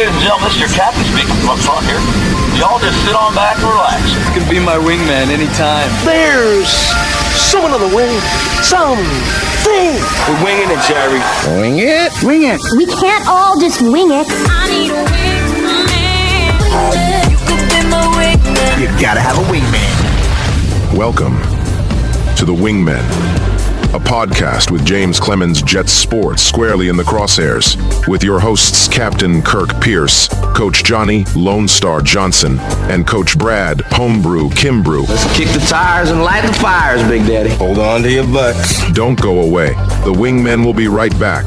Ladies and gentlemen, this is your captain speaking from up front here. Y'all just sit on back and relax. You can be my wingman anytime. There's someone on the wing. Something. We're winging it, Jerry. Wing it? Wing it. We can't all just wing it. I need a wingman. You could be my wingman. You gotta have a wingman. Welcome to the Wingmen, a podcast with James Clemens Jets Sports squarely in the crosshairs, with your hosts Captain Kirk Pierce, Coach Johnny Lone Star Johnson, and Coach Brad Homebrew Kimbrew. Let's kick the tires and light the fires, Big Daddy. Hold on to your butts. Don't go away. The Wingmen will be right back.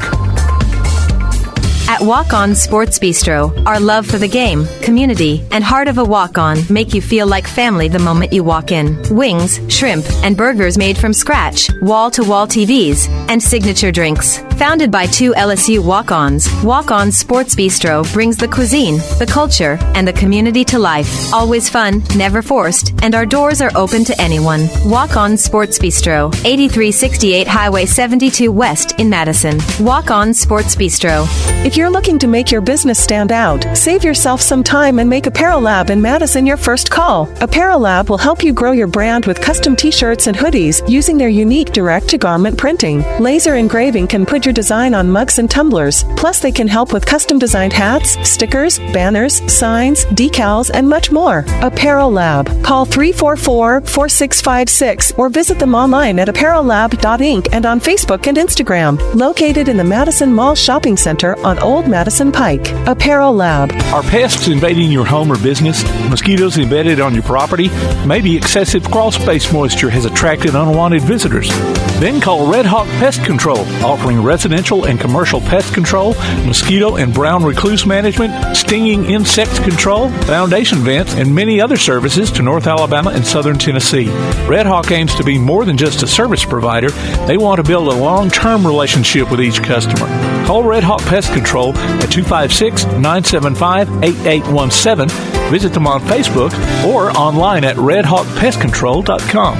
At Walk-On Sports Bistreaux, our love for the game, community, and heart of a walk-on make you feel like family the moment you walk in. Wings, shrimp, and burgers made from scratch, wall-to-wall TVs, and signature drinks. Founded by two LSU walk-ons, Walk-On Sports Bistreaux brings the cuisine, the culture, and the community to life. Always fun, never forced, and our doors are open to anyone. Walk-On Sports Bistreaux, 8368 Highway 72 West in Madison. Walk-On Sports Bistreaux. If you're looking to make your business stand out, save yourself some time and make Apparel Lab in Madison your first call. Apparel Lab will help you grow your brand with custom t-shirts and hoodies using their unique direct-to-garment printing. Laser engraving can put your design on mugs and tumblers. Plus, they can help with custom-designed hats, stickers, banners, signs, decals, and much more. Apparel Lab. Call 344-4656 or visit them online at apparellab.inc and on Facebook and Instagram. Located in the Madison Mall Shopping Center on Old Madison Pike. Apparel Lab. Are pests invading your home or business? Mosquitoes embedded on your property? Maybe excessive crawl space moisture has attracted unwanted visitors. Then call RedHawk Pest Control, offering residential and commercial pest control, mosquito and brown recluse management, stinging insect control, foundation vents, and many other services to North Alabama and Southern Tennessee. RedHawk aims to be more than just a service provider. They want to build a long-term relationship with each customer. Call RedHawk Pest Control at 256-975-8817. Visit them on Facebook or online at redhawkpestcontrol.com.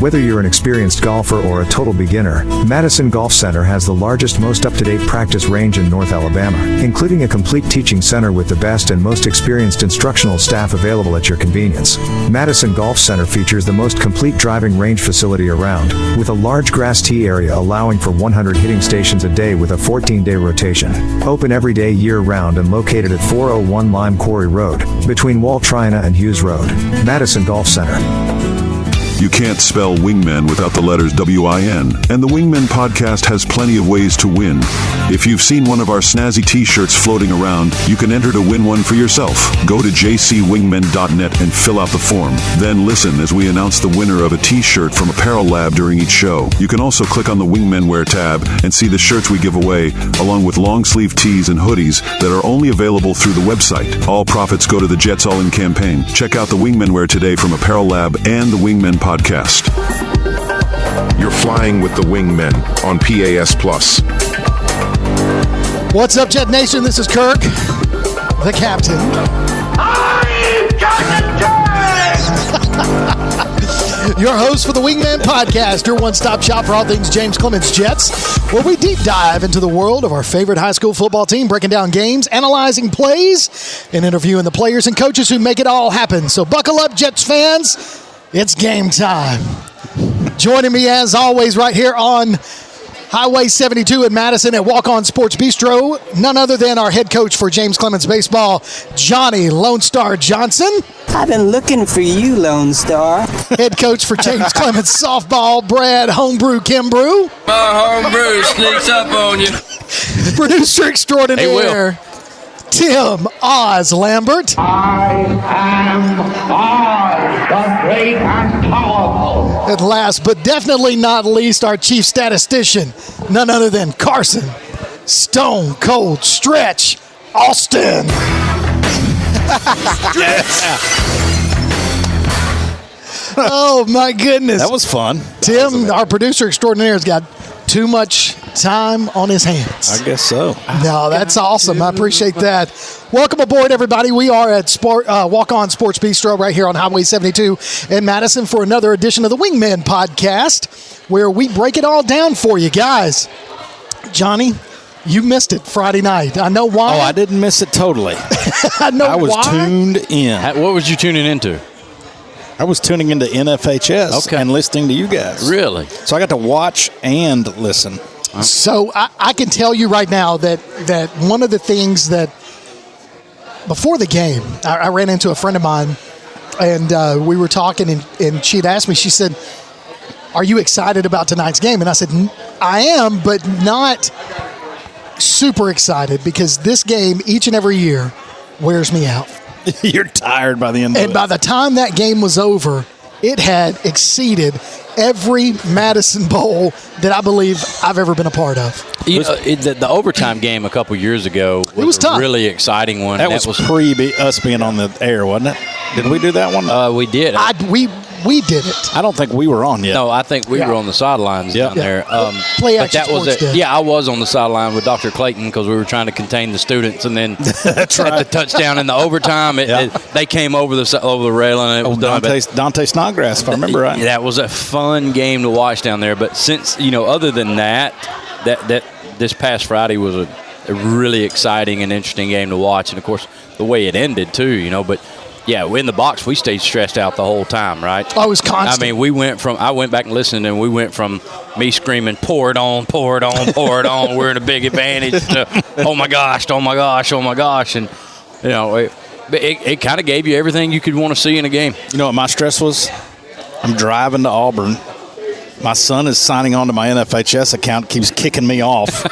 Whether you're an experienced golfer or a total beginner, Madison Golf Center has the largest, most up-to-date practice range in North Alabama, including a complete teaching center with the best and most experienced instructional staff available at your convenience. Madison Golf Center features the most complete driving range facility around, with a large grass tee area allowing for 100 hitting stations a day with a 14-day rotation. Open every day year-round and located at 401 Lime Quarry Road, between Waltrina and Hughes Road. Madison Golf Center. You can't spell Wingmen without the letters W-I-N, and the Wingmen podcast has plenty of ways to win. If you've seen one of our snazzy t-shirts floating around, you can enter to win one for yourself. Go to jcwingmen.net and fill out the form. Then listen as we announce the winner of a t-shirt from Apparel Lab during each show. You can also click on the Wingmen Wear tab and see the shirts we give away, along with long-sleeve tees and hoodies that are only available through the website. All profits go to the Jets All-In campaign. Check out the Wingmen Wear today from Apparel Lab and the Wingmen podcast. You're flying with the Wingmen on PAS Plus. What's up, Jet Nation? This is Kirk, the captain. Your host for the Wingman podcast, your one-stop shop for all things James Clemens Jets, where we deep dive into the world of our favorite high school football team, breaking down games, analyzing plays, and interviewing the players and coaches who make it all happen. So buckle up, Jets fans. It's game time. Joining me, as always, right here on Highway 72 in Madison at Walk-On Sports Bistreaux, none other than our head coach for James Clemens Baseball, Johnny Lone Star Johnson. I've been looking for you, Lone Star. Head coach for James Clemens Softball, Brad Homebrew Kimbrew. My homebrew sneaks up on you. Producer extraordinaire, Tim Oz Lambert. I am Oz, the great and powerful. And last but definitely not least, our chief statistician, none other than Carson Stone Cold Stretch Austin. Oh, my goodness. That was fun. Tim, our producer extraordinaire, has got too much time on his hands. I guess so. No, that's awesome. I appreciate that. Welcome aboard, everybody. We are at Walk-On Sports Bistreaux right here on Highway 72 in Madison for another edition of the Wingman podcast, where we break it all down for you guys. Johnny, you missed it Friday night. I know why. Oh, I didn't miss it totally. I was tuned in. What was you tuning into? I was tuning into NFHS and listening to you guys. Really? So I got to watch and listen. So I can tell you right now that one of the things that before the game, I ran into a friend of mine, and we were talking, and she'd asked me, she said, "Are you excited about tonight's game?" And I said, "I am, but not super excited, because this game each and every year wears me out." You're tired by the end of it. And by the time that game was over, it had exceeded every Madison Bowl that I believe I've ever been a part of. The overtime game a couple years ago was tough. a really exciting one. That was pre us being on the air, wasn't it? Did we do that one? We did. We did it. I don't think we were on yet. No, I think we were on the sidelines down there. Play but Action that was Sports it. did. Yeah, I was on the sideline with Dr. Clayton because we were trying to contain the students, and then at the touchdown in the overtime, they came over the railing, and it was done. Dante Snodgrass, if I remember right. That was a fun game to watch down there. But since other than that this past Friday was a really exciting and interesting game to watch, and of course the way it ended too. But. Yeah, in the box, we stayed stressed out the whole time, right? Oh, it was constant. I mean, I went back and listened, and we went from me screaming, pour it on, pour it on, pour it on, we're in a big advantage, to, oh my gosh, oh my gosh, oh my gosh. And, it kind of gave you everything you could want to see in a game. You know what my stress was? I'm driving to Auburn. My son is signing on to my NFHS account, keeps kicking me off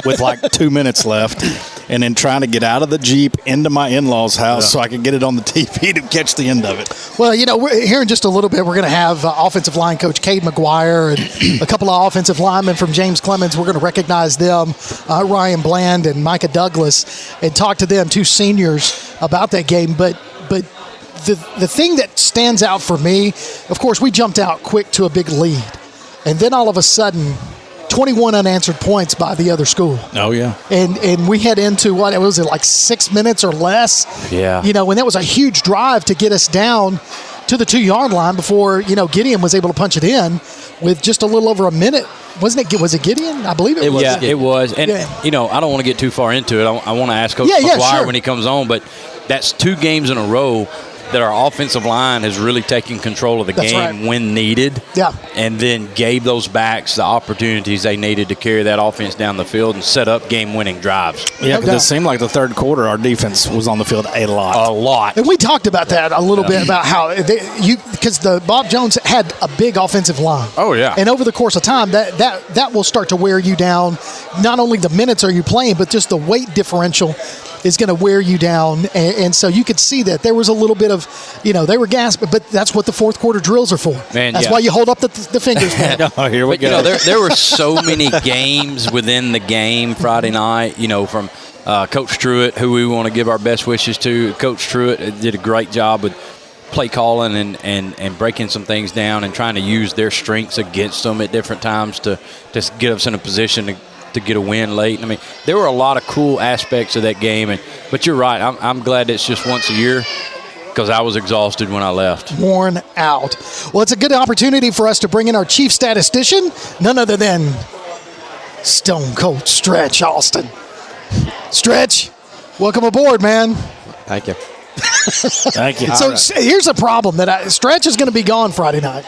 with like 2 minutes left, and then trying to get out of the Jeep into my in-laws' house so I can get it on the TV to catch the end of it. Well, we're here in just a little bit. We're going to have offensive line coach Cade McGuire and a couple of offensive linemen from James Clemens. We're going to recognize them, Ryan Bland and Micah Douglas, and talk to them, two seniors, about that game. But the thing that stands out for me, of course, we jumped out quick to a big lead. And then all of a sudden, 21 unanswered points by the other school. Oh, yeah. And we head into, what was it, like 6 minutes or less? Yeah. And that was a huge drive to get us down to the 2-yard line before, Gideon was able to punch it in with just a little over a minute. Wasn't it? Was it Gideon? I believe it was. Yeah, it was. And, I don't want to get too far into it. I want to ask Coach McGuire when he comes on. But that's 2 games in a row that our offensive line has really taken control of the game when needed. Yeah. And then gave those backs the opportunities they needed to carry that offense down the field and set up game-winning drives. Yeah, because it seemed like the third quarter our defense was on the field a lot. And we talked about that a little bit, about how because the Bob Jones had a big offensive line. Oh, yeah. And over the course of time, that will start to wear you down. Not only the minutes are you playing, but just the weight differential is going to wear you down. And so you could see that there was a little bit of, they were gasping, but that's what the fourth quarter drills are for. That's why you hold up the fingers, man. Oh, here we go. There were so many games within the game Friday night, from Coach Truitt, who we want to give our best wishes to. Coach Truitt did a great job with play calling and breaking some things down and trying to use their strengths against them at different times to just get us in a position to get a win late. I mean, there were a lot of cool aspects of that game, but you're right. I'm glad it's just once a year, because I was exhausted when I left. Worn out. Well, it's a good opportunity for us to bring in our chief statistician, none other than Stone Cold Stretch Austin. Stretch, welcome aboard, man. Thank you. Thank you. So here's a problem Stretch is going to be gone Friday night.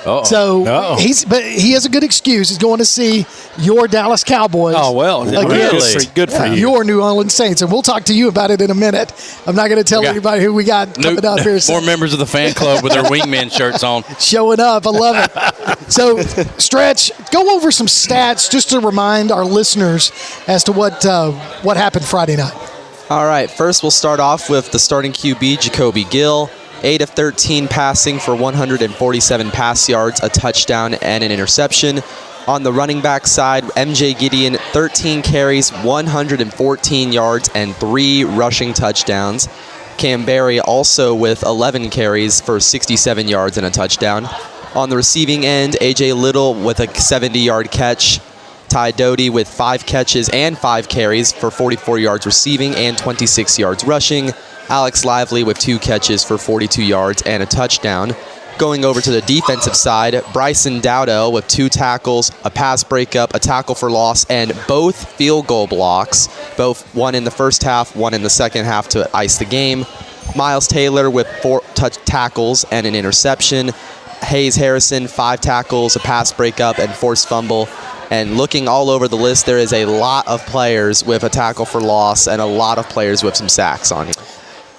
Uh-oh. So he has a good excuse. He's going to see your Dallas Cowboys. Oh, well, against good for you. Your New Orleans Saints, and we'll talk to you about it in a minute. I'm not going to tell anybody who we got coming up here. More members of the fan club with their Wingmen shirts on. Showing up. I love it. So, Stretch, go over some stats just to remind our listeners as to what happened Friday night. All right, first we'll start off with the starting QB, Jacoby Gill. 8 of 13 passing for 147 pass yards, a touchdown, and an interception. On the running back side, MJ Gideon, 13 carries, 114 yards, and 3 rushing touchdowns. Cam Berry also with 11 carries for 67 yards and a touchdown. On the receiving end, AJ Little with a 70-yard catch. Ty Doty with 5 catches and 5 carries for 44 yards receiving and 26 yards rushing. Alex Lively with 2 catches for 42 yards and a touchdown. Going over to the defensive side, Bryson Dowdell with 2 tackles, a pass breakup, a tackle for loss, and both field goal blocks, both one in the first half, one in the second half to ice the game. Miles Taylor with 4 tackles and an interception. Hayes Harrison, 5 tackles, a pass breakup, and forced fumble. And looking all over the list, there is a lot of players with a tackle for loss and a lot of players with some sacks on here.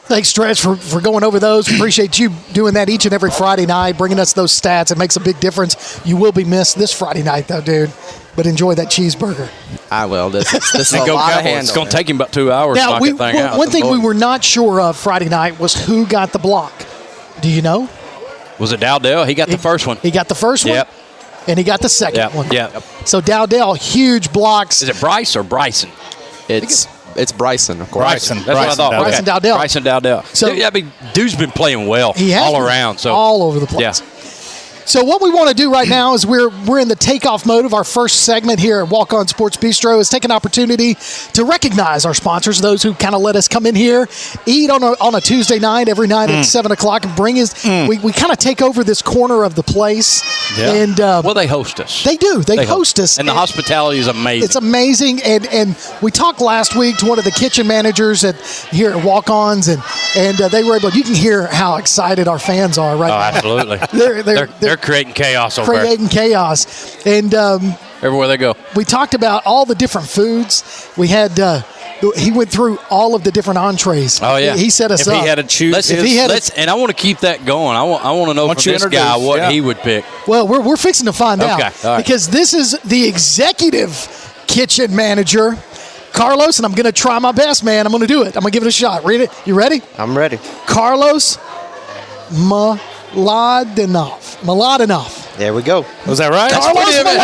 Thanks, Stretch, for going over those. Appreciate you doing that each and every Friday night, bringing us those stats. It makes a big difference. You will be missed this Friday night, though, dude. But enjoy that cheeseburger. I will. This is a lot of handling. It's going to take him about 2 hours Now, to knock that thing out. one thing we were not sure of Friday night was who got the block. Do you know? Was it Dowdell? He got the first one. He got the first one? Yep. And he got the second one. Yep. So Dowdell, huge blocks. Is it Bryce or Bryson? It's Bryson, of course. Bryson. That's what I thought. Bryson Dowdell. Bryson Dowdell. So, dude's been playing well all around. So all over the place. Yeah. So what we want to do right now is we're in the takeoff mode of our first segment here at Walk On Sports Bistro, is take an opportunity to recognize our sponsors, those who kind of let us come in here, eat on a Tuesday night, every night at 7 o'clock, and bring us. We kind of take over this corner of the place. Yeah. And well, they host us. They do. They host us. And the hospitality is amazing. It's amazing. And we talked last week to one of the kitchen managers here at Walk Ons, and they were able. You can hear how excited our fans are right now. Absolutely. They're creating chaos over there. Creating chaos. And everywhere they go. We talked about all the different foods. We had he went through all of the different entrees. Oh, yeah. He set us up. If he had to choose, and I want to keep that going. I want to know from this guy what he would pick. Well, we're fixing to find out. All right. Because this is the executive kitchen manager, Carlos, and I'm going to try my best, man. I'm going to do it. I'm going to give it a shot. Read it. You ready? I'm ready. Carlos Mladenoff. There we go. Was that right? That's why you're the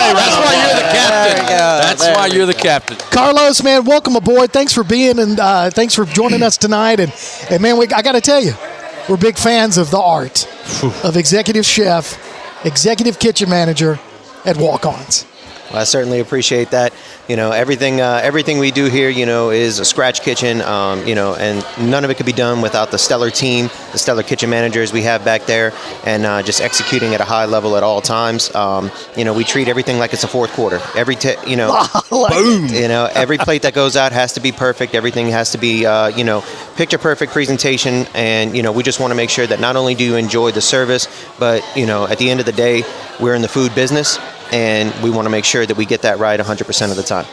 captain. That's why you're the captain. Carlos, man, welcome aboard. Thanks for being and thanks for joining us tonight. And man, I got to tell you, we're big fans of the art of executive chef, executive kitchen manager at Walk-Ons. Well, I certainly appreciate that. You know, everything we do here, you know, is a scratch kitchen, you know, and none of it could be done without the stellar team, the stellar kitchen managers we have back there, and just executing at a high level at all times. You know, we treat everything like it's a fourth quarter. Boom. You know, every plate that goes out has to be perfect. Everything has to be, you know, picture perfect presentation. And, you know, we just want to make sure that not only do you enjoy the service, but, you know, at the end of the day, we're in the food business. And we want to make sure that we get that right 100% of the time.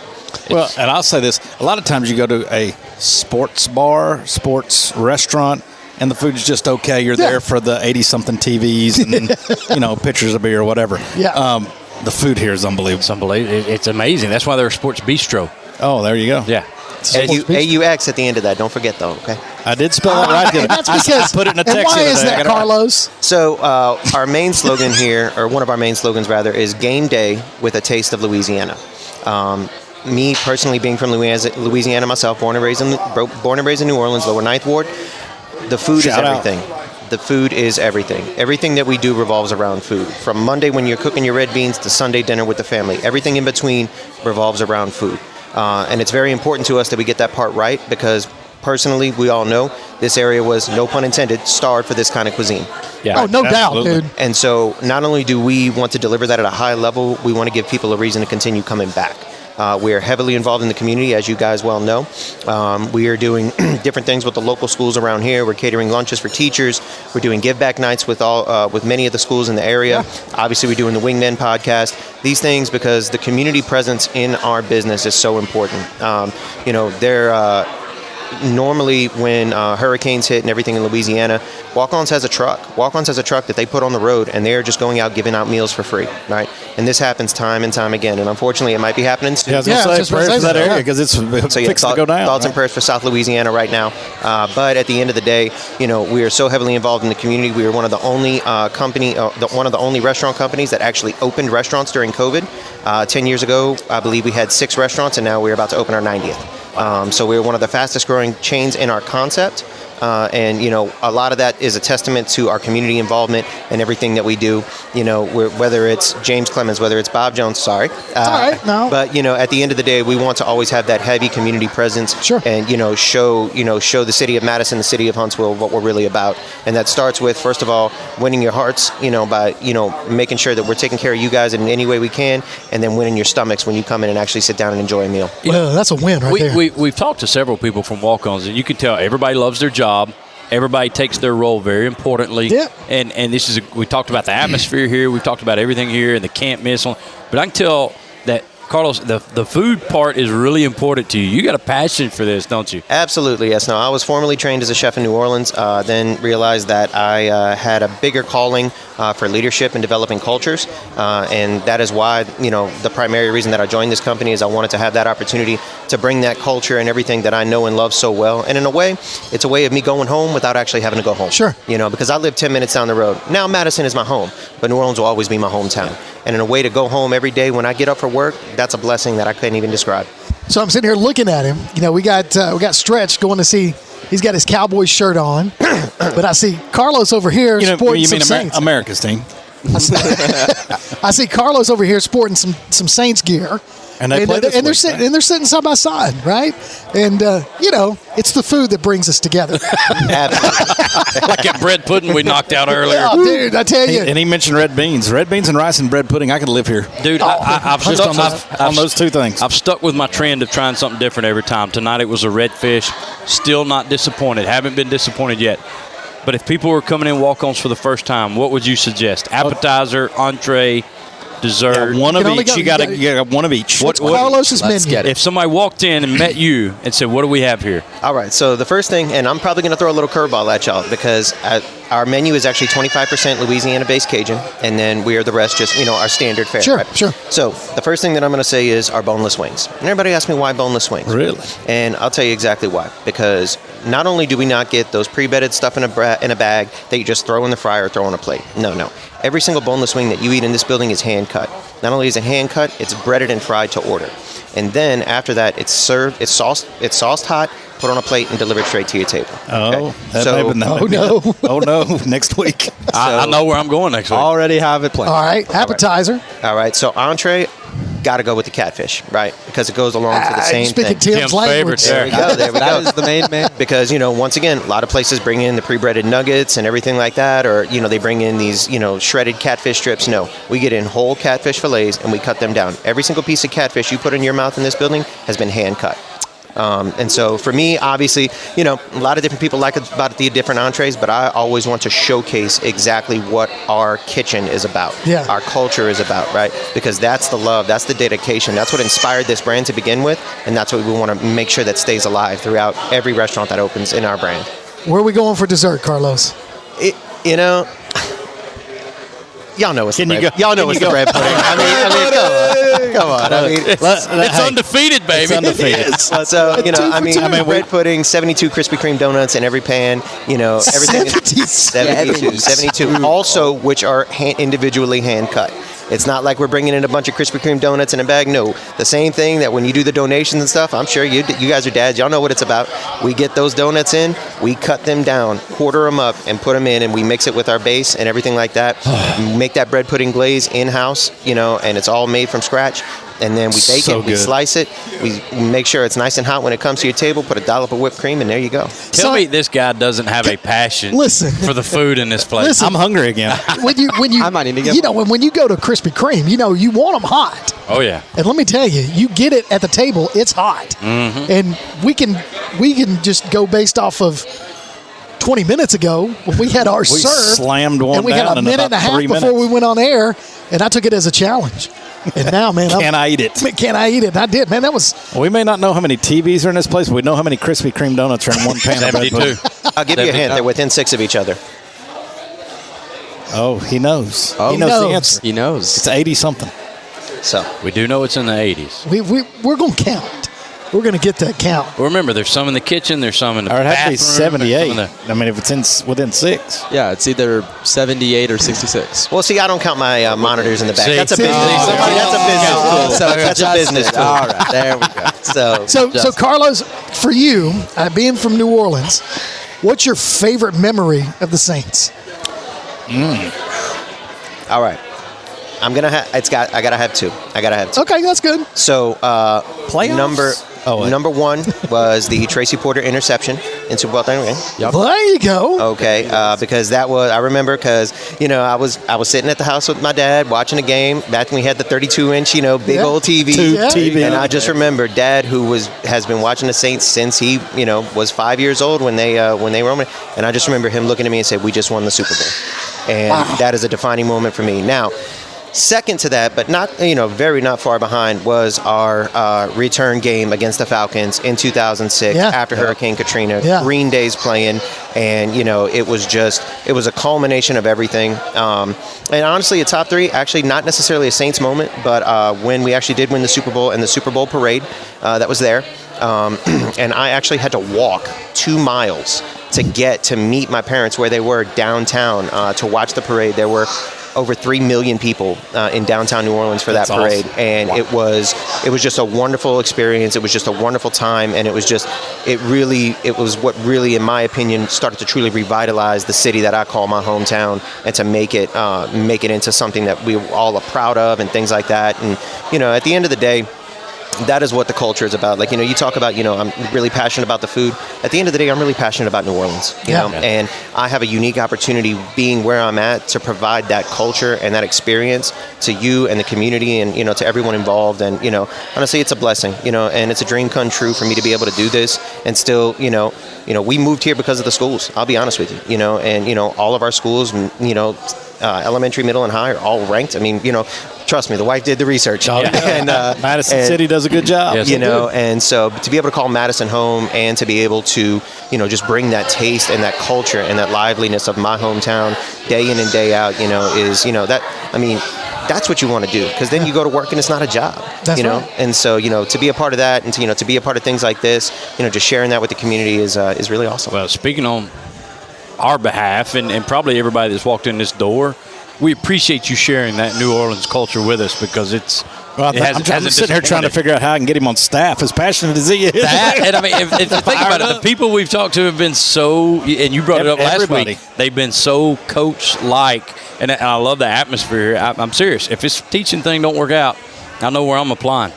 Well, and I'll say this. A lot of times you go to a sports bar, sports restaurant, and the food's just okay. You're there for the 80-something TVs and, you know, pictures of beer or whatever. Yeah. The food here is unbelievable. It's unbelievable. It's amazing. That's why they're a Sports Bistro. Oh, there you go. Yeah. AUX at the end of that. Don't forget, though, okay? I did spell that right. And that's because, put it in a text. And why is that, Carlos? So our main slogan here, or one of our main slogans, rather, is Game Day with a Taste of Louisiana. Me, personally, being from Louisiana myself, born and raised in New Orleans, Lower Ninth Ward, the food is everything. The food is everything. Everything that we do revolves around food. From Monday when you're cooking your red beans to Sunday dinner with the family. Everything in between revolves around food. And it's very important to us that we get that part right because personally, we all know this area was, no pun intended, starved for this kind of cuisine. Yeah, no doubt, dude. And so not only do we want to deliver that at a high level, we want to give people a reason to continue coming back. We are heavily involved in the community, as you guys well know. We are doing different things with the local schools around here. We're catering lunches for teachers. We're doing give back nights with many of the schools in the area. Obviously, we're doing the Wingmen podcast. These things because the community presence in our business is so important. You know, normally when hurricanes hit and everything in Louisiana, Walk-Ons has a truck. Walk-Ons has a truck that they put on the road, and they're just going out giving out meals for free, right? And this happens time and time again, and unfortunately, it might be happening soon. Yeah, I was going to say, prayers for that area because it's fixing to go down. Thoughts and prayers for South Louisiana right now. But at the end of the day, you know, we are so heavily involved in the community. We are one of the only one of the only restaurant companies that actually opened restaurants during COVID. 10 years ago, I believe we had 6 restaurants, and now we're about to open our 90th. So we're one of the fastest growing chains in our concept. And, a lot of that is a testament to our community involvement and everything that we do, whether it's James Clemens, whether it's Bob Jones, sorry. All right, no. But, at the end of the day, we want to always have that heavy community presence. Sure. And, show the city of Madison, the city of Huntsville, what we're really about. And that starts with, first of all, winning your hearts, by, making sure that we're taking care of you guys in any way we can, and then winning your stomachs when you come in and actually sit down and enjoy a meal. Well, that's a win right there. We've talked to several people from walk-ons, and you can tell everybody loves their job. Everybody takes their role very importantly. Yeah. And this is we talked about the atmosphere here. We've talked about everything here and the can't miss. But I can tell that, Carlos, the food part is really important to you. You got a passion for this, don't you? Absolutely, yes. No, I was formerly trained as a chef in New Orleans, then realized that I had a bigger calling for leadership and developing cultures, and that is why, the primary reason that I joined this company is I wanted to have that opportunity to bring that culture and everything that I know and love so well. And in a way, it's a way of me going home without actually having to go home. Sure. Because I live 10 minutes down the road. Now Madison is my home, but New Orleans will always be my hometown. And in a way to go home every day when I get up for work, that's a blessing that I couldn't even describe. So I'm sitting here looking at him. We got Stretch going to see. He's got his Cowboys shirt on, but I see Carlos over here sporting some Saints. America's team. I see Carlos over here sporting some Saints gear. And they're sitting side by side, right? And it's the food that brings us together. Like that bread pudding we knocked out earlier. Oh, dude, I tell you. And he mentioned red beans and rice and bread pudding. I could live here, dude. I've stuck on those two things. I've stuck with my trend of trying something different every time. Tonight it was a red fish. Still not disappointed. Haven't been disappointed yet. But if people were coming in walk-ons for the first time, what would you suggest? Appetizer, entree, dessert. Yeah, one of each. You got to get one of each. What's Carlos's menu? If somebody walked in and met you and said, "What do we have here?" All right. So the first thing, and I'm probably going to throw a little curveball at y'all because our menu is actually 25% Louisiana-based Cajun, and then we are the rest just our standard fare. Sure, right? sure. So the first thing that I'm going to say is our boneless wings. And everybody asks me why boneless wings. Really? And I'll tell you exactly why. Because not only do we not get those pre-bedded stuff in a bag that you just throw in the fryer or throw on a plate. No. Every single boneless wing that you eat in this building is hand cut. Not only is it hand cut, it's breaded and fried to order. And then after that, it's served, it's sauced hot, put on a plate, and delivered straight to your table. Oh, okay? Oh no, next week. I know where I'm going next week. Already have it planned. All right, appetizer. All right, so entree, got to go with the catfish, right? Because it goes along to the same thing. Tim's language. There we go. That is the main man. Because, once again, a lot of places bring in the pre-breaded nuggets and everything like that, or, they bring in these, shredded catfish strips. No, we get in whole catfish fillets and we cut them down. Every single piece of catfish you put in your mouth in this building has been hand cut. And so for me, obviously, a lot of different people like about the different entrees, but I always want to showcase exactly what our kitchen is about, our culture is about, right? Because that's the love, that's the dedication, that's what inspired this brand to begin with, and that's what we want to make sure that stays alive throughout every restaurant that opens in our brand. Where are we going for dessert, Carlos? Y'all know it's the bread. Y'all know it's the bread pudding. Come on. It's undefeated, baby. It's undefeated. So, bread pudding, 72 Krispy Kreme donuts in every pan. Everything. 72. Also, which are individually hand cut. It's not like we're bringing in a bunch of Krispy Kreme donuts in a bag. No, the same thing that when you do the donations and stuff, I'm sure you guys are dads. Y'all know what it's about. We get those donuts in, we cut them down, quarter them up, and put them in, and we mix it with our base and everything like that. Make that bread pudding glaze in-house, and it's all made from scratch. And then we bake it, we slice it, we make sure it's nice and hot when it comes to your table, put a dollop of whipped cream, and there you go. Tell me this guy doesn't have a passion for the food in this place. I'm hungry again. When you I might need to get when you go to Krispy Kreme, you want them hot. Oh, yeah. And let me tell you, you get it at the table, it's hot. Mm-hmm. And we can just go based off of 20 minutes ago when we had ours served. Slammed one and we down had a minute and a half before we went on air, and I took it as a challenge. And now, man, can I eat it? Can I eat it? And I did, man. That was. We may not know how many TVs are in this place, but we know how many Krispy Kreme donuts are in one pan of bread pudding. I'll give you a hint. They're within 6 of each other. Oh, he knows. Oh, he knows the answer. He knows. It's 80-something. So we do know it's in the 80s. We're going to count. We're going to get that count. Well, remember, there's some in the kitchen, there's some in the bathroom. Or it has to be 78. I mean, if it's within 6. Yeah, it's either 78 or 66. Well, see, I don't count my monitors in the back. That's a business. That's a business tool. All right, there we go. So Carlos, for you, being from New Orleans, what's your favorite memory of the Saints? All right. I gotta have two. Okay, that's good. So Playoffs? number one was the Tracy Porter interception in Super Bowl 30. There you go. Okay, because I remember because I was sitting at the house with my dad watching a game back when we had the 32-inch big old TV. TV. And I just remember Dad, who has been watching the Saints since he was 5 years old when they were on it, and I just remember him looking at me and said, "We just won the Super Bowl," and that is a defining moment for me. Now, second to that, but not not far behind, was our return game against the Falcons in 2006 after Hurricane Katrina. Green Day's playing, and it was a culmination of everything. And honestly, a top three, actually not necessarily a Saints moment, but when we actually did win the Super Bowl and the Super Bowl parade that was there, and I actually had to walk 2 miles to meet my parents where they were downtown to watch the parade. There were over 3 million people in downtown New Orleans for that parade. Awesome. And it was just a wonderful experience. It was just a wonderful time. And it was what really, in my opinion, started to truly revitalize the city that I call my hometown, and to make it into something that we all are proud of and things like that. And, at the end of the day, that is what the culture is about. Like, you talk about, I'm really passionate about the food. At the end of the day, I'm really passionate about New Orleans, you know, and I have a unique opportunity being where I'm at to provide that culture and that experience to you and the community and, to everyone involved. And, honestly, it's a blessing, and it's a dream come true for me to be able to do this. And still, we moved here because of the schools. I'll be honest with you, and, all of our schools, elementary, middle, and high are all ranked. I mean, trust me, the wife did the research. And Madison City does a good job. Yes, and so to be able to call Madison home and to be able to, just bring that taste and that culture and that liveliness of my hometown day in and day out, that's what you want to do, because then you go to work and it's not a job, That's right. And so, to be a part of that and to be a part of things like this, just sharing that with the community is really awesome. Well, speaking on our behalf and probably everybody that's walked in this door, we appreciate you sharing that New Orleans culture with us, because I'm sitting here trying to figure out how I can get him on staff, as passionate as he is. And I mean, if you think about it, the people we've talked to have been so, and you brought it up last week, they've been so coach-like, and I love the atmosphere. I'm serious. If this teaching thing don't work out, I know where I'm applying.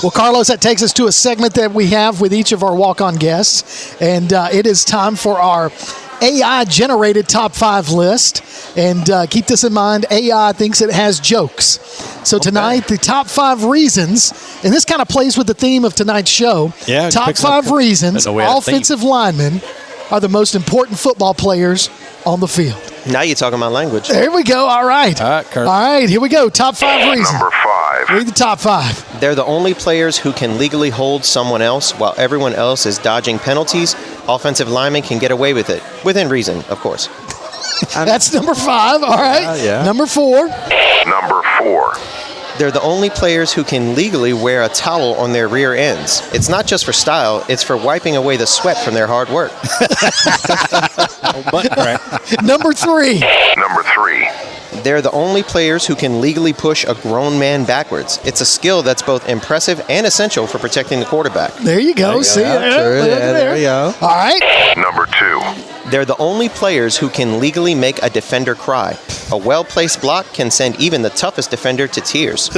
Well, Carlos, that takes us to a segment that we have with each of our walk-on guests, and it is time for our AI-generated top 5 list. And keep this in mind, AI thinks it has jokes. So tonight, the top 5 reasons, and this kind of plays with the theme of tonight's show, top 5 reasons offensive linemen are the most important football players on the field. Now you're talking my language. There we go. All right. All right, here we go. Top 5 reasons. Number 5. Read the top 5. They're the only players who can legally hold someone else while everyone else is dodging penalties. Offensive linemen can get away with it, within reason, of course. That's number 5. All right. Number 4. Number 4. They're the only players who can legally wear a towel on their rear ends. It's not just for style, it's for wiping away the sweat from their hard work. Number 3. Number 3. They're the only players who can legally push a grown man backwards. It's a skill that's both impressive and essential for protecting the quarterback. There you go. See, there you go. All right. Number 2. They're the only players who can legally make a defender cry. A well-placed block can send even the toughest defender to tears.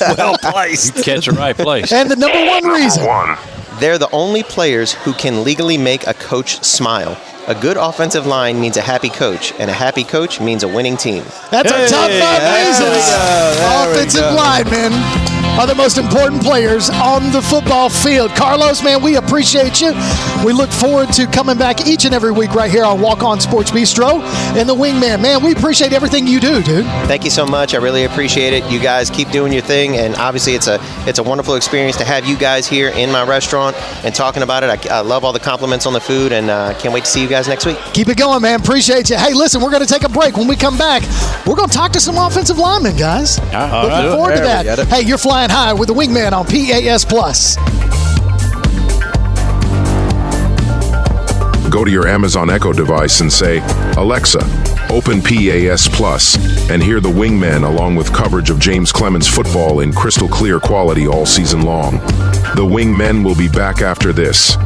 Well placed. You catch the right place. And the number 1 reason. Number 1. They're the only players who can legally make a coach smile. A good offensive line means a happy coach, and a happy coach means a winning team. That's our top 5 reasons. Offensive linemen are the most important players on the football field. Carlos, man, we appreciate you. We look forward to coming back each and every week right here on Walk On Sports Bistreaux and the Wingman. Man, we appreciate everything you do, dude. Thank you so much. I really appreciate it. You guys keep doing your thing, and obviously it's a wonderful experience to have you guys here in my restaurant and talking about it. I love all the compliments on the food, and can't wait to see you guys next week. Keep it going, man. Appreciate you. Hey, listen, we're going to take a break. When we come back, we're going to talk to some offensive linemen, guys. Looking forward to that. Hey, you're flying high with the Wingman on PAS Plus. Go to your Amazon Echo device and say, Alexa, open PAS Plus, and hear the Wingmen along with coverage of James Clemens football in crystal clear quality all season long. The Wingmen will be back after this.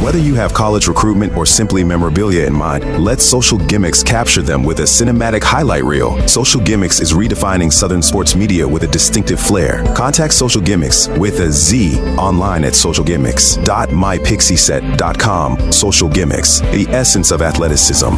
Whether you have college recruitment or simply memorabilia in mind, let Social Gimmicks capture them with a cinematic highlight reel. Social Gimmicks is redefining Southern sports media with a distinctive flair. Contact Social Gimmicks with a Z online at socialgimmicks.mypixieset.com. Social Gimmicks, the essence of athleticism.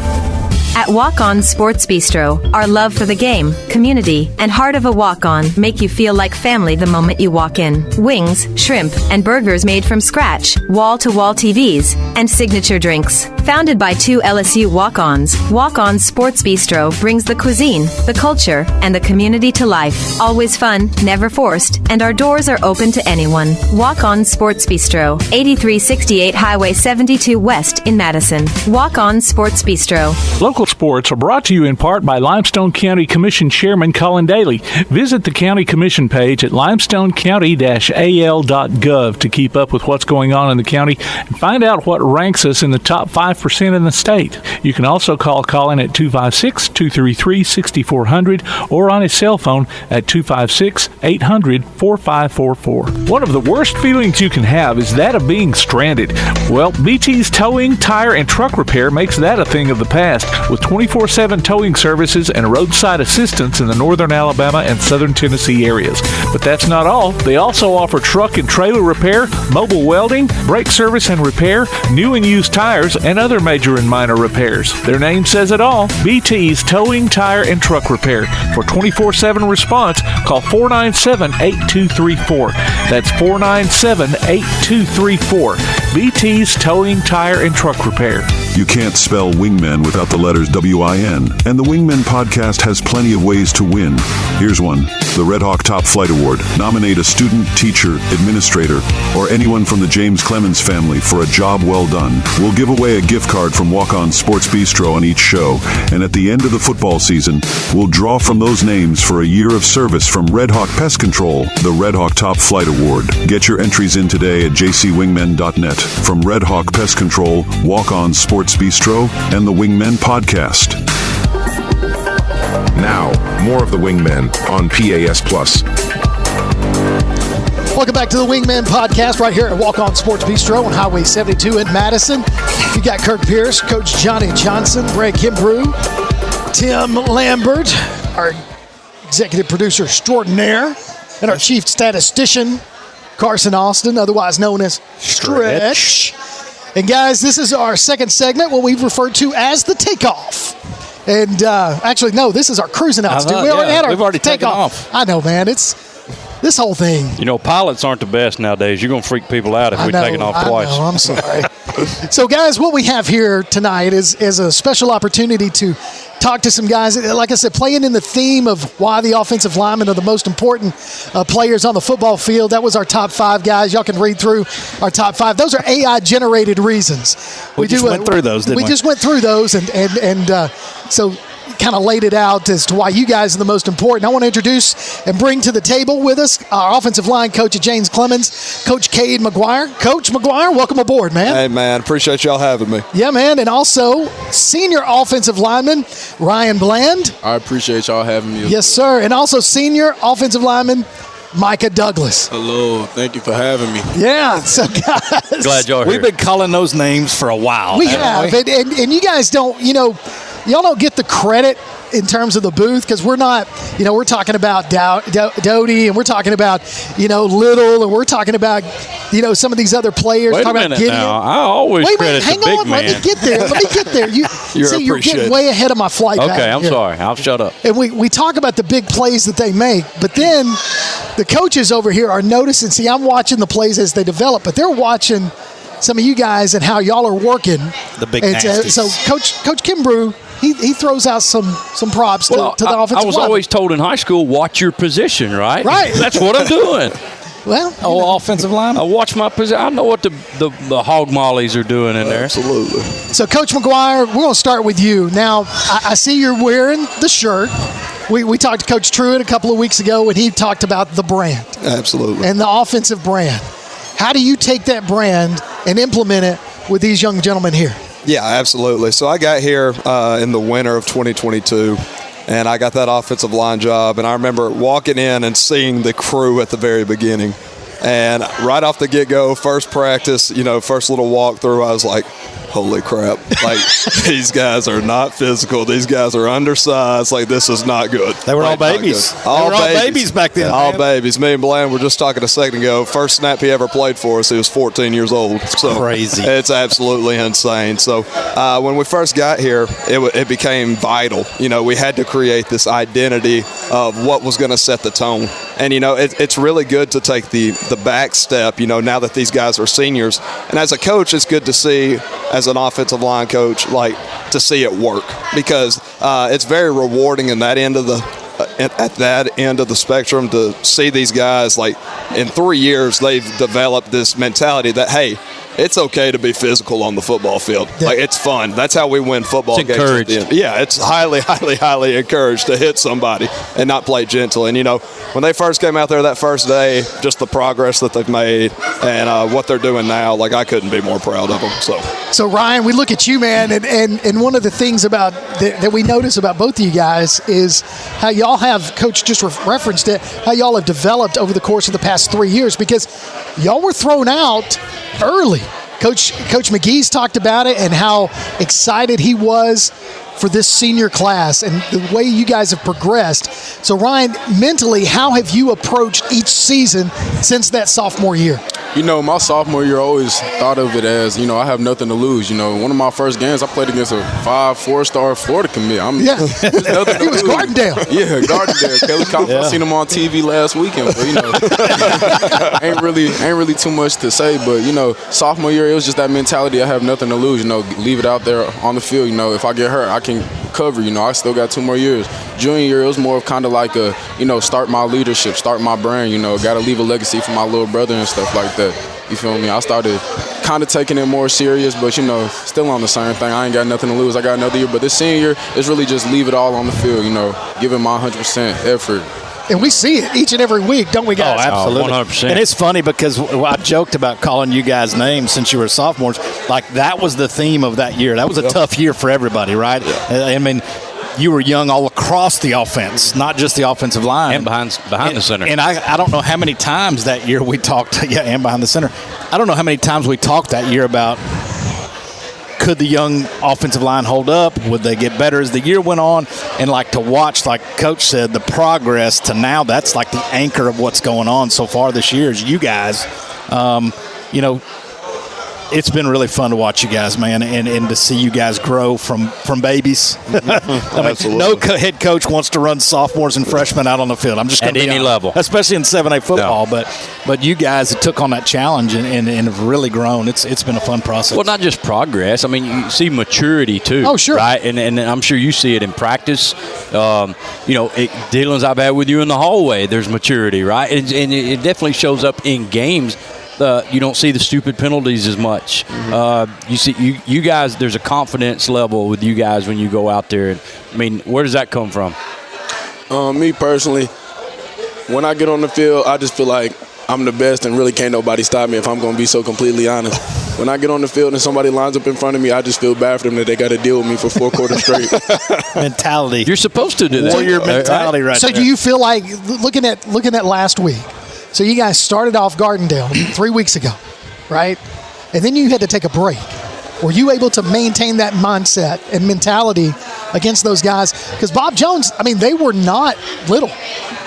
At Walk-On Sports Bistreaux, our love for the game, community, and heart of a walk-on make you feel like family the moment you walk in. Wings, shrimp, and burgers made from scratch, wall-to-wall TVs, and signature drinks. Founded by 2 LSU walk-ons, Walk-On Sports Bistreaux brings the cuisine, the culture, and the community to life. Always fun, never forced, and our doors are open to anyone. Walk-On Sports Bistreaux, 8368 Highway 72 West in Madison. Walk-On Sports Bistreaux. Local sports are brought to you in part by Limestone County Commission Chairman Colin Daly. Visit the County Commission page at limestonecounty-al.gov to keep up with what's going on in the county and find out what ranks us in the top 5% in the state. You can also call Colin at 256-233-6400 or on his cell phone at 256-800-4544. One of the worst feelings you can have is that of being stranded. Well, BT's Towing, Tire, and Truck Repair makes that a thing of the past, with 24/7 towing services and roadside assistance in the northern Alabama and southern Tennessee areas. But that's not all. They also offer truck and trailer repair, mobile welding, brake service and repair, new and used tires, and other major and minor repairs. Their name says it all. BT's Towing, Tire, and Truck Repair. For 24/7 response, call 497-8234. That's 497-8234. BT's Towing, Tire, and Truck Repair. You can't spell Wingmen without the letters W-I-N, and the Wingmen podcast has plenty of ways to win. Here's one. The RedHawk Top Flight Award. Nominate a student, teacher, administrator, or anyone from the James Clemens family for a job well done. We'll give away a gift card from Walk-On Sports Bistreaux on each show, and at the end of the football season, we'll draw from those names for a year of service from RedHawk Pest Control, the RedHawk Top Flight Award. Get your entries in today at jcwingmen.net. From RedHawk Pest Control, Walk-On Sports Bistreaux, and the Wingmen podcast. Now, more of the Wingmen on PAS Plus. Welcome back to the Wingmen podcast right here at Walk-On Sports Bistreaux on Highway 72 in Madison. You got Kirk Pierce, Coach Johnny Johnson, Greg Kimbrew, Tim Lambert, our executive producer extraordinaire, and our chief statistician, Carson Austin, otherwise known as Stretch. And guys, this is our second segment, what we've referred to as the takeoff. And actually, no, this is our cruising altitude. We've already taken off. I know, man. It's this whole thing. You know, pilots aren't the best nowadays. You're going to freak people out if we take it off twice. I know, I'm sorry. So, guys, what we have here tonight is a special opportunity to talk to some guys, like I said, playing in the theme of why the offensive linemen are the most important players on the football field. That was our top 5 guys. Y'all can read through our top 5. Those are AI-generated reasons. We just went through those, didn't we? We just went through those, and so kind of laid it out as to why you guys are the most important. I want to introduce and bring to the table with us our offensive line coach at James Clemens, Coach Cade McGuire. Coach McGuire, welcome aboard, man. Hey, man. Appreciate y'all having me. Yeah, man. And also senior offensive lineman Ryan Bland. I appreciate y'all having me. Yes, sir. And also senior offensive lineman Micah Douglas. Hello. Thank you for having me. Yeah. So, guys. Glad y'all are We've been calling those names for a while. We have. And you guys don't, y'all don't get the credit in terms of the booth because we're not, we're talking about Doty and we're talking about, Little and we're talking about, some of these other players. Wait a minute now. I always credit the big man. Let me get there. You're getting way ahead of my flight. Okay, I'm sorry. I'll shut up. And we talk about the big plays that they make, but then the coaches over here are noticing. See, I'm watching the plays as they develop, but they're watching some of you guys and how y'all are working. The big nasties. So Coach Kimbrew, he throws out some props to the offensive line. I was always told in high school, watch your position, right? Right. That's what I'm doing. Well, offensive line. I watch my position. I know what the hog mollies are doing in there. Absolutely. So, Coach McGuire, we're going to start with you. Now, I see you're wearing the shirt. We talked to Coach Truitt a couple of weeks ago, and he talked about the brand. Absolutely. And the offensive brand. How do you take that brand and implement it with these young gentlemen here? Yeah, absolutely. So I got here in the winter of 2022, and I got that offensive line job. And I remember walking in and seeing the crew at the very beginning. And right off the get-go, first practice, first little walkthrough, I was like, holy crap. Like, these guys are not physical. These guys are undersized. Like, this is not good. They were all babies. All babies back then. All babies. Me and Bland were just talking a second ago. First snap he ever played for us, he was 14 years old. So crazy. It's absolutely insane. So when we first got here, it became vital. We had to create this identity of what was going to set the tone. And, it's really good to take the back step, now that these guys are seniors. And as a coach, it's good to see, as an offensive line coach, to see it work, because it's very rewarding in that end of at that end of the spectrum to see these guys, in 3 years, they've developed this mentality that, hey, it's okay to be physical on the football field. Yeah. It's fun. That's how we win football games. Encouraged. Yeah, it's highly, highly, highly encouraged to hit somebody and not play gentle. And, when they first came out there that first day, just the progress that they've made and what they're doing now, I couldn't be more proud of them. So Ryan, we look at you, man, and one of the things about that we notice about both of you guys is how y'all have, Coach just referenced it, how y'all have developed over the course of the past 3 years, because y'all were thrown out early. Coach McGee's talked about it and how excited he was for this senior class and the way you guys have progressed. So, Ryan, mentally, how have you approached each season since that sophomore year? My sophomore year, I always thought of it as, I have nothing to lose. One of my first games, I played against a 5-4-star Florida commit. He was Gardendale. Yeah, Gardendale. Kelly Coffey. I seen him on TV last weekend. But, ain't really too much to say. But, sophomore year, it was just that mentality. I have nothing to lose. Leave it out there on the field. If I get hurt, I can cover. I still got 2 more years. Junior year, it was more of kind of like a, start my leadership, start my brand. Got to leave a legacy for my little brother and stuff like that. You feel me? I started kind of taking it more serious, but, still on the same thing. I ain't got nothing to lose. I got another year. But this senior year, it's really just leave it all on the field, giving my 100% effort. And we see it each and every week, don't we, guys? Oh, absolutely. 100%. And it's funny because I joked about calling you guys names since you were sophomores. That was the theme of that year. That was a tough year for everybody, right? Yeah. I mean, you were young all across the offense, not just the offensive line. And behind the center. And I don't know how many times that year we talked, and behind the center. I don't know how many times we talked that year about, could the young offensive line hold up? Would they get better as the year went on? And to watch, like Coach said, the progress to now, that's the anchor of what's going on so far this year is you guys. It's been really fun to watch you guys, man, and to see you guys grow from babies. No head coach wants to run sophomores and freshmen out on the field. I'm just going to at any level, especially in 7A football. No. But you guys have took on that challenge and have really grown. It's been a fun process. Well, not just progress. I mean, you see maturity too. Oh, sure. Right, and I'm sure you see it in practice. Dealings I've had with you in the hallway, there's maturity, right, and it definitely shows up in games. You don't see the stupid penalties as much. You see, you guys. There's a confidence level with you guys when you go out there. And, I mean, where does that come from? Me personally, when I get on the field, I just feel like I'm the best, and really can't nobody stop me. If I'm going to be so completely honest, when I get on the field and somebody lines up in front of me, I just feel bad for them that they got to deal with me for 4 quarters straight. Mentality. You're supposed to do that. Warrior mentality, right? So, there. do you feel like looking at last week? So you guys started off Gardendale 3 weeks ago, right? And then you had to take a break. Were you able to maintain that mindset and mentality against those guys? Because Bob Jones, I mean, they were not little.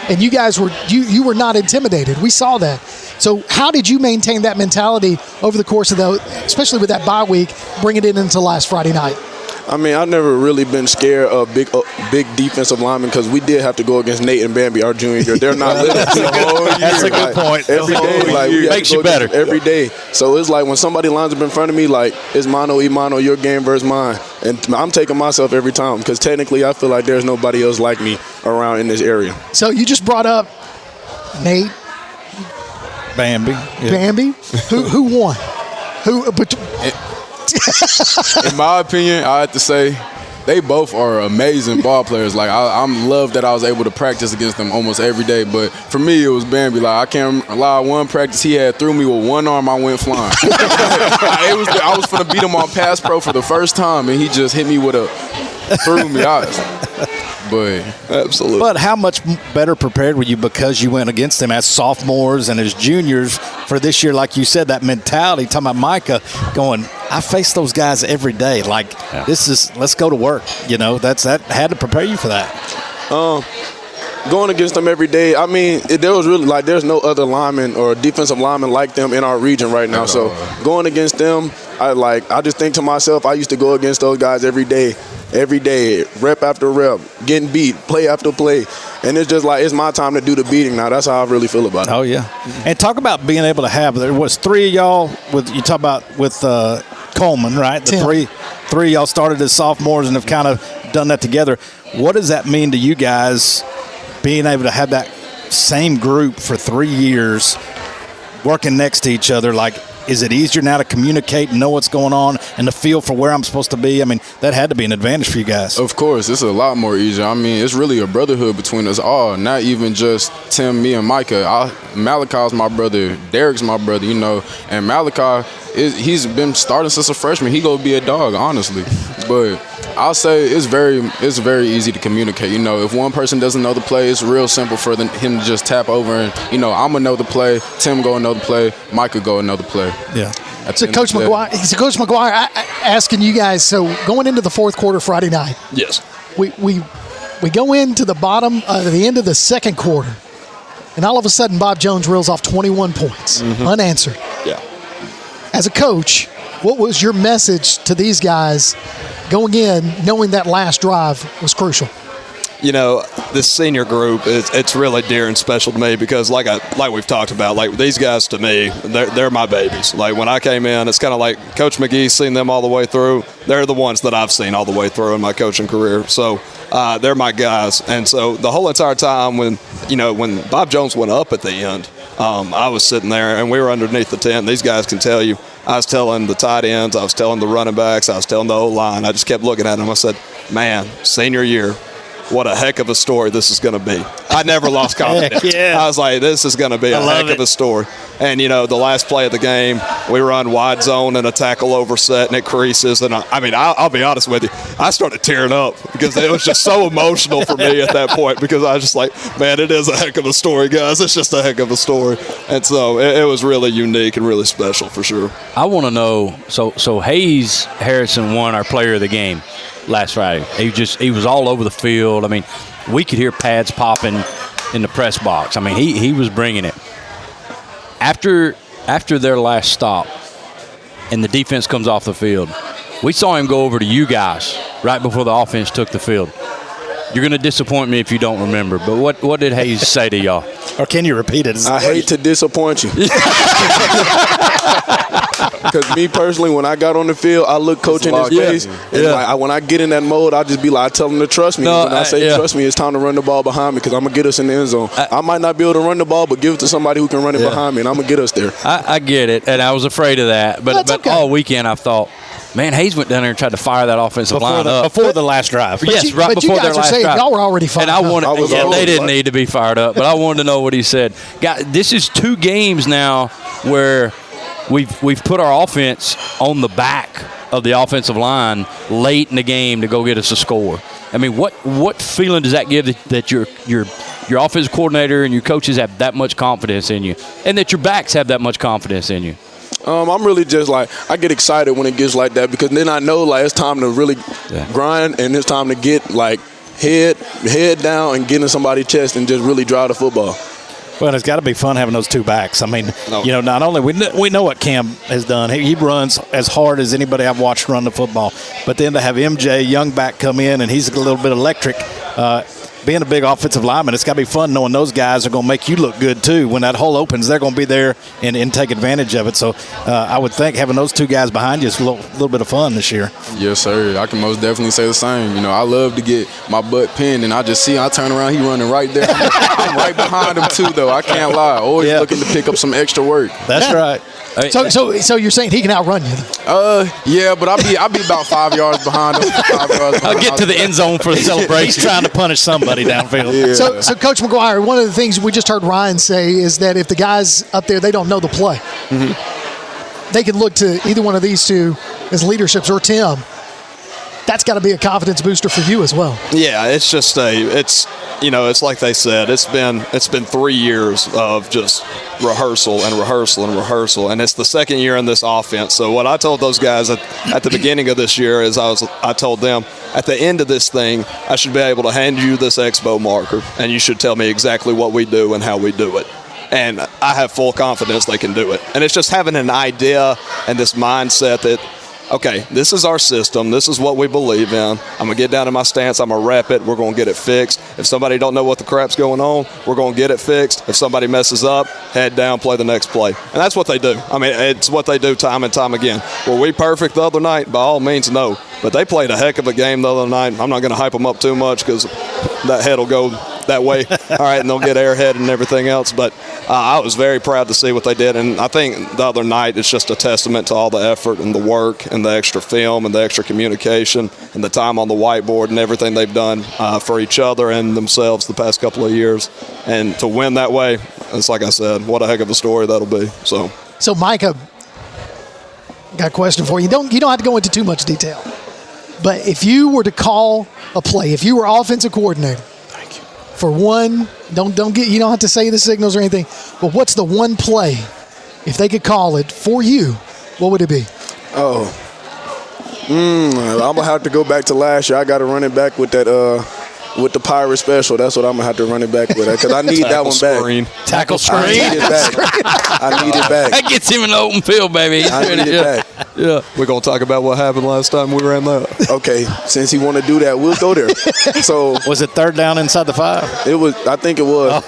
And you guys were you were not intimidated. We saw that. So how did you maintain that mentality over the course of especially with that bye week, bringing it into last Friday night? I mean, I've never really been scared of big defensive linemen because we did have to go against Nate and Bambi our junior year. They're not little. That's a good point. Every day, we makes you better. Every day. So it's like when somebody lines up in front of me, it's mano y mano, your game versus mine. And I'm taking myself every time because technically I feel like there's nobody else like me around in this area. So you just brought up Nate. Bambi. Yeah. Bambi? Who won? In my opinion, I have to say they both are amazing ball players. I'm love that I was able to practice against them almost every day. But for me, it was Bambi. I can't lie. One practice he had threw me with one arm. I went flying. I was finna beat him on pass pro for the first time, and he just hit me threw me out. But absolutely. But how much better prepared were you because you went against them as sophomores and as juniors for this year? Like you said, that mentality, talking about Micah going, I face those guys every day. Like, let's go to work. That had to prepare you for that. Going against them every day, I mean, there was really there's no other lineman or defensive lineman like them in our region right now. So going against them, I just think to myself, I used to go against those guys every day, rep after rep, getting beat, play after play. And it's just it's my time to do the beating now. That's how I really feel about it. Oh, yeah. And talk about being able to have, there was 3 of y'all, you talk about with Coleman, right? The three of y'all started as sophomores and have kind of done that together. What does that mean to you guys, being able to have that same group for 3 years working next to each other? Is it easier now to communicate and know what's going on and to feel for where I'm supposed to be? I mean, that had to be an advantage for you guys. Of course, it's a lot more easier. I mean, it's really a brotherhood between us all, not even just Tim, me, and Micah. Malachi's my brother, Derek's my brother, and Malachi, he's been starting since a freshman. He gonna be a dog, honestly. But I'll say it's very easy to communicate. If one person doesn't know the play, it's real simple for him to just tap over and, I'm going to know the play, Tim go know the play, Micah go know the play. Yeah. So Coach McGuire, asking you guys, so going into the fourth quarter Friday night. Yes. We go into the end of the second quarter, and all of a sudden Bob Jones reels off 21 points, unanswered. Yeah. As a coach, what was your message to these guys going in, knowing that last drive was crucial? This senior group, it's really dear and special to me because like we've talked about, these guys to me, they're my babies. When I came in, it's kind of like Coach McGee's seen them all the way through. They're the ones that I've seen all the way through in my coaching career. So they're my guys. And so the whole entire time when Bob Jones went up at the end, I was sitting there and we were underneath the tent. These guys can tell you, I was telling the tight ends, I was telling the running backs, I was telling the O-line. I just kept looking at them. I said, man, senior year, what a heck of a story this is going to be. I never lost confidence. I was like, this is going to be a heck of a story. And, the last play of the game, we run wide zone and a tackle overset, and it creases. And, I'll be honest with you, I started tearing up because it was just so emotional for me at that point because I was just like, man, it is a heck of a story, guys. It's just a heck of a story. And so it was really unique and really special for sure. I want to know, so Hayes Harrison won our player of the game last Friday. He was all over the field. We could hear pads popping in the press box. He was bringing it. After their last stop and the defense comes off the field, we saw him go over to you guys right before the offense took the field. You're going to disappoint me if you don't remember, but what did Hayes say to y'all? Or can you repeat it? I hate to disappoint you. Because me personally, when I got on the field, I look coach in his face. And when I get in that mode, I just be like, I tell him to trust me. When I say trust me, it's time to run the ball behind me because I'm going to get us in the end zone. I might not be able to run the ball, but give it to somebody who can run it behind me, and I'm going to get us there. I get it, and I was afraid of that. But okay. All weekend I thought, man, Hayes went down there and tried to fire that offensive line up. Before the last drive. Right before their last drive. Y'all were already fired up. They didn't need to be fired up, but I wanted to know what he said. This is 2 games now where we've put our offense on the back of the offensive line late in the game to go get us a score. What feeling does that give that your offensive coordinator and your coaches have that much confidence in you, and that your backs have that much confidence in you? I'm really just I get excited when it gets like that because then I know it's time to really grind and it's time to get head down and get in somebody's chest and just really drive the football. Well, it's got to be fun having those 2 backs. Not only we know what Cam has done. He runs as hard as anybody I've watched run the football. But then to have MJ, young back, come in, and he's a little bit electric. Being a big offensive lineman, it's got to be fun knowing those guys are going to make you look good, too. When that hole opens, they're going to be there and take advantage of it. So I would think having those 2 guys behind you is a little bit of fun this year. Yes, sir. I can most definitely say the same. I love to get my butt pinned, and I just see I turn around, he running right there. I'm right behind him, too, though. I can't lie. Always looking to pick up some extra work. That's right. So you're saying he can outrun you? Yeah, but I'll be about 5 yards behind him. I'll get to the end zone for the celebration. He's trying to punish somebody downfield. Yeah. So Coach McGuire, one of the things we just heard Ryan say is that if the guys up there, they don't know the play, they can look to either one of these 2 as leaderships or Tim. that's got to be a confidence booster for you as well. Yeah, it's just it's like they said, it's been 3 years of just rehearsal and rehearsal and rehearsal, and it's the second year in this offense. So what I told those guys at the beginning of this year is I told them at the end of this thing, I should be able to hand you this expo marker, and you should tell me exactly what we do and how we do it. And I have full confidence they can do it. And it's just having an idea and this mindset that, okay, this is our system. This is what we believe in. I'm going to get down in my stance. I'm going to rep it. We're going to get it fixed. If somebody don't know what the crap's going on, we're going to get it fixed. If somebody messes up, head down, play the next play. And that's what they do. I mean, it's what they do time and time again. Were we perfect the other night? By all means, no. But they played a heck of a game the other night. I'm not going to hype them up too much because that head will go that way. All right, and they'll get airhead and everything else. But I was very proud to see what they did. And I think the other night it's just a testament to all the effort and the work and the extra film and the extra communication and the time on the whiteboard and everything they've done for each other and themselves the past couple of years. And to win that way, it's like I said, what a heck of a story that'll be. So Micah, got a question for you. You don't have to go into too much detail. But if you were to call a play, if you were offensive coordinator, for one, you don't have to say the signals or anything, but what's the one play, if they could call it for you, what would it be? I'm gonna have to go back to last year. I got to run it back with that with the pirate special. That's what I'm gonna have to run it back with because I need that one back. Tackle screen. I need it back. I need it back. That gets him in the open field, baby. I need it back. Yeah. We're going to talk about what happened last time we ran that. Okay, since he want to do that, we'll go there. So was it third down inside the 5? It was. I think it was.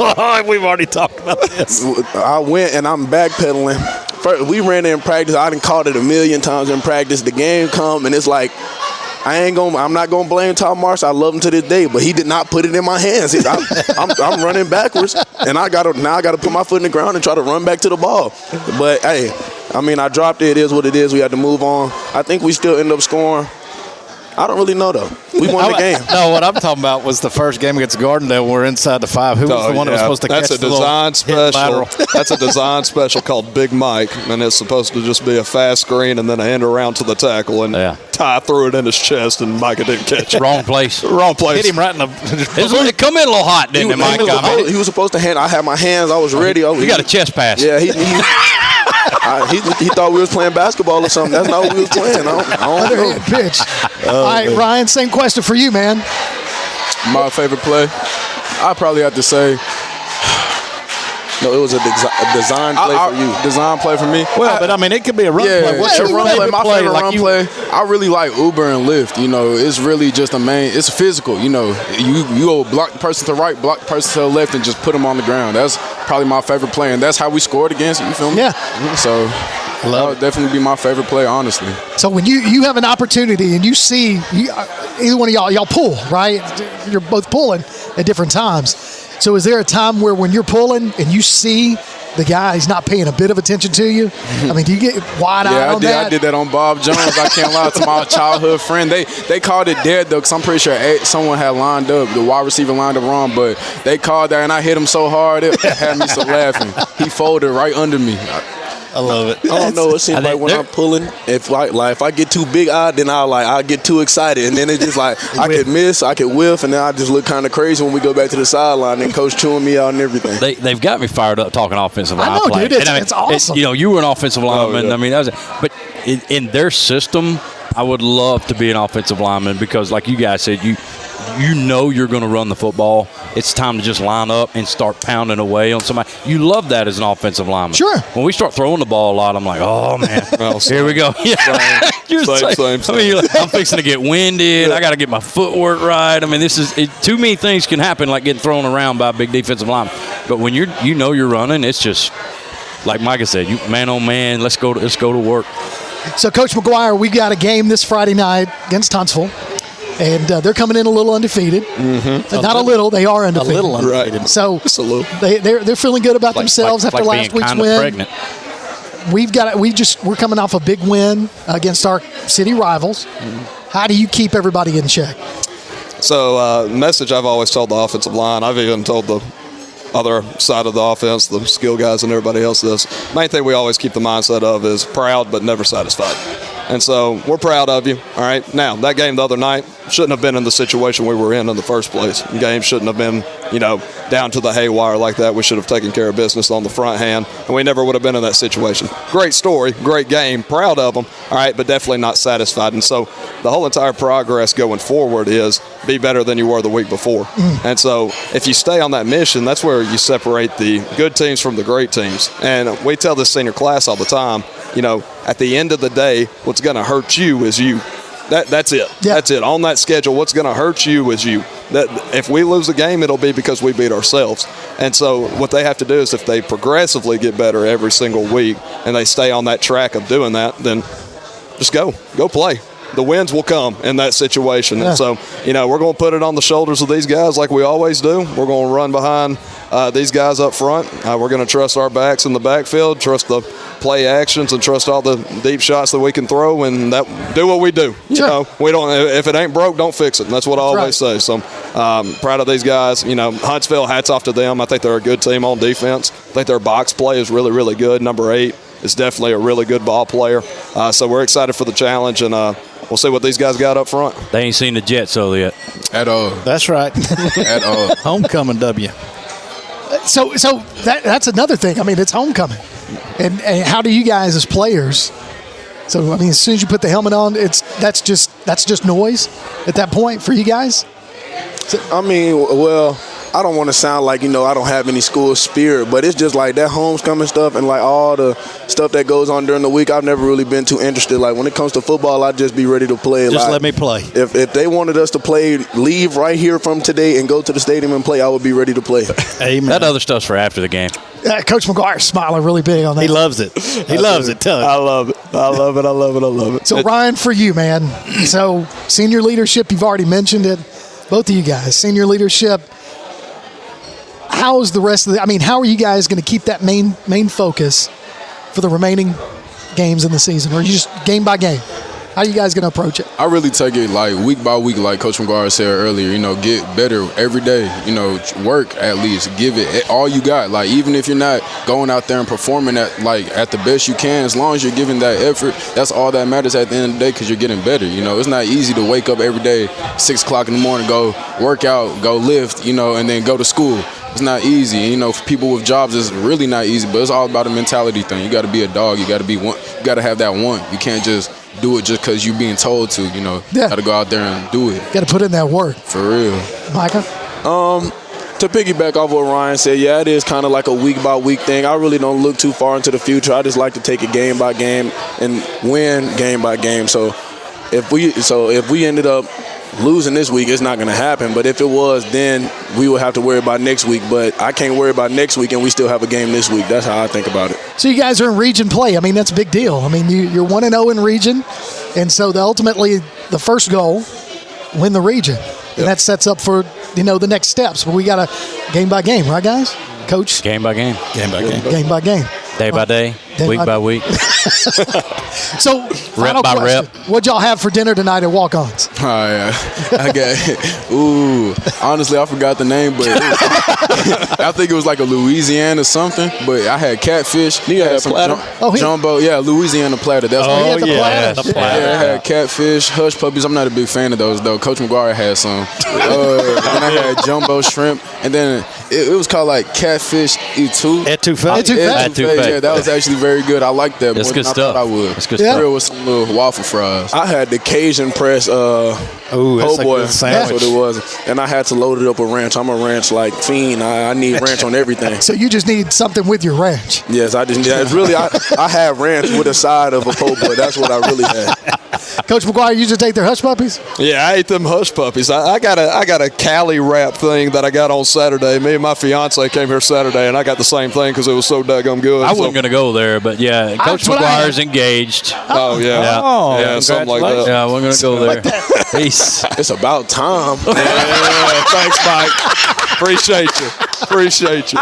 We've already talked about this. I went and I'm backpedaling. First, we ran it in practice. I done called it a million times in practice. The game come and it's like, I'm not gonna blame Tom Marsh. I love him to this day, but he did not put it in my hands. I'm running backwards, and I gotta put my foot in the ground and try to run back to the ball. But hey, I mean, I dropped it. It is what it is. We had to move on. I think we still end up scoring. I don't really know, though. We won the game. No, what I'm talking about was the first game against Gardendale. We're inside the 5. Who was the one that was supposed to catch the design special. That's a design special called Big Mike, and it's supposed to just be a fast screen and then a end around to the tackle, and Ty threw it in his chest, and Micah didn't catch it. Wrong place. Wrong place. Hit him right in the. It come in a little hot, didn't it, Mike? He was supposed to hand. I had my hands. I was ready. You got a chest pass. Yeah, he thought we was playing basketball or something. That's not what we was playing. I don't know. Pitch. All right, Ryan, same question for you, man. My favorite play? I probably have to say, no, it was a design play for you. Design play for me? Well, but I mean, it could be a run play. What's your run play? My favorite like run play, I really like Uber and Lyft. You know, it's really just it's physical. You know, you go block the person to the right, block the person to the left, and just put them on the ground. That's probably my favorite play, and that's how we scored against it. You feel me? Yeah. So that would definitely be my favorite play, honestly. So when you have an opportunity and you see either one of y'all pull, right? You're both pulling at different times. So is there a time where when you're pulling and you see the guy, he's not paying a bit of attention to you? I mean, do you get wide-eyed on that? I did that on Bob Jones. I can't lie to my childhood friend. They called it dead, though, because I'm pretty sure someone had lined up, the wide receiver lined up wrong, but they called that, and I hit him so hard, it had me so laughing. He folded right under me. I love it. I don't know. It seems like when I'm pulling, if I get too big-eyed, then I'll get too excited, and then it's just like I could miss, I could whiff, and then I just look kind of crazy when we go back to the sideline and coach chewing me out and everything. They've got me fired up talking offensive line play. I know, dude. It's awesome. You were an offensive lineman. Yeah. I mean, but in their system, I would love to be an offensive lineman because, like you guys said, you know you're going to run the football. It's time to just line up and start pounding away on somebody. You love that as an offensive lineman. Sure. When we start throwing the ball a lot, I'm like, oh, man. Here we go. Same. I mean, I'm fixing to get winded. I got to get my footwork right. I mean, too many things can happen like getting thrown around by a big defensive lineman. But when you're running, it's just, like Micah said, you man on man, let's go to work. So, Coach McGuire, we got a game this Friday night against Huntsville. And they're coming in a little undefeated. Mm-hmm. Not a little, they are undefeated. A little undefeated. Right. So just a little. They're feeling good about themselves after last week's win. Pregnant. We're coming off a big win against our city rivals. How do you keep everybody in check? So, message I've always told the offensive line, I've even told the other side of the offense, the skill guys and everybody else this. Main thing we always keep the mindset of is proud but never satisfied. And so we're proud of you. All right. Now, that game the other night shouldn't have been in the situation we were in the first place. The game shouldn't have been, down to the haywire like that. We should have taken care of business on the front hand, and we never would have been in that situation. Great story, great game, proud of them, all right, but definitely not satisfied. And so the whole entire progress going forward is be better than you were the week before. And so if you stay on that mission, that's where you separate the good teams from the great teams. And we tell this senior class all the time, at the end of the day, what's going to hurt you is you. That's it. Yeah. That's it. On that schedule, what's going to hurt you is you. That if we lose a game, it'll be because we beat ourselves. And so what they have to do is if they progressively get better every single week and they stay on that track of doing that, then just go play. The wins will come in that situation. Yeah. And so, we're going to put it on the shoulders of these guys like we always do. We're going to run behind these guys up front. We're going to trust our backs in the backfield, trust the play actions, and trust all the deep shots that we can throw, and do what we do. Sure. We don't. If it ain't broke, don't fix it. And that's what I always say. So proud of these guys. Huntsville, hats off to them. I think they're a good team on defense. I think their box play is really, really good. Number 8 is definitely a really good ball player. So we're excited for the challenge, and we'll see what these guys got up front. They ain't seen the Jets though yet. At all. That's right. At all. Homecoming W. So that's another thing. I mean, it's homecoming. And how do you guys as players? So, I mean, as soon as you put the helmet on, that's just noise at that point for you guys? I mean, well, I don't want to sound like, I don't have any school spirit, but it's just like that homecoming stuff and like all the stuff that goes on during the week. I've never really been too interested. Like when it comes to football, I'd just be ready to play. Just let me play. If they wanted us to play, leave right here from today and go to the stadium and play, I would be ready to play. Amen. That other stuff's for after the game. Coach McGuire's smiling really big on that. He loves it. He loves it. Tell him. I love it. I love it. I love it. I love it. So, Ryan, for you, man. So, senior leadership, you've already mentioned it. Both of you guys, senior leadership. How is the rest of how are you guys going to keep that main focus for the remaining games in the season? Or are you just game by game? How are you guys going to approach it? I really take it like week by week, like Coach McGuire said earlier, get better every day, work at least, give it all you got. Like, even if you're not going out there and performing at the best you can, as long as you're giving that effort, that's all that matters at the end of the day because you're getting better. It's not easy to wake up every day, 6 o'clock in the morning, go work out, go lift, and then go to school. It's not easy. For people with jobs, it's really not easy, but it's all about a mentality thing. You got to be a dog. You got to be one. You got to have that one. You can't just do it just because you're being told to, Got to go out there and do it. Got to put in that work. For real. Micah? To piggyback off what Ryan said, yeah, it is kind of like a week-by-week thing. I really don't look too far into the future. I just like to take it game by game and win game by game. So if we ended up losing this week, it's not going to happen. But if it was, then we would have to worry about next week. But I can't worry about next week, and we still have a game this week. That's how I think about it. So you guys are in region play. That's a big deal. You're 1-0 in region, and so ultimately the first goal, win the region. Yep. And that sets up for, the next steps. But we got to game by game, right, guys? Coach? Game by game. Game by game. Game by game. Day by day, week by week. So, final question. What'd y'all have for dinner tonight at Walk-Ons? Honestly, I forgot the name, but I think it was like a Louisiana something, but I had catfish. You had some platter? Jumbo, Louisiana platter. That's the platter. The platter. Yeah, I had catfish, hush puppies. I'm not a big fan of those, though. Coach McGuire had some. And I had jumbo shrimp, and then it was called like catfish etouffee. Yeah, that was actually very good. I like that more than I thought I would. It's good stuff. With some little waffle fries. I had the Cajun press po' boy. That's what it was. And I had to load it up with ranch. I'm a ranch fiend. I need ranch on everything. So you just need something with your ranch. Yes, it's really I had ranch with a side of a po' boy. That's what I really had. Coach McGuire, you just ate their hush puppies? Yeah, I ate them hush puppies. I got a Cali wrap thing that I got on Saturday. Me and my fiance came here Saturday, and I got the same thing because it was so daggum good. I wasn't going to go there, but yeah, Coach McGuire's engaged. Oh, yeah. Yeah, something like that. Yeah, I wasn't going to go there. Peace. It's about time. Yeah, thanks, Mike. Appreciate you.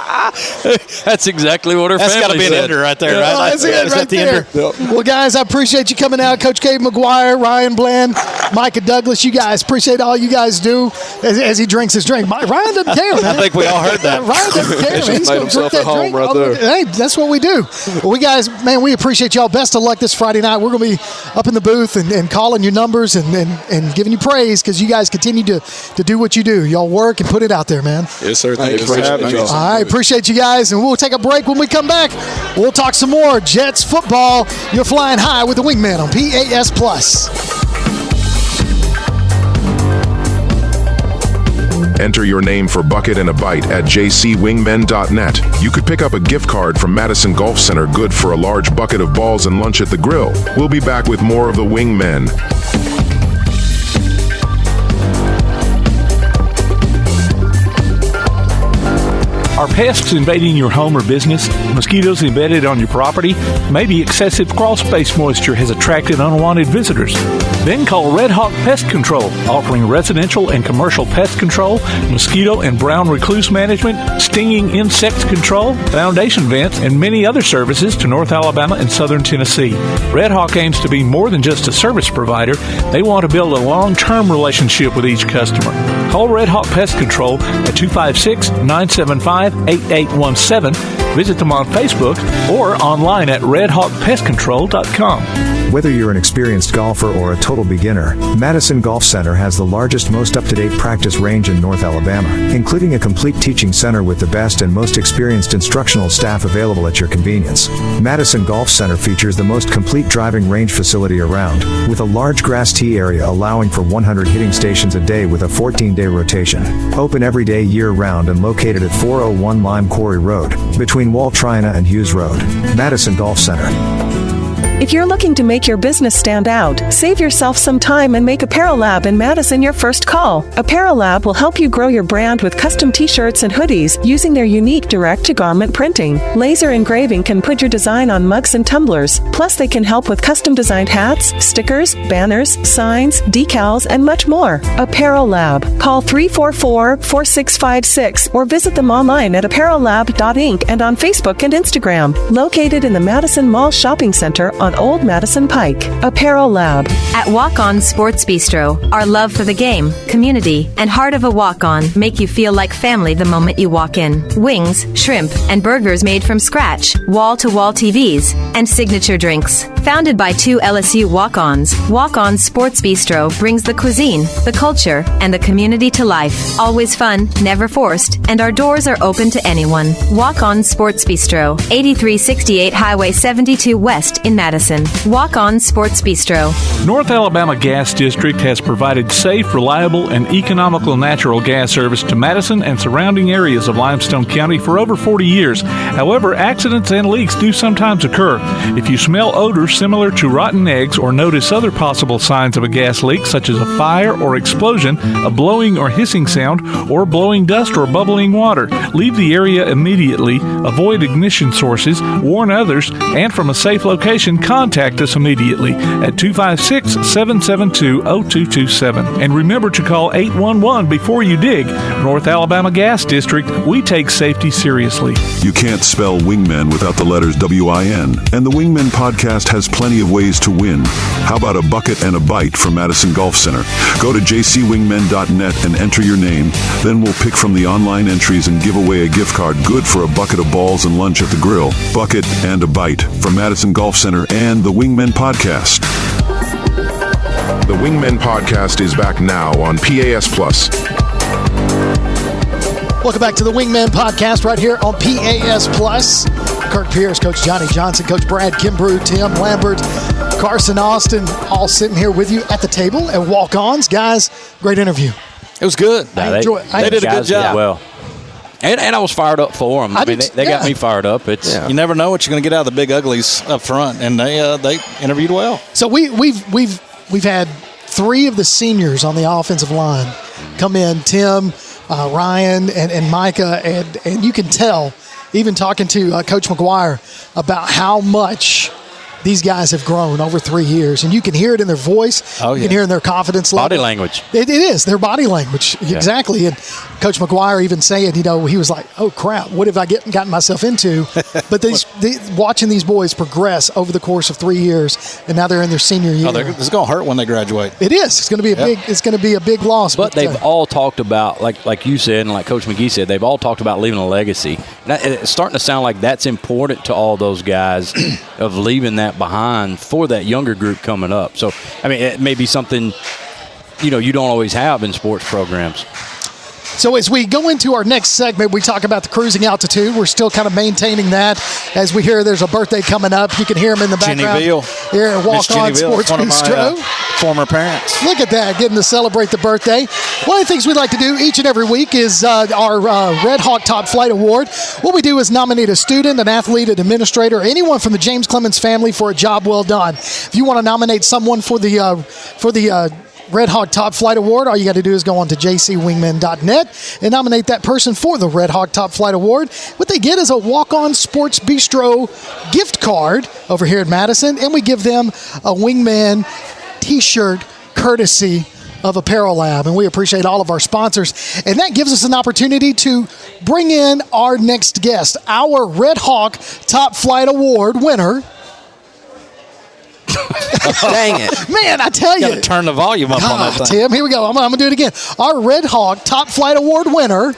That's exactly what her That's family said. That's got to be an ender right there, right? That's it right there. Yep. Well, guys, I appreciate you coming out. Coach Cade McGuire, Ryan Bland, Micah, Douglas, you guys, appreciate all you guys do as he drinks his drink. Ryan doesn't care, man. I think we all heard that. Ryan doesn't care. He's made himself at home right there. Hey, that's what we do. Well, we appreciate y'all. Best of luck this Friday night. We're going to be up in the booth and calling your numbers and giving you praise because you guys continue to do what you do. Y'all work and put it out there, man. Yes, sir. Thank you for having me. All right, appreciate you guys, and we'll take a break. When we come back, we'll talk some more Jets football. You're flying high with the Wingman on PAS Plus. Enter your name for Bucket and a Bite at jcwingmen.net. You could pick up a gift card from Madison Golf Center good for a large bucket of balls and lunch at the grill. We'll be back with more of the Wingmen. Are pests invading your home or business? Mosquitoes embedded on your property? Maybe excessive crawl space moisture has attracted unwanted visitors. Then call RedHawk Pest Control, offering residential and commercial pest control, mosquito and brown recluse management, stinging insect control, foundation vents, and many other services to North Alabama and Southern Tennessee. RedHawk aims to be more than just a service provider. They want to build a long-term relationship with each customer. Call RedHawk Pest Control at 256-975-8817. Visit them on Facebook or online at redhawkpestcontrol.com. Whether you're an experienced golfer or a total beginner, Madison Golf Center has the largest, most up-to-date practice range in North Alabama, including a complete teaching center with the best and most experienced instructional staff available at your convenience. Madison Golf Center features the most complete driving range facility around, with a large grass tee area allowing for 100 hitting stations a day with a 14-day rotation. Open every day year-round and located at 401 Lime Quarry Road, between Wall Trina and Hughes Road. Madison Golf Center. If you're looking to make your business stand out, save yourself some time and make Apparel Lab in Madison your first call. Apparel Lab will help you grow your brand with custom t-shirts and hoodies using their unique direct-to-garment printing. Laser engraving can put your design on mugs and tumblers. Plus, they can help with custom-designed hats, stickers, banners, signs, decals, and much more. Apparel Lab. Call 344-4656 or visit them online at apparellab.inc and on Facebook and Instagram. Located in the Madison Mall Shopping Center on Old Madison Pike. Apparel Lab. At Walk-On Sports Bistreaux, our love for the game, community, and heart of a walk-on make you feel like family the moment you walk in. Wings, shrimp, and burgers made from scratch, wall-to-wall TVs, and signature drinks. Founded by two LSU walk-ons, Walk-On Sports Bistreaux brings the cuisine, the culture, and the community to life. Always fun, never forced, and our doors are open to anyone. Walk-On Sports Bistreaux, 8368 Highway 72 West in Madison. Walk-On Sports Bistreaux. North Alabama Gas District has provided safe, reliable, and economical natural gas service to Madison and surrounding areas of Limestone County for over 40 years. However, accidents and leaks do sometimes occur. If you smell odors similar to rotten eggs or notice other possible signs of a gas leak, such as a fire or explosion, a blowing or hissing sound, or blowing dust or bubbling water, leave the area immediately, avoid ignition sources, warn others, and from a safe location, contact us immediately at 256-772-0227. And remember to call 811 before you dig. North Alabama Gas District, we take safety seriously. You can't spell Wingmen without the letters W-I-N, and the Wingmen podcast has plenty of ways to win. How about a bucket and a bite from Madison Golf Center? Go to jcwingmen.net and enter your name. Then we'll pick from the online entries and give away a gift card good for a bucket of balls and lunch at the grill. Bucket and a bite from Madison Golf Center and the Wingmen podcast. The Wingmen podcast is back now on PAS Plus. Welcome back to the Wingman podcast right here on PAS Plus. Kirk Pierce, Coach Johnny Johnson, Coach Brad Kimbrough, Tim Lambert, Carson Austin, all sitting here with you at the table at Walk-Ons. Guys, great interview. It was good. I enjoyed it. They did a good job. Well. And I was fired up for them. They got me fired up. You never know what you're going to get out of the big uglies up front, and they interviewed well. So we've had three of the seniors on the offensive line come in: Tim, Ryan, and Micah, and you can tell, even talking to Coach McGuire, about how much these guys have grown over 3 years, and you can hear it in their voice. You can hear it in their confidence level. Body language. It is their body language, exactly. And Coach McGuire even saying, he was like, "Oh crap, what have I gotten myself into?" But watching these boys progress over the course of 3 years, and now they're in their senior year. It's going to hurt when they graduate. It is. It's going to be a big loss. But they've all talked about, like you said, and like Coach McGee said, they've all talked about leaving a legacy. And it's starting to sound like that's important to all those guys of leaving that behind for that younger group coming up. So, I mean, it may be something, you don't always have in sports programs. So as we go into our next segment, we talk about the cruising altitude. We're still kind of maintaining that as we hear there's a birthday coming up. You can hear them in the background. Jenny Beal. Here at Walk On Sports Bistreaux. Former parents. Look at that, getting to celebrate the birthday. One of the things we like to do each and every week is our RedHawk Top Flight Award. What we do is nominate a student, an athlete, an administrator, or anyone from the James Clemens family for a job well done. If you want to nominate someone for the RedHawk Top Flight Award, all you got to do is go on to jcwingmen.net and nominate that person for the RedHawk Top Flight Award. What they get is a Walk On Sports Bistreaux gift card over here at Madison, and we give them a Wingman t-shirt courtesy of Apparel Lab, and we appreciate all of our sponsors. And that gives us an opportunity to bring in our next guest, our RedHawk Top Flight Award winner. Dang it. Man, I tell you. Got to turn the volume up on that thing. Tim, here we go. I'm going to do it again. Our RedHawk Top Flight Award winner.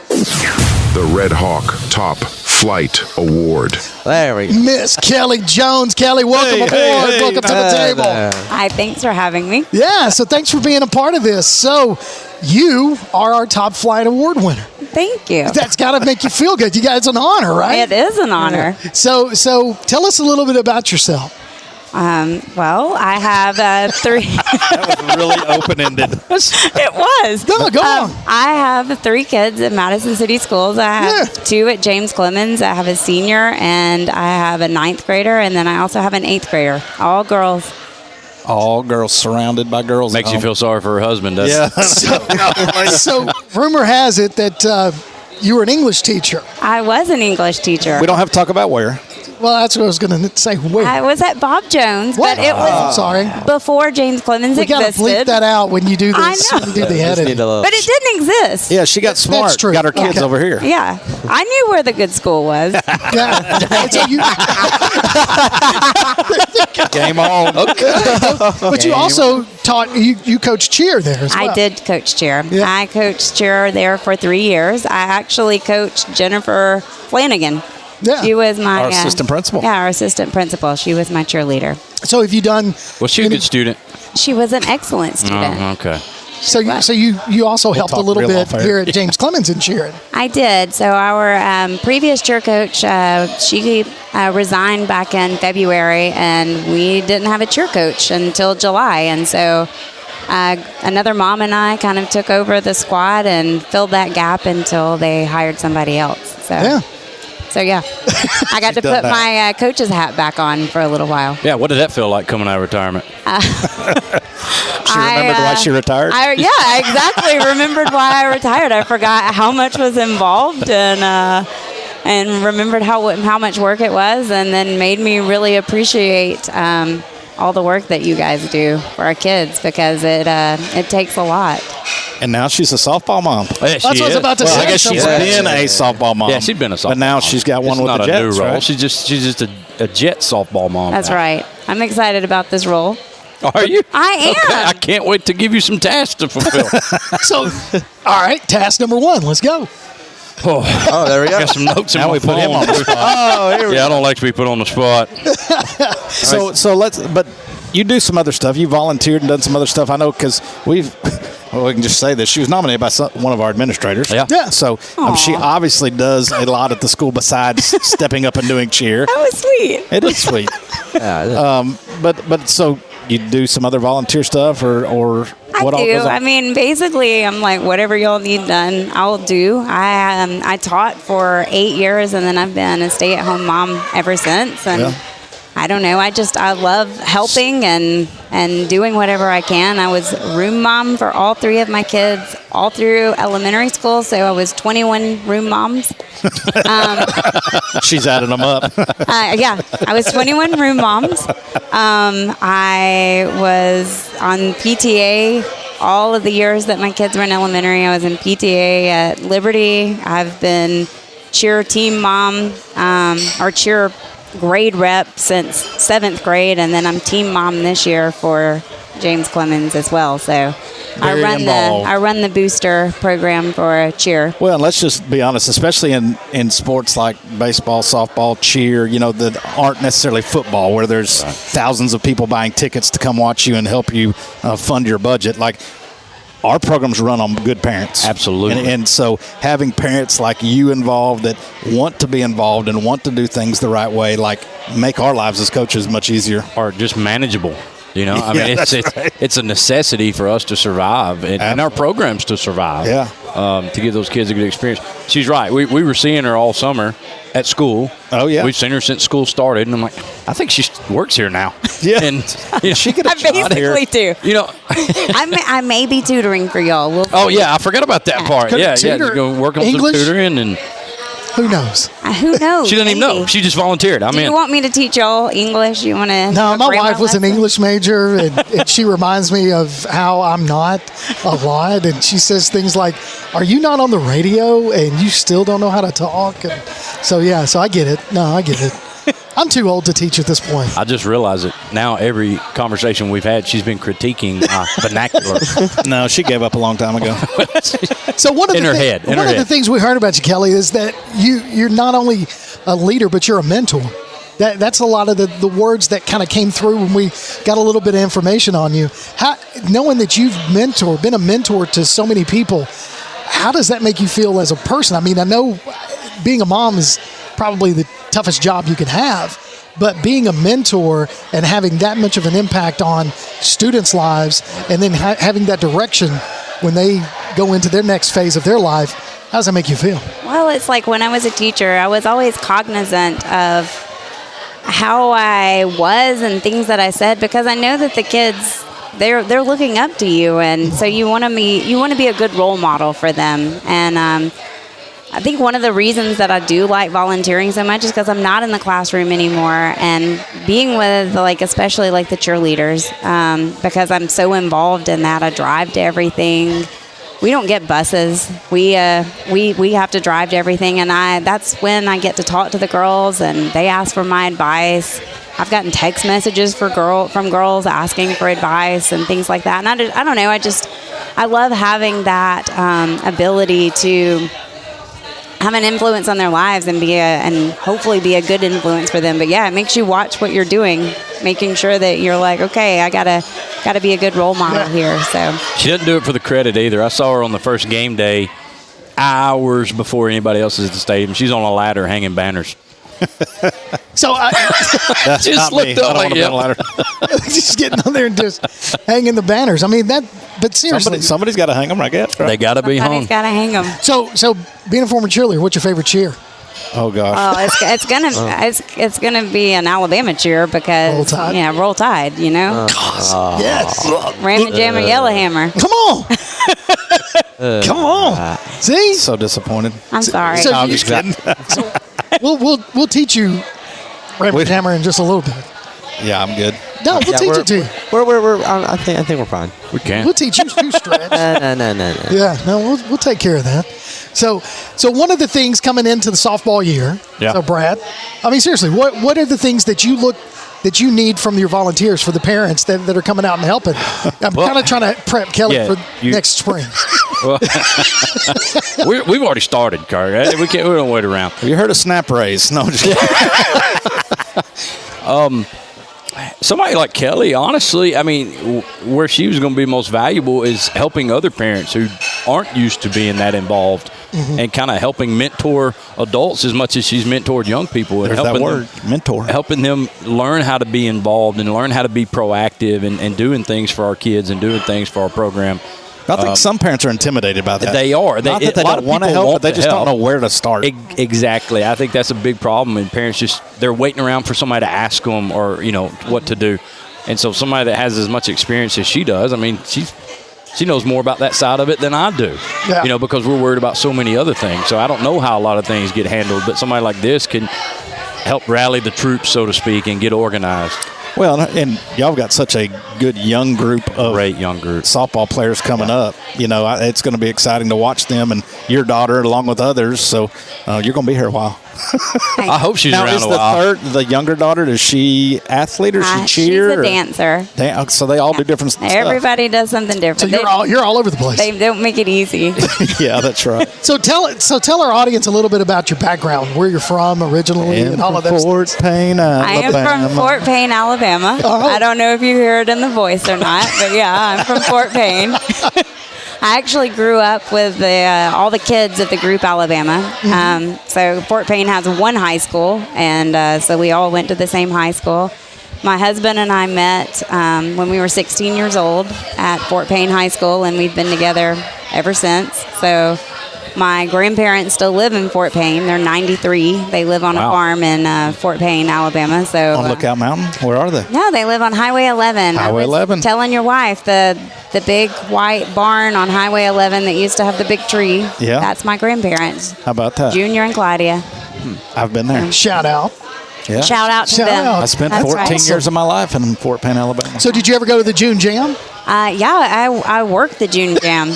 The RedHawk Top Flight Award. There we go. Miss Kelly Jones. Kelly, welcome aboard. Welcome to the table. Hi, thanks for having me. Yeah, so thanks for being a part of this. So you are our Top Flight Award winner. Thank you. That's got to make you feel good. It's an honor, right? It is an honor. Yeah. So tell us a little bit about yourself. Well, I have 3. That was really open-ended. It was. No, go on. I have 3 kids at Madison City Schools. I have 2 at James Clemens. I have a senior, and I have a 9th grader, and then I also have an 8th grader. All girls. All girls, surrounded by girls. Makes you feel sorry for her husband, doesn't it? So rumor has it that you were an English teacher. I was an English teacher. We don't have to talk about where. Well, that's what I was going to say. Where? I was at Bob Jones, What? but it was sorry. before James Clemens We got to bleep existed. that out when you do this. I know. When you do the editing. But it didn't exist. Yeah, she got smart. That's true. Got her kids Okay. over here. Yeah. I knew where the good school was. Yeah. So Game on. But you also taught, you coached cheer there as well. I did coach cheer. Yeah. I coached cheer there for 3 years. I actually coached Jennifer Flanagan. Yeah. She was my Our assistant principal. Yeah, our assistant principal. She was my cheerleader. So have you done? Was she a good student? She was an excellent student. Oh, okay. So you also helped a talk little real bit off air. here at James Clemens in cheering. I did. So our previous cheer coach, she resigned back in February, and we didn't have a cheer coach until July. And so another mom and I kind of took over the squad and filled that gap until they hired somebody else. So Yeah. So yeah, I got to put my coach's hat back on for a little while. Yeah, what did that feel like coming out of retirement? She remembered why she retired? I exactly remembered why I retired. I forgot how much was involved and remembered how much work it was, and then made me really appreciate all the work that you guys do for our kids, because it takes a lot. And now she's a softball mom. Yeah, That's what I was about to say. I guess she's been a softball mom. Yeah, she's been a softball But now mom. she's got one It's with not the a Jets, new role. right? She's just a Jet softball mom. That's right. I'm excited about this role. Are you? I am. Okay, I can't wait to give you some tasks to fulfill. So, all right, task number 1. Let's go. Oh, there we go. I got some notes in Now my we put him phone. on the spot. Oh, here we Yeah, I don't like to be put on the spot. But you do some other stuff. You volunteered and done some other stuff. I know, because we can just say this. She was nominated by one of our administrators. Yeah. So she obviously does a lot at the school besides stepping up and doing cheer. That was sweet. It is sweet. But so you do some other volunteer stuff or what all I do. goes on? I mean, basically, I'm like, whatever y'all need done, I'll do. I taught for 8 years, and then I've been a stay-at-home mom ever since. And I don't know. I love helping and and doing whatever I can. I was room mom for all 3 of my kids all through elementary school, so I was 21 room moms. She's adding them up. Yeah, I was 21 room moms. I was on PTA all of the years that my kids were in elementary. I was in PTA at Liberty. I've been cheer team mom or cheer grade rep since 7th grade, and then I'm team mom this year for James Clemens as well. So I run the booster program for cheer. Well, and let's just be honest, especially in sports like baseball, softball, cheer, that aren't necessarily football, where there's thousands of people buying tickets to come watch you and help you fund your budget. Like, our programs run on good parents. Absolutely. And so having parents like you involved that want to be involved and want to do things the right way, like, make our lives as coaches much easier. Or just manageable. I mean, it's a necessity for us to survive and our programs to survive. Yeah. To give those kids a good experience. She's right. We were seeing her all summer at school. Oh, yeah. We've seen her since school started, and I'm like, I think she works here now. Yeah. And she could have I basically do. I may be tutoring for y'all. We'll oh, yeah. I forgot about that part. Yeah. Just go work on English? some tutoring and. Who knows? Who knows? She doesn't even know. She just volunteered. Do you want me to teach y'all English? You want to? No, my wife was an English major, and she reminds me of how I'm not a lot. And she says things like, "Are you not on the radio and you still don't know how to talk?" And so I get it. No, I get it. I'm too old to teach at this point. I just realized it. Now every conversation we've had, she's been critiquing vernacular. No, she gave up a long time ago. So one of the the things we heard about you, Kelly, is that you're not only a leader, but you're a mentor. That's a lot of the words that kind of came through when we got a little bit of information on you. Knowing that you've been a mentor to so many people, how does that make you feel as a person? I mean, I know being a mom is probably the toughest job you can have, but being a mentor and having that much of an impact on students' lives, and then having that direction when they go into their next phase of their life, how does that make you feel? Well, it's like when I was a teacher, I was always cognizant of how I was and things that I said, because I know that the kids, they're looking up to you, and so you want to be a good role model for them. And I think one of the reasons that I do like volunteering so much is because I'm not in the classroom anymore, and being with especially the cheerleaders, because I'm so involved in that. I drive to everything. We don't get buses. We have to drive to everything, and that's when I get to talk to the girls, and they ask for my advice. I've gotten text messages from girls asking for advice and things like that. And I don't know. I love having that ability to have an influence on their lives and hopefully be a good influence for them. But yeah, it makes you watch what you're doing, making sure that you're like, okay, I gotta be a good role model here. So she doesn't do it for the credit either. I saw her on the first game day, hours before anybody else is at the stadium. She's on a ladder hanging banners. So that's just not me. Up I don't want to be on a ladder. Just getting on there and just hanging the banners. I mean that. But seriously, somebody's got to hang them, I guess. Right? They got to be hung. Somebody's got to hang them. So being a former cheerleader, what's your favorite cheer? Oh gosh. Oh, it's gonna be an Alabama cheer because Roll Tide. Roll Tide. Yes. Ramma Jamma Yellowhammer. Come on. Come on. See? So disappointed. I'm sorry. So I'm just kidding. So we'll teach you Ramma Jamma in just a little bit. Yeah, I'm good. No, we'll teach it to you. I think we're fine. We can. We'll teach you stretch. No. Yeah, no, we'll take care of that. So one of the things coming into the softball year. Yeah. So Brad, I mean seriously, what are the things that you need from your volunteers for the parents that are coming out and helping? I'm kind of trying to prep Kelly for next spring. Well, we've already started, Carter. Right? We don't wait around. Have you heard of snap raise? No, just somebody like Kelly, honestly, I mean, where she was going to be most valuable is helping other parents who aren't used to being that involved, and kind of helping mentor adults as much as she's mentored young people. And there's that word, mentor. Helping them learn how to be involved and learn how to be proactive and doing things for our kids and doing things for our program. I think some parents are intimidated by that. They are. Not that they don't want to help, but they just don't know where to start. Exactly. I think that's a big problem, and parents they're waiting around for somebody to ask them or what to do. And so somebody that has as much experience as she does, I mean, she knows more about that side of it than I do, because we're worried about so many other things. So I don't know how a lot of things get handled, but somebody like this can help rally the troops, so to speak, and get organized. Well, and y'all got such a good young group of softball players coming up. It's going to be exciting to watch them and your daughter along with others. So you're going to be here a while. I hope she's now, around is a while. The younger daughter, is she athlete or she cheer? She's a dancer. So they all do different stuff. Everybody does something different. So you're all over the place. They don't make it easy. Yeah, that's right. So tell our audience a little bit about your background, where you're from originally, and all of that. Fort Payne, Alabama. I am from Fort Payne, Alabama. I don't know if you hear it in the voice or not, but yeah, I'm from Fort Payne. I actually grew up with all the kids at the group Alabama. So Fort Payne has one high school, and so we all went to the same high school. My husband and I met when we were 16 years old at Fort Payne High School, and we've been together ever since. So my grandparents still live in Fort Payne. They're 93. They live on a farm in Fort Payne, Alabama. So on Lookout Mountain? Where are they? No, they live on Highway 11. Highway 11. Telling your wife, the big white barn on Highway 11 that used to have the big tree. Yeah. That's my grandparents. How about that? Junior and Claudia. I've been there. Shout out. Yeah. Shout out to them. I spent 14 years of my life in Fort Payne, Alabama. So did you ever go to the June Jam? I worked the June Jam.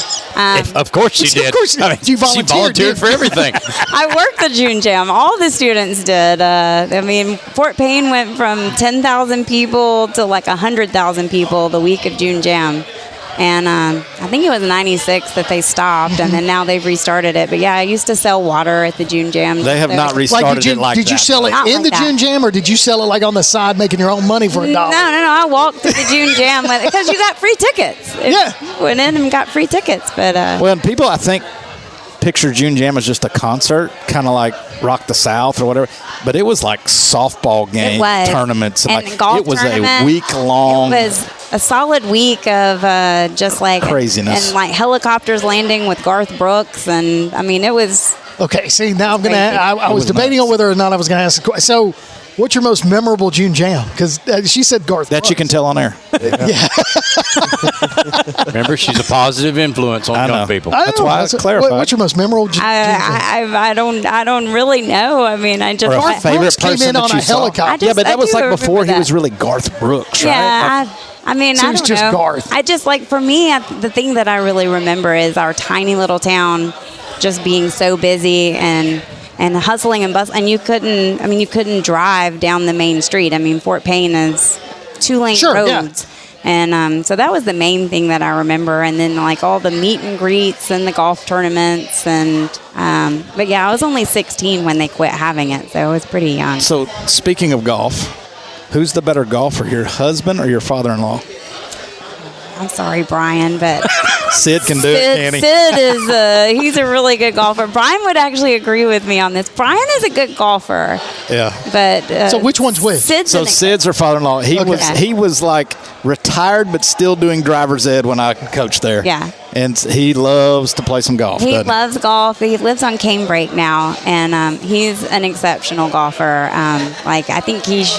Of course you did. Of course you She volunteered for everything. I worked the June Jam. All the students did. Fort Payne went from 10,000 people to like 100,000 people the week of June Jam. And I think it was 96 that they stopped, and then now they've restarted it. But yeah, I used to sell water at the June Jam. They have not restarted it like that. Did you sell it in the June Jam, or did you sell it like on the side, making your own money for $1? No. I walked through the June Jam because you got free tickets. Went in and got free tickets. But well, and people, I think, picture June Jam as just a concert, kind of like Rock the South or whatever. But it was like softball game tournaments. And golf it was tournament. A week long. It was a solid week of just like craziness. And like helicopters landing with Garth Brooks. And I mean, it was. Okay, see, now I'm going to. I was debating on whether or not I was going to ask the question. So, what's your most memorable June Jam? Because she said Garth Brooks. You can tell on air. Yeah. Remember, she's a positive influence on young people. That's why I clarified. What's your most memorable June Jam? I don't really know. I mean, I just. Or a favorite person came in on a helicopter. Yeah, but that was like before he was really Garth Brooks, right? Yeah. I mean, So I it's don't just know. Garth. I just like, for me, the thing that I really remember is our tiny little town just being so busy and hustling and bustling. And you couldn't drive down the main street. I mean, Fort Payne is 2-lane roads. And so that was the main thing that I remember. And then like all the meet and greets and the golf tournaments. And but yeah, I was only 16 when they quit having it. So it was pretty young. So speaking of golf, who's the better golfer, your husband or your father-in-law? I'm sorry, Brian, but Sid can do it, can he? Sid is he's a really good golfer. Brian would actually agree with me on this. Brian is a good golfer. Yeah. But so which one's which? Sid's her father-in-law. He was like retired but still doing driver's ed when I coached there. Yeah. And he loves to play some golf. He loves golf. He lives on Canebrake now, and he's an exceptional golfer. I think he's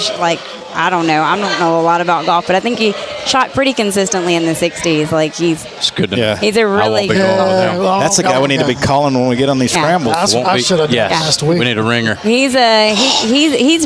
I don't know a lot about golf, but I think he shot pretty consistently in the 60s. Like he's good. He's a really good golfer. That's the guy we need to be calling when we get on these scrambles. I should have done last week. We need a ringer. He's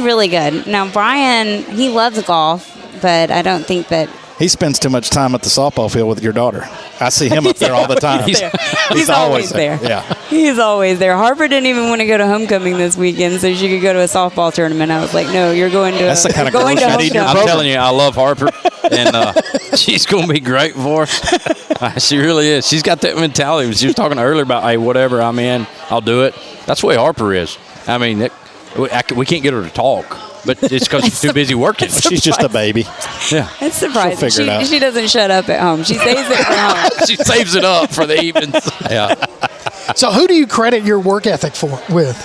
really good. Now Brian, he loves golf, but I don't think that. He spends too much time at the softball field with your daughter. I see him up there all the time. He's always there. Yeah. He's always there. Harper didn't even want to go to homecoming this weekend so she could go to a softball tournament. I was like, no, you're going to. That's the kind of girl you need. I'm telling you, I love Harper, and she's going to be great for us. She really is. She's got that mentality. She was talking earlier about, hey, whatever I'm in, I'll do it. That's the way Harper is. I mean, we can't get her to talk. But it's because she's too busy working. She's just a baby. Yeah. It's surprising. She'll figure it out. She doesn't shut up at home. She saves it for home. She saves it up for the evenings. Yeah. So who do you credit your work ethic with?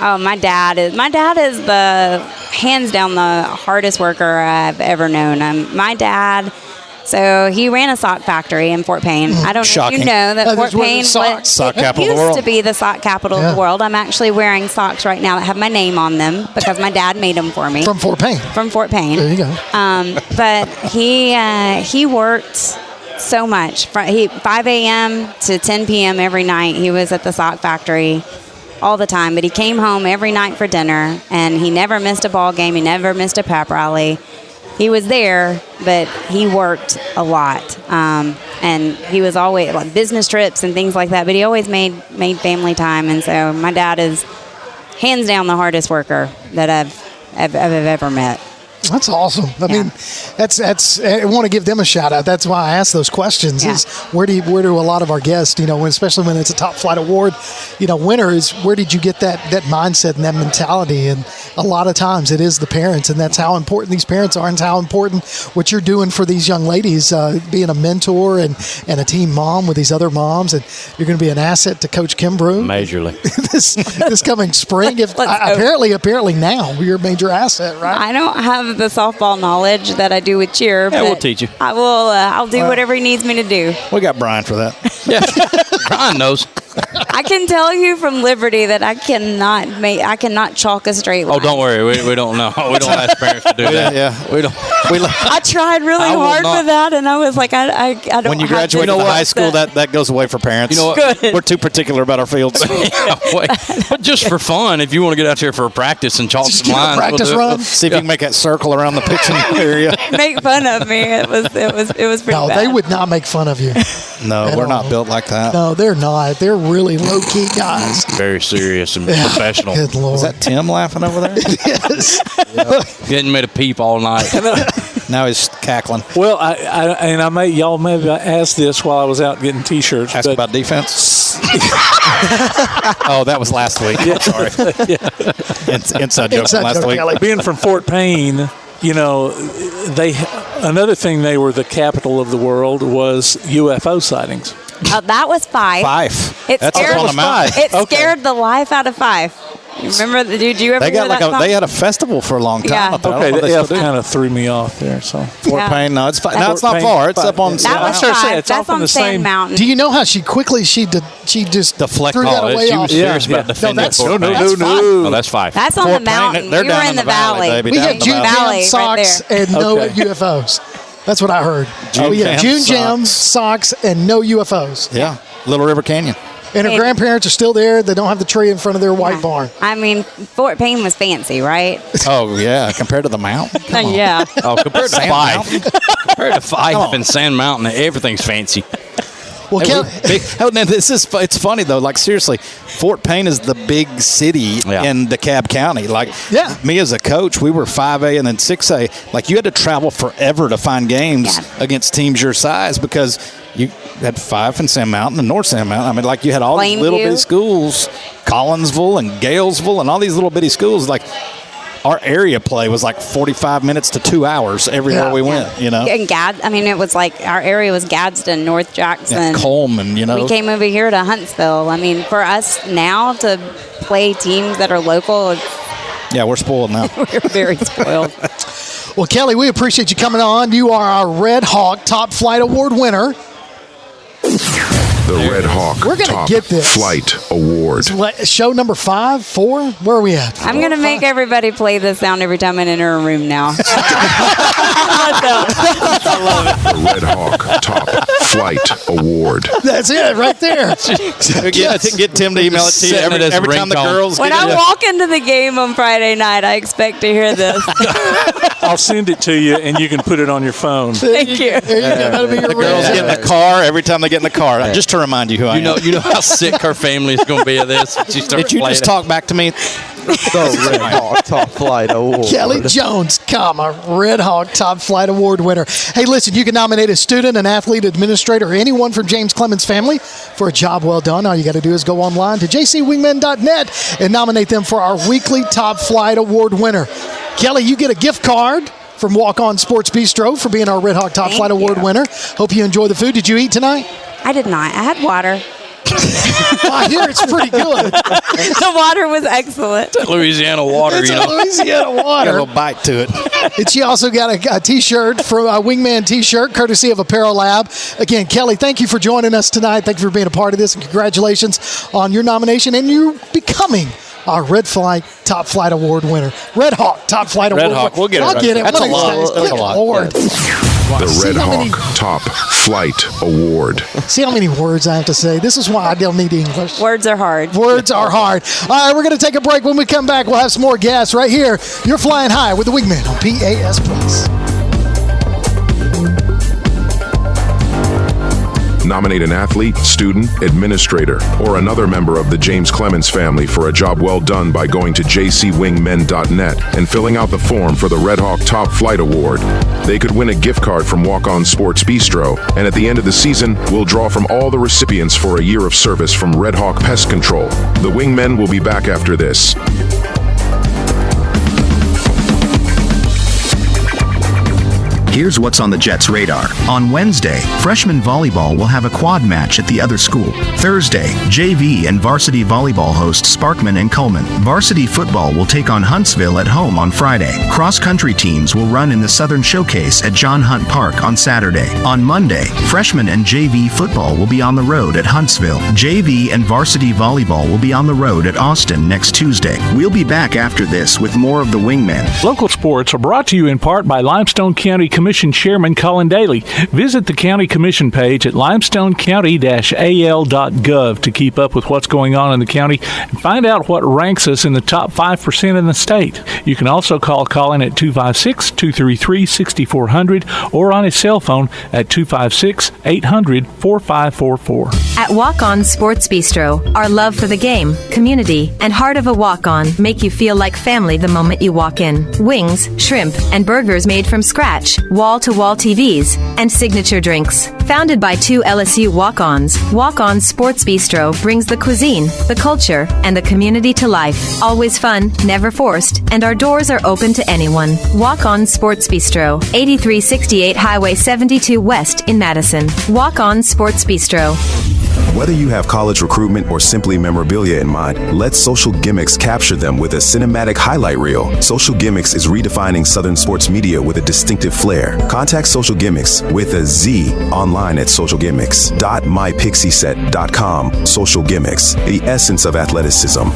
Oh, my dad is the hands down the hardest worker I've ever known. My dad So he ran a sock factory in Fort Payne. I don't know if you know that Fort Payne sock capital of the used world. to be the sock capital of the world. I'm actually wearing socks right now that have my name on them because my dad made them for me. From Fort Payne. From Fort Payne. There you go. But he worked so much. 5 a.m. to 10 p.m. every night. He was at the sock factory all the time. But he came home every night for dinner, and he never missed a ball game. He never missed a pep rally. He was there, but he worked a lot. And he was always like business trips and things like that. But he always made family time. And so my dad is hands down the hardest worker that I've ever met. That's awesome. I mean, that's. I want to give them a shout out. That's why I ask those questions. Is where do a lot of our guests, especially when it's a top flight award, winner is where did you get that mindset and that mentality? And a lot of times it is the parents, and that's how important these parents are, and how important what you're doing for these young ladies, being a mentor and a team mom with these other moms, and you're going to be an asset to Coach Kimbrough Majorly this coming spring. Apparently now you're a major asset, right? I don't have the softball knowledge that I do with cheer. Yeah, but we'll teach you. I will. I'll do whatever he needs me to do. We got Brian for that. Yeah, Brian knows. I can tell you from Liberty that I cannot chalk a straight line. Oh, don't worry. We don't know. We don't ask parents to do that. Yeah. We don't. I tried really hard for that, and I was like, I don't. When you graduate from high school, that goes away for parents. You know what? Good. We're too particular about our fields. But just for fun, if you want to get out there for a practice and chalk some lines, practice run. See if you can make that circle around the pitching area. Make fun of me. It was pretty No, bad. they would not make fun of you. No, we're not built like that. No, they're not. They're really low-key guys. Very serious and professional. Good Lord. Is that Tim laughing over there? Yes. He hadn't made a peep all night. Now he's cackling. Well, y'all maybe asked this while I was out getting T-shirts. Ask about defense. Oh, that was last week. Yeah. Sorry. Inside joke from last week. Kelly. Being from Fort Payne, another thing they were the capital of the world was UFO sightings. That was Fife. That's up on the mountain. It scared the life out of Fife. Remember? Did you ever? They got hear that song? They had a festival for a long time. Yeah. up there. Okay, they that kind of threw me off there. So Fort Payne. No, it's fine. No, it's Fort not Payne, far. It's up on. That was That's Fife. it's That's off in on the Sand same Mountain. Do you know how she just deflected threw that away She off? was serious about defending that's- Fort no, Payne. that's No, that's Fife. That's on Fort the mountain. Payne, they're We down were in the valley. baby. We Down had in the June valley. Jam Right socks there. and no Okay. UFOs. That's what I heard. June We had Jam June Jam socks and no UFOs. Yeah, Little River Canyon. And her grandparents are still there. They don't have the tree in front of their white barn. I mean, Fort Payne was fancy, right? Oh yeah, compared to the mountain. Come on. Yeah. Oh, compared to Sand Fife. Compared to Fife Come on. and Sand Mountain, everything's fancy. Well, Hey, it's funny though. Like seriously, Fort Payne is the big city in DeKalb County. Like me as a coach, we were 5A and then 6A. Like you had to travel forever to find games against teams your size because you had Fife and Sand Mountain and North Sand Mountain. I mean, like you had all these little bitty schools, Collinsville and Galesville and all these little bitty schools. Like our area play was like 45 minutes to 2 hours everywhere we went, And it was like our area was Gadsden, North Jackson. Yeah, Coleman, We came over here to Huntsville. I mean, for us now to play teams that are local, yeah, we're spoiled now. we're very spoiled. Well, Kelly, we appreciate you coming on. You are our RedHawk Top Flight Award winner. The RedHawk We're gonna Top get this. Flight Award. Show number 5, 4? Where are we at? I'm going to make everybody play this sound every time I enter a room now. The RedHawk Top Flight Award. That's it, right there. Get Tim to email it to you every time the girls When get I it. walk into the game on Friday night, I expect to hear this. I'll send it to you, and you can put it on your phone. Thank you. There you go. That'll be your The girls get in the car every time they get in the car. Just to remind you who I am. You know how sick her family is going to be of this. Did you just talk back to me? The RedHawk Top Flight Award. Kelly Jones, RedHawk Top Flight Award winner. Hey, listen, you can nominate a student, an athlete, administrator, or anyone from James Clemens' family for a job well done. All you got to do is go online to jcwingmen.net and nominate them for our weekly Top Flight Award winner. Kelly, you get a gift card from Walk On Sports Bistreaux for being our RedHawk Top Flight Award winner. Hope you enjoy the food. Did you eat tonight? I did not. I had water. I hear it's pretty good. The water was excellent. Louisiana water, It's Louisiana water. Got a little bite to it. And she also got a T-shirt from a Wingman T-shirt, courtesy of Apparel Lab. Again, Kelly, thank you for joining us tonight. Thank you for being a part of this, and congratulations on your nomination and you becoming our RedHawk Top Flight Award winner. RedHawk Top Flight Award. RedHawk, we'll get it. I'll get it. That's One a of these lot. days. That's Good a lot. Lord. The See how many- RedHawk Top Flight Award. See how many words I have to say. This is why I don't need English. Words are hard. Words are hard. All right, we're going to take a break. When we come back, we'll have some more gas right here. You're flying high with the Wingmen on PAS Plus. Nominate an athlete, student, administrator, or another member of the James Clemens family for a job well done by going to jcwingmen.net and filling out the form for the RedHawk Top Flight Award. They could win a gift card from Walk On Sports Bistreaux, and at the end of the season, we'll draw from all the recipients for a year of service from RedHawk Pest Control. The Wingmen will be back after this. Here's what's on the Jets' radar. On Wednesday, freshman volleyball will have a quad match at the other school. Thursday, JV and varsity volleyball host Sparkman and Coleman. Varsity football will take on Huntsville at home on Friday. Cross-country teams will run in the Southern Showcase at John Hunt Park on Saturday. On Monday, freshman and JV football will be on the road at Huntsville. JV and varsity volleyball will be on the road at Austin next Tuesday. We'll be back after this with more of the Wingmen. Local sports are brought to you in part by Limestone County Commission Chairman Colin Daly. Visit the County Commission page at limestonecounty-al.gov to keep up with what's going on in the county and find out what ranks us in the top 5% in the state. You can also call Colin at 256-233-6400 or on his cell phone at 256-800-4544. At Walk On Sports Bistreaux, our love for the game, community, and heart of a walk-on make you feel like family the moment you walk in. Wings, shrimp, and burgers made from scratch, wall-to-wall TVs, and signature drinks. Founded by two LSU walk-ons, Walk On Sports Bistreaux brings the cuisine, the culture, and the community to life. Always fun, never forced, and our doors are open to anyone. Walk On Sports Bistreaux, 8368 Highway 72 West in Madison. Walk On Sports Bistreaux. Whether you have college recruitment or simply memorabilia in mind, let Social Gimmicks capture them with a cinematic highlight reel. Social Gimmicks is redefining Southern sports media with a distinctive flair. Contact Social Gimmicks with a Z online at socialgimmicks.mypixieset.com. Social Gimmicks, the essence of athleticism.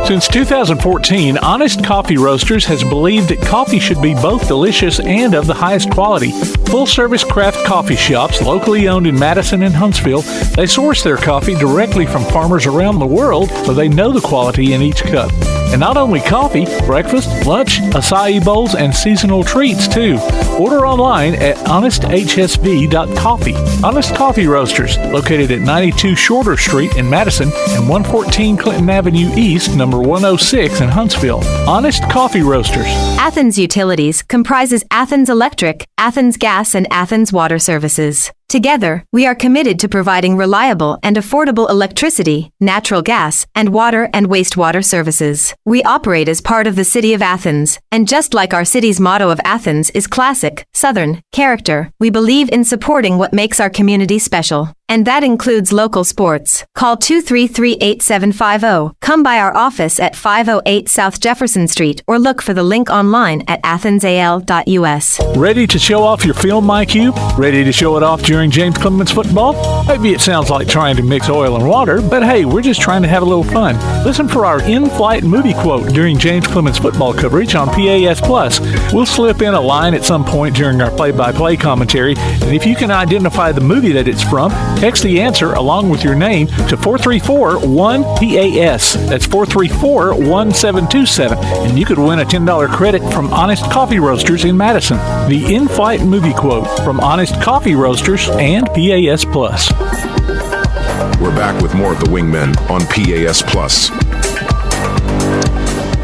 Since 2014, Honest Coffee Roasters has believed that coffee should be both delicious and of the highest quality. Full-service craft coffee shops, locally owned in Madison and Huntsville, they source their coffee directly from farmers around the world, so they know the quality in each cup. And not only coffee, breakfast, lunch, acai bowls, and seasonal treats, too. Order online at honesthsv.coffee. Honest Coffee Roasters, located at 92 Shorter Street in Madison and 114 Clinton Avenue East, number 106 in Huntsville. Honest Coffee Roasters. Athens Utilities comprises Athens Electric, Athens Gas, and Athens Water Services. Together, we are committed to providing reliable and affordable electricity, natural gas, and water and wastewater services. We operate as part of the City of Athens, and just like our city's motto of Athens is classic, Southern, character, we believe in supporting what makes our community special. And that includes local sports. Call 233-8750. Come by our office at 508 South Jefferson Street or look for the link online at athensal.us. Ready to show off your film IQ? Ready to show it off during James Clemens football? Maybe it sounds like trying to mix oil and water, but hey, we're just trying to have a little fun. Listen for our in-flight movie quote during James Clemens football coverage on PAS Plus. We'll slip in a line at some point during our play-by-play commentary, and if you can identify the movie that it's from, text the answer along with your name to 434-1PAS. That's 434-1727. And you could win a $10 credit from Honest Coffee Roasters in Madison. The in-flight movie quote from Honest Coffee Roasters and PAS Plus. We're back with more of the Wingmen on PAS Plus.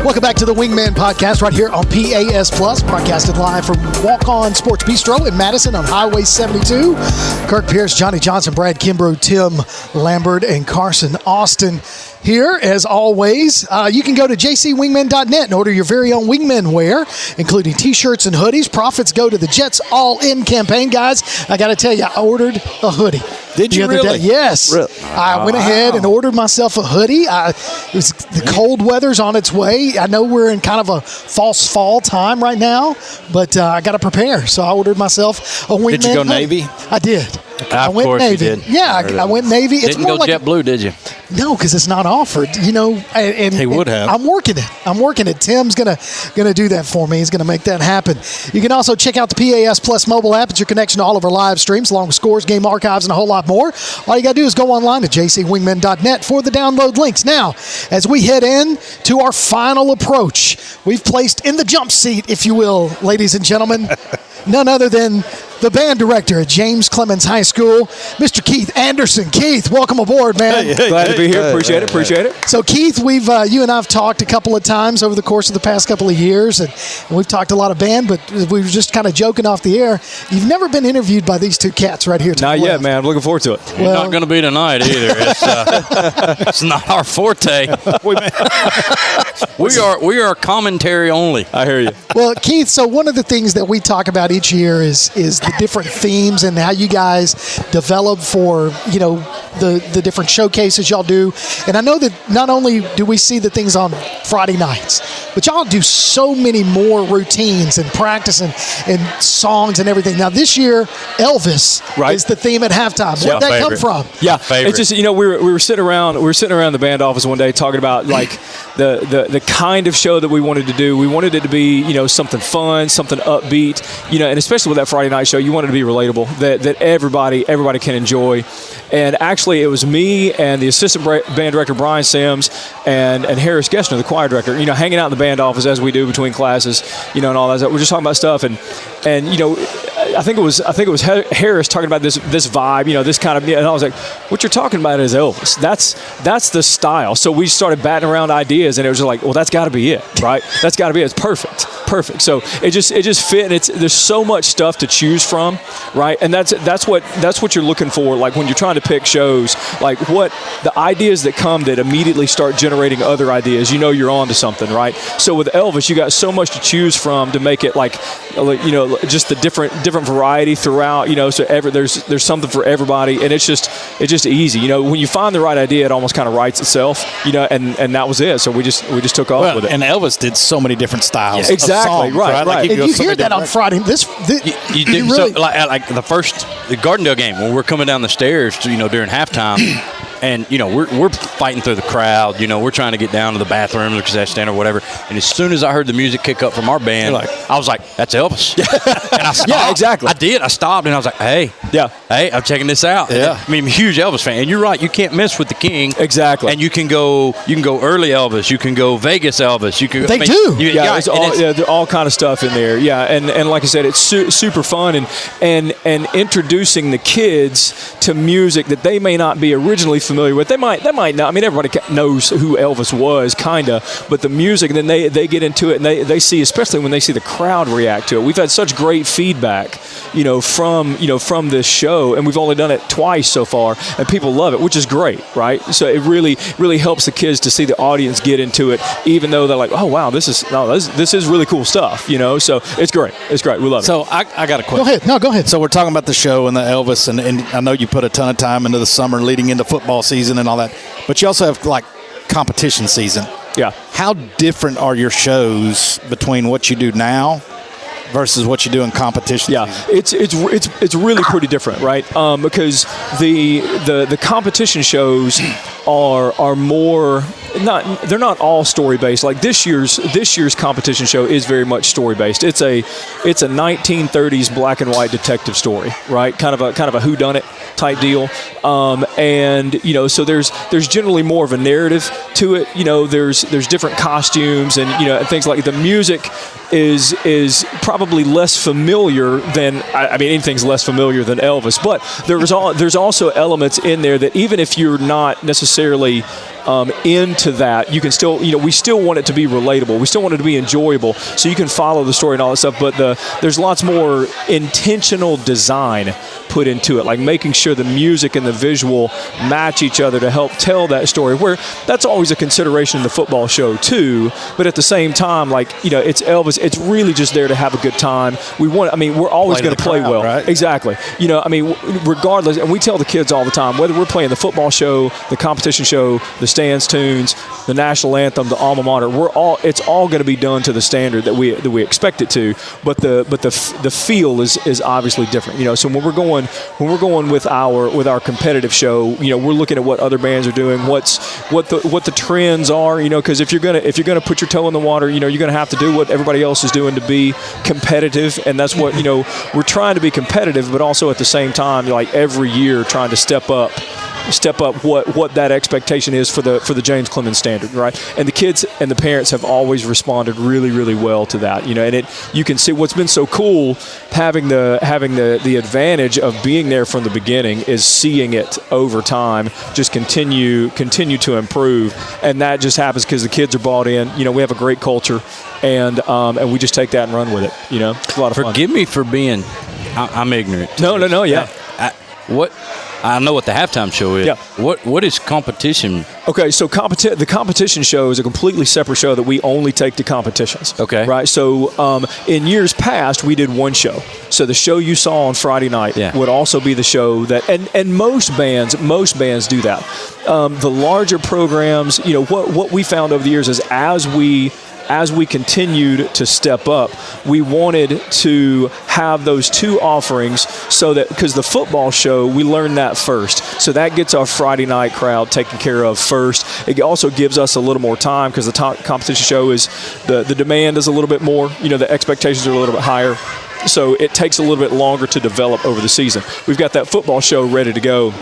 Welcome back to the Wingman Podcast right here on PAS Plus, broadcasted live from Walk On Sports Bistreaux in Madison on Highway 72. Kirk Pierce, Johnny Johnson, Brad Kimbrough, Tim Lambert, and Carson Austin here, as always. You can go to jcwingmen.net and order your very own Wingmen wear, including T-shirts and hoodies. Profits go to the Jets All-In campaign. Guys, I got to tell you, I ordered a hoodie. Did you really? Yes. Really? I went ahead and ordered myself a hoodie. The cold weather's on its way. I know we're in kind of a false fall time right now, but I got to prepare. So I ordered myself a Wingman Did you go hoodie. Navy? I did. I went course Navy. you did. Yeah, I went Navy. It's Didn't more go like JetBlue, did you? No, because it's not offered. And He would have. I'm working it. Tim's gonna do that for me. He's gonna make that happen. You can also check out the PAS Plus mobile app. It's your connection to all of our live streams, along with scores, game archives, and a whole lot more. All you gotta do is go online to jcwingmen.net for the download links. Now, as we head in to our final approach, we've placed in the jump seat, if you will, ladies and gentlemen, none other than the band director at James Clemens High School, Mr. Keith Anderson. Keith, welcome aboard, man. Glad to be here. Appreciate it. So, Keith, you and I have talked a couple of times over the course of the past couple of years, and we've talked a lot of band, but we were just kind of joking off the air. You've never been interviewed by these two cats right here. Not yet, man. I'm looking forward to it. Well, not going to be tonight either. It's not our forte. We are commentary only. I hear you. Well, Keith, so one of the things that we talk about each year is the different themes and how you guys develop for, the different showcases y'all do. And I know that not only do we see the things on Friday nights, but y'all do so many more routines and practice and songs and everything. Now, this year, Elvis is the theme at halftime. Where'd that come from? Yeah, it's just, we were sitting around the band office one day talking about like the kind of show that we wanted to do. We wanted it to be, something fun, something upbeat, and especially with that Friday night show, you wanted to be relatable, that everybody can enjoy. And actually, it was me and the assistant band director, Brian Sims, and Harris Gessner, the choir director, hanging out in the band office as we do between classes, and all that. We're just talking about stuff, and I think it was Harris talking about this vibe, this kind of, and I was like, what you're talking about is Elvis. That's the style. So we started batting around ideas, and it was just like, well, that's got to be it, right? That's got to be it. It's perfect. So it just fit, and there's so much stuff to choose from, right? And that's what you're looking for, like when you're trying to pick shows, like what the ideas that come that immediately start generating other ideas. You're on to something, right? So with Elvis, you got so much to choose from to make it like, just the different variety throughout. So there's something for everybody, and it's just easy. When you find the right idea, it almost kind of writes itself. And that was it. So we just took off with it. And Elvis did so many different styles. Exactly. Of songs, right. Like and you hear that on Friday. You do really, so like the Gardendale game when we're coming down the stairs, during halftime, and we're fighting through the crowd. We're trying to get down to the bathroom, the cassette stand, or whatever. And as soon as I heard the music kick up from our band, I was like, "That's Elvis." And I stopped. Yeah, exactly. I did. I stopped, and I was like, "Hey, I'm checking this out." Yeah. I mean, I'm a huge Elvis fan, and you're right. You can't miss with the King. Exactly. And you can go early Elvis. You can go Vegas Elvis. You can. There's all kind of stuff in there. Yeah, and like I said, it's super fun and introducing the kids to music that they may not be originally familiar with. They might not. I mean, everybody knows who Elvis was, kinda, but the music, then they get into it and they see, especially when they see the crowd react to it. We've had such great feedback, from this show, and we've only done it twice so far, and people love it, which is great, right? So it really helps the kids to see the audience get into it, even though they're like, oh wow, this is really cool stuff, So it's great. We love it. So I got a question. Go ahead. So we're talking about the show and the Elvis, and I know you put a ton of time into the summer leading into football season and all that, but you also have like competition season. Yeah. How different are your shows between what you do now versus what you do in competition? Yeah, it's really pretty different, right? Because the competition shows are more they're not all story based. Like this year's competition show is very much story based. It's a 1930s black and white detective story, right? Kind of a whodunit type deal. And so there's generally more of a narrative to it. There's different costumes and and things like the music is probably less familiar than anything's less familiar than Elvis, but there's also elements in there that even if you're not necessarily into that. You can still, we still want it to be relatable. We still want it to be enjoyable, so you can follow the story and all that stuff. But there's lots more intentional design put into it, like making sure the music and the visual match each other to help tell that story, where that's always a consideration in the football show too. But at the same time, it's Elvis, it's really just there to have a good time. We're always going to play well. Right? Exactly. Regardless, and we tell the kids all the time, whether we're playing the football show, the competition show, the stands tunes, the national anthem, the alma mater, it's all going to be done to the standard that we expect it to. But the feel is obviously different. So when we're going with our competitive show, we're looking at what other bands are doing, what the trends are, because if you're gonna put your toe in the water, you're gonna have to do what everybody else is doing to be competitive, and that's what we're trying to be competitive, but also at the same time, like every year, trying to step up what that expectation is for the James Clemens standard, right? And the kids and the parents have always responded really, really well to that, and you can see what's been so cool having the advantage of being there from the beginning is seeing it over time just continue to improve, and that just happens because the kids are bought in. We have a great culture, and we just take that and run with it. It's a lot of fun. Forgive me for being, I'm ignorant. No, yeah. I know what the halftime show is. Yeah. What is competition? Okay, so the competition show is a completely separate show that we only take to competitions. Okay. Right? So in years past, we did one show. So the show you saw on Friday night would also be the show that, and most bands do that. The larger programs, what we found over the years is as we continued to step up, we wanted to have those two offerings so that, because the football show, we learned that first. So that gets our Friday night crowd taken care of first. It also gives us a little more time because the competition show is, the demand is a little bit more, the expectations are a little bit higher. So it takes a little bit longer to develop over the season. We've got that football show ready to go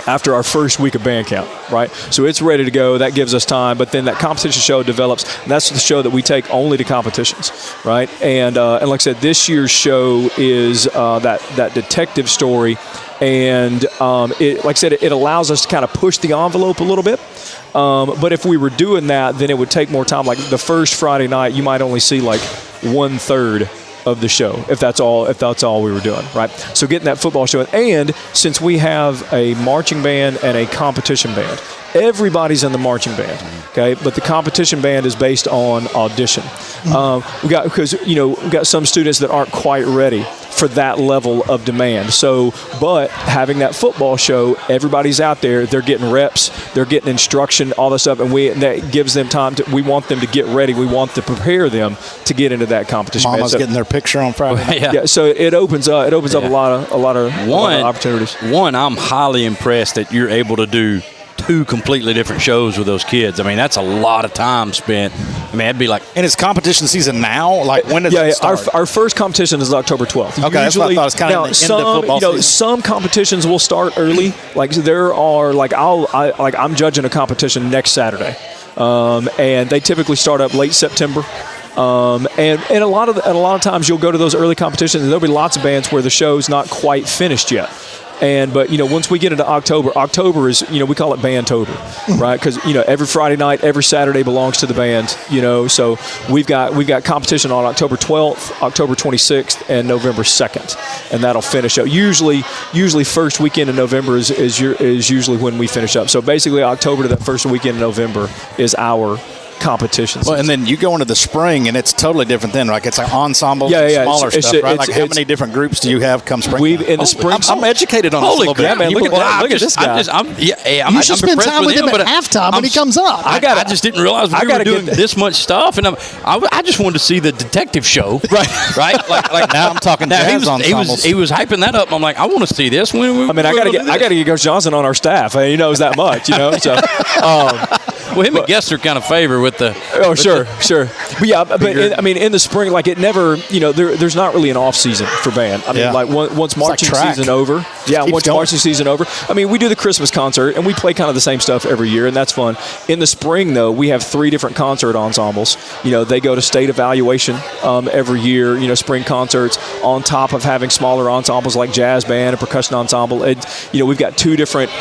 after our first week of band camp, right? So it's ready to go. That gives us time. But then that competition show develops, and that's the show that we take only to competitions, right? And like I said, this year's show is that detective story, and like I said, it allows us to kind of push the envelope a little bit. But if we were doing that, then it would take more time. Like the first Friday night, you might only see like 1/3 of the show, if that's all we were doing, right? So getting that football show, and since we have a marching band and a competition band, everybody's in the marching band, okay? But the competition band is based on audition. We've got some students that aren't quite ready for that level of demand. So, but having that football show, everybody's out there, they're getting reps, they're getting instruction, all this stuff, and that gives them time we want them to get ready. We want to prepare them to get into that competition. Mama's getting their picture on Friday night. Yeah, so it opens up a lot of opportunities. One, I'm highly impressed that you're able to do two completely different shows with those kids. I mean, that's a lot of time spent. I mean, it'd be like... And it's competition season now? Like, when does it start? Our first competition is October 12th. Okay, that's what I thought. It's kind of the end of football season. Some competitions will start early. Like, there are, I'm judging a competition next Saturday. And they typically start up late September. And a lot of times you'll go to those early competitions, and there'll be lots of bands where the show's not quite finished yet. But once we get into October is, we call it Bandtober, right? Because every Friday night, every Saturday belongs to the band. So we've got competition on October 12th, October 26th, and November 2nd, and that'll finish up. Usually first weekend in November is usually when we finish up. So basically, October to that first weekend in November is our competitions. Well, and then you go into the spring, and it's totally different then. Like, it's like ensembles and smaller stuff, right? Like, how many different groups do you have come spring? In the spring, I'm educated on this a little bit. Man, look at this guy. You should spend time with him at halftime when he comes up. I just didn't realize we were doing this much stuff, and I just wanted to see the detective show. Right? Like now I'm talking jazz ensembles. He was hyping that up, and I'm like, I want to see this. I got to get Coach Johnson on our staff. He knows that much, So, well, him and Guest are kind of favored with the. Oh, sure. But yeah, in the spring, like, it never, there's not really an off season for band. I mean, like once marching season over. Yeah, once marching season over. I mean, we do the Christmas concert, and we play kind of the same stuff every year, and that's fun. In the spring, though, we have 3 different concert ensembles. They go to state evaluation every year. Spring concerts on top of having smaller ensembles like jazz band and percussion ensemble. And, we've got 2 different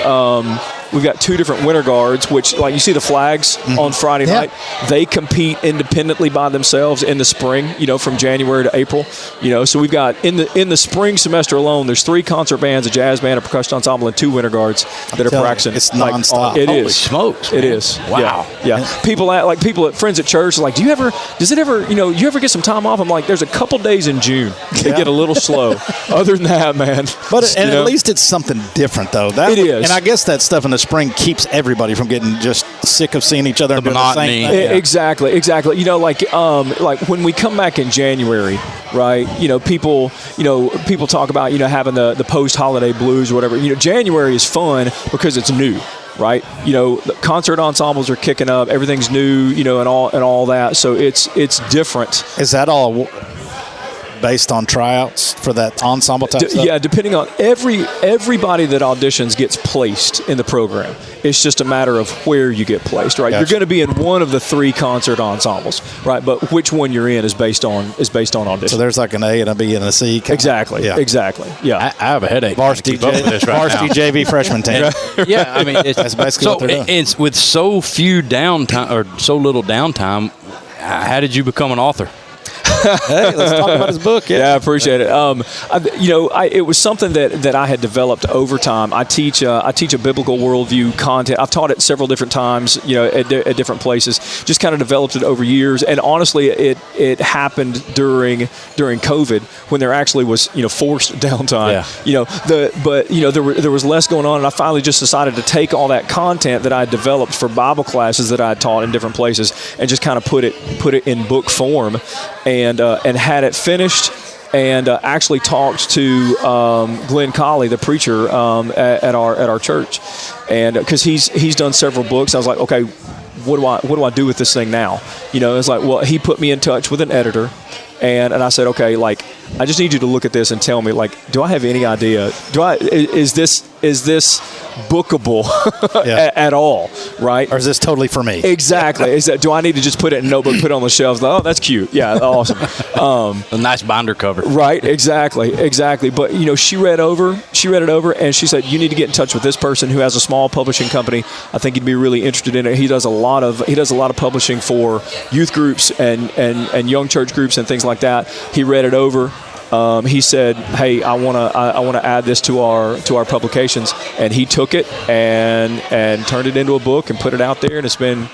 we've got 2 different winter guards, which like you see the flags on Friday night. They compete independently by themselves in the spring, from January to April. So we've got in the spring semester alone, there's 3 concert bands, a jazz band, a percussion ensemble, and 2 winter guards that are practicing. It's nonstop. It Holy is. smokes! It is. Wow. Yeah. Friends at church are like, you ever get some time off? I'm like, there's a couple days in June that get a little slow. Other than that, man. But at least it's something different, though. It is. And I guess that stuff in the spring keeps everybody from getting just sick of seeing each other and doing the same thing. Exactly. Like when we come back in January, right? People talk about having the post-holiday blues or whatever. January is fun because it's new. Right, the concert ensembles are kicking up. Everything's new, and all that. So it's different. Is that all based on tryouts for that ensemble type stuff? Yeah, depending on everybody that auditions gets placed in the program. It's just a matter of where you get placed, right? Gotcha. You're going to be in one of the 3 concert ensembles, right? But which one you're in is based on audition. So there's like an A and a and a C. Exactly. Yeah. Exactly. Yeah. I have a headache. Varsity JV freshman team. Yeah, I mean, that's basically what they're doing. It's with so few downtime or so little downtime. How did you become an author? Hey, let's talk about his book. Yeah, I appreciate it. It was something that I had developed over time. I teach a biblical worldview content. I've taught it several different times, at different places. Just kind of developed it over years. And honestly, it happened during COVID when there actually was forced downtime. Yeah. There was less going on, and I finally just decided to take all that content that I had developed for Bible classes that I had taught in different places and just kind of put it in book form. And had it finished, and actually talked to Glenn Colley, the preacher at our church, and because he's done several books. I was like, okay, what do I do with this thing now? It's like, well, he put me in touch with an editor, and I said, okay, like, I just need you to look at this and tell me, like, do I have any idea? Is this bookable at all, right? Or is this totally for me? Exactly. Do I need to just put it in a notebook, put it on the shelves? Like, oh, that's cute. Yeah, awesome. A nice binder cover. Right. Exactly. But she read it over, and she said, you need to get in touch with this person who has a small publishing company. I think you'd be really interested in it. He does a lot of publishing for youth groups and young church groups and things like that. He read it over. He said, "Hey, I want to add this to our publications," and he took it and turned it into a book and put it out there, and it's been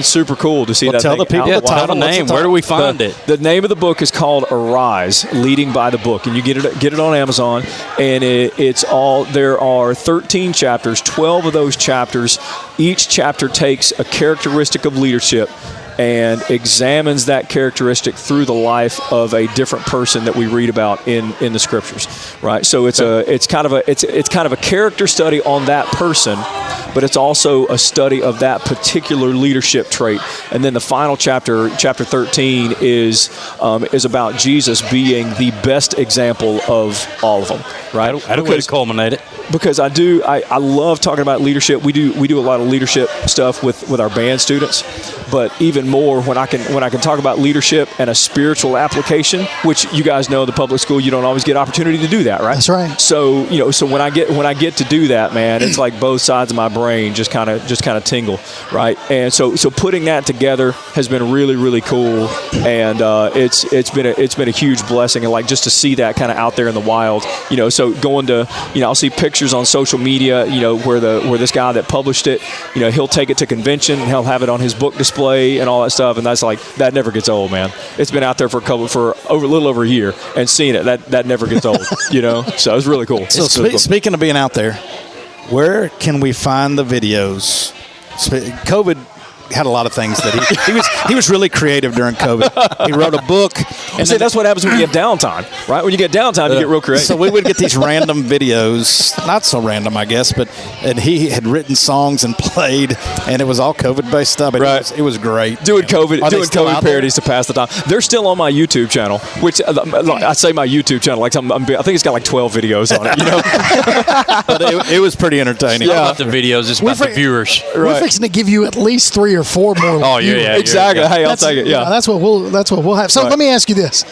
super cool to see that. Tell the people the title. Name. Where do we find it? The name of the book is called Arise: Leading by the Book, and you get it on Amazon. And it's all. There are 13 chapters. 12 of those chapters, each chapter takes a characteristic of leadership and examines that characteristic through the life of a different person that we read about in the scriptures, right? So it's kind of a character study on that person, but it's also a study of that particular leadership trait. And then the final chapter 13, is about Jesus being the best example of all of them, right? How do we culminate it? Because I love talking about leadership. We do a lot of leadership stuff with our band students, but even more when I can talk about leadership and a spiritual application, which you guys know, the public school, you don't always get opportunity to do that, right? That's right. So so when I get to do that, man, it's like both sides of my brain just kind of tingle, right? And so putting that together has been really, really cool, and it's been a huge blessing, and like just to see that kind of out there in the wild, So going to I'll see pictures on social media, where this guy that published it, he'll take it to convention and he'll have it on his book display and all that stuff, and that's like, that never gets old, man. It's been out there for a little over a year, and seeing it, that never gets old, So it's really cool. So speaking of being out there, where can we find the videos? COVID had a lot of things that he was really creative during COVID. He wrote a book. And that's what happens when you get downtime, right? When you get downtime, you get real creative. So we would get these random videos, not so random, I guess, and he had written songs and played, and it was all COVID-based stuff. Right. It was great. Doing COVID parodies to pass the time. They're still on my YouTube channel, which I say my YouTube channel, like I think it's got like 12 videos on it, But it was pretty entertaining. Yeah. It's not the videos, it's about the viewers. We're fixing to give you at least 3 or 4 more. Oh, yeah. Exactly. Yeah. Hey, I'll take it. Yeah. That's what we'll have. So let me ask you this.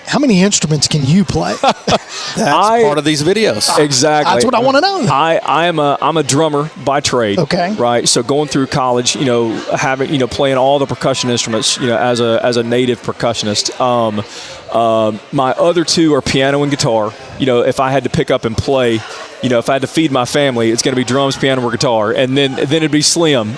how many instruments can you play? That's part of these videos. Exactly. That's what I want to know. I'm a drummer by trade. Okay. Right. So going through college, having playing all the percussion instruments, as a native percussionist. My other two are piano and guitar. If I had to pick up and play, if I had to feed my family, it's going to be drums, piano, or guitar, and then it'd be slim.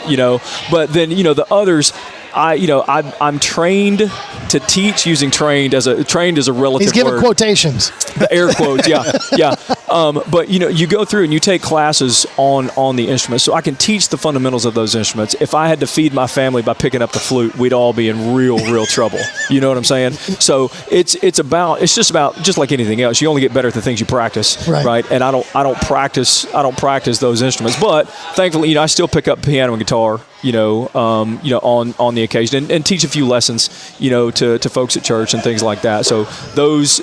But then the others. I'm trained to teach using trained as a relative He's giving word. quotations. The air quotes, yeah. But you go through and you take classes on the instruments, so I can teach the fundamentals of those instruments. If I had to feed my family by picking up the flute, we'd all be in real trouble. You know what I'm saying? So it's just like anything else. You only get better at the things you practice, right? And I don't practice those instruments, but thankfully, I still pick up piano and guitar. On the occasion, and teach a few lessons, to folks at church and things like that. So those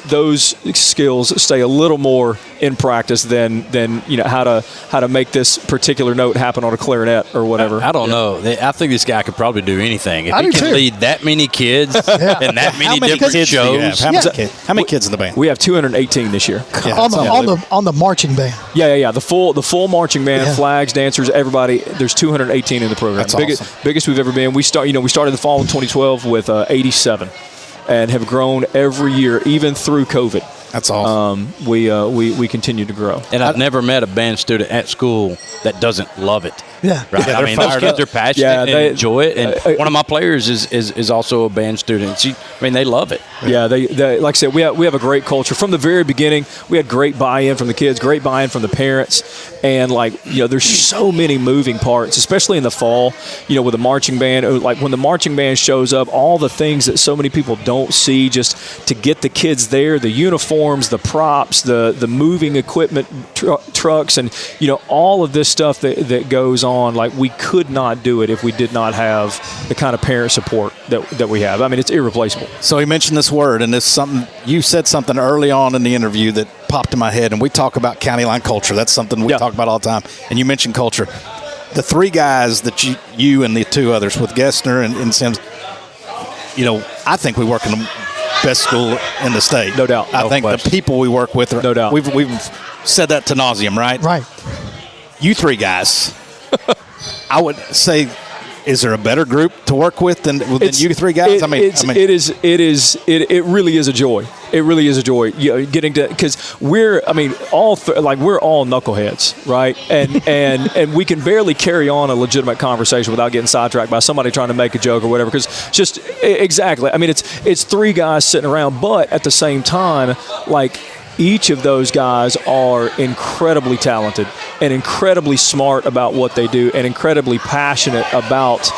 skills stay a little more in practice than how to make this particular note happen on a clarinet or whatever. I don't know. I think this guy could probably do anything. If I he do can too. lead that many kids and that many different kids do you have? shows. How many kids in the band? We have 218 this year. On the marching band. Yeah. The full marching band, flags, dancers, everybody. There's 218 in the program. That's awesome. Biggest we've ever been. We started the fall in 2012 with 87, and have grown every year, even through COVID. That's awesome. We continue to grow. And I've never met a band student at school that doesn't love it. Yeah. Right. Yeah, I mean, those kids are passionate and enjoy it. And one of my players is also a band student. They love it. Yeah, they like I said, we have a great culture from the very beginning. We had great buy-in from the kids, great buy-in from the parents, and there's so many moving parts, especially in the fall. With the marching band, like when the marching band shows up, all the things that so many people don't see, just to get the kids there, the uniforms, the props, the moving equipment, trucks, and all of this stuff that goes on. Like, we could not do it if we did not have the kind of parent support that we have. I mean, it's irreplaceable. So he mentioned this word, and it's something you said something early on in the interview that popped in my head. And we talk about county line culture. That's something we talk about all the time. And you mentioned culture. The three guys that you and the two others with Gessner and Sims, I think we work in the best school in the state. No doubt. I think the people we work with are, no doubt. We've said that to nauseum, right? Right. You three guys, I would say, is there a better group to work with than you three guys? It really is a joy. It really is a joy. Getting to, because we're all knuckleheads, right? And we can barely carry on a legitimate conversation without getting sidetracked by somebody trying to make a joke or whatever. Because just exactly, it's three guys sitting around, but at the same time, each of those guys are incredibly talented and incredibly smart about what they do and incredibly passionate about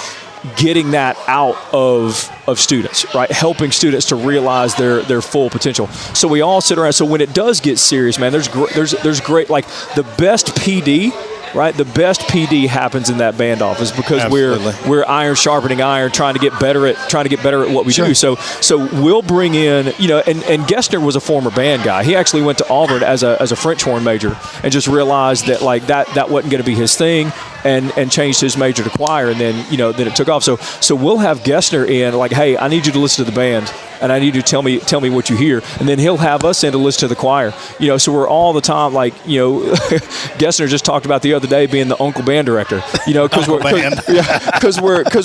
getting that out of students, right? Helping students to realize their full potential. So we all sit around. So when it does get serious, man, there's great, the best PD. Right, the best PD happens in that band office because we're iron sharpening iron, trying to get better at what we do. So we'll bring in, and Gessner was a former band guy. He actually went to Auburn as a French horn major and just realized that that wasn't going to be his thing, and changed his major to choir, and then it took off. So we'll have Gessner in hey, I need you to listen to the band, and I need you to tell me what you hear, and then he'll have us in to listen to the choir. So we're all the time Gessner just talked about the other day being the uncle band director, because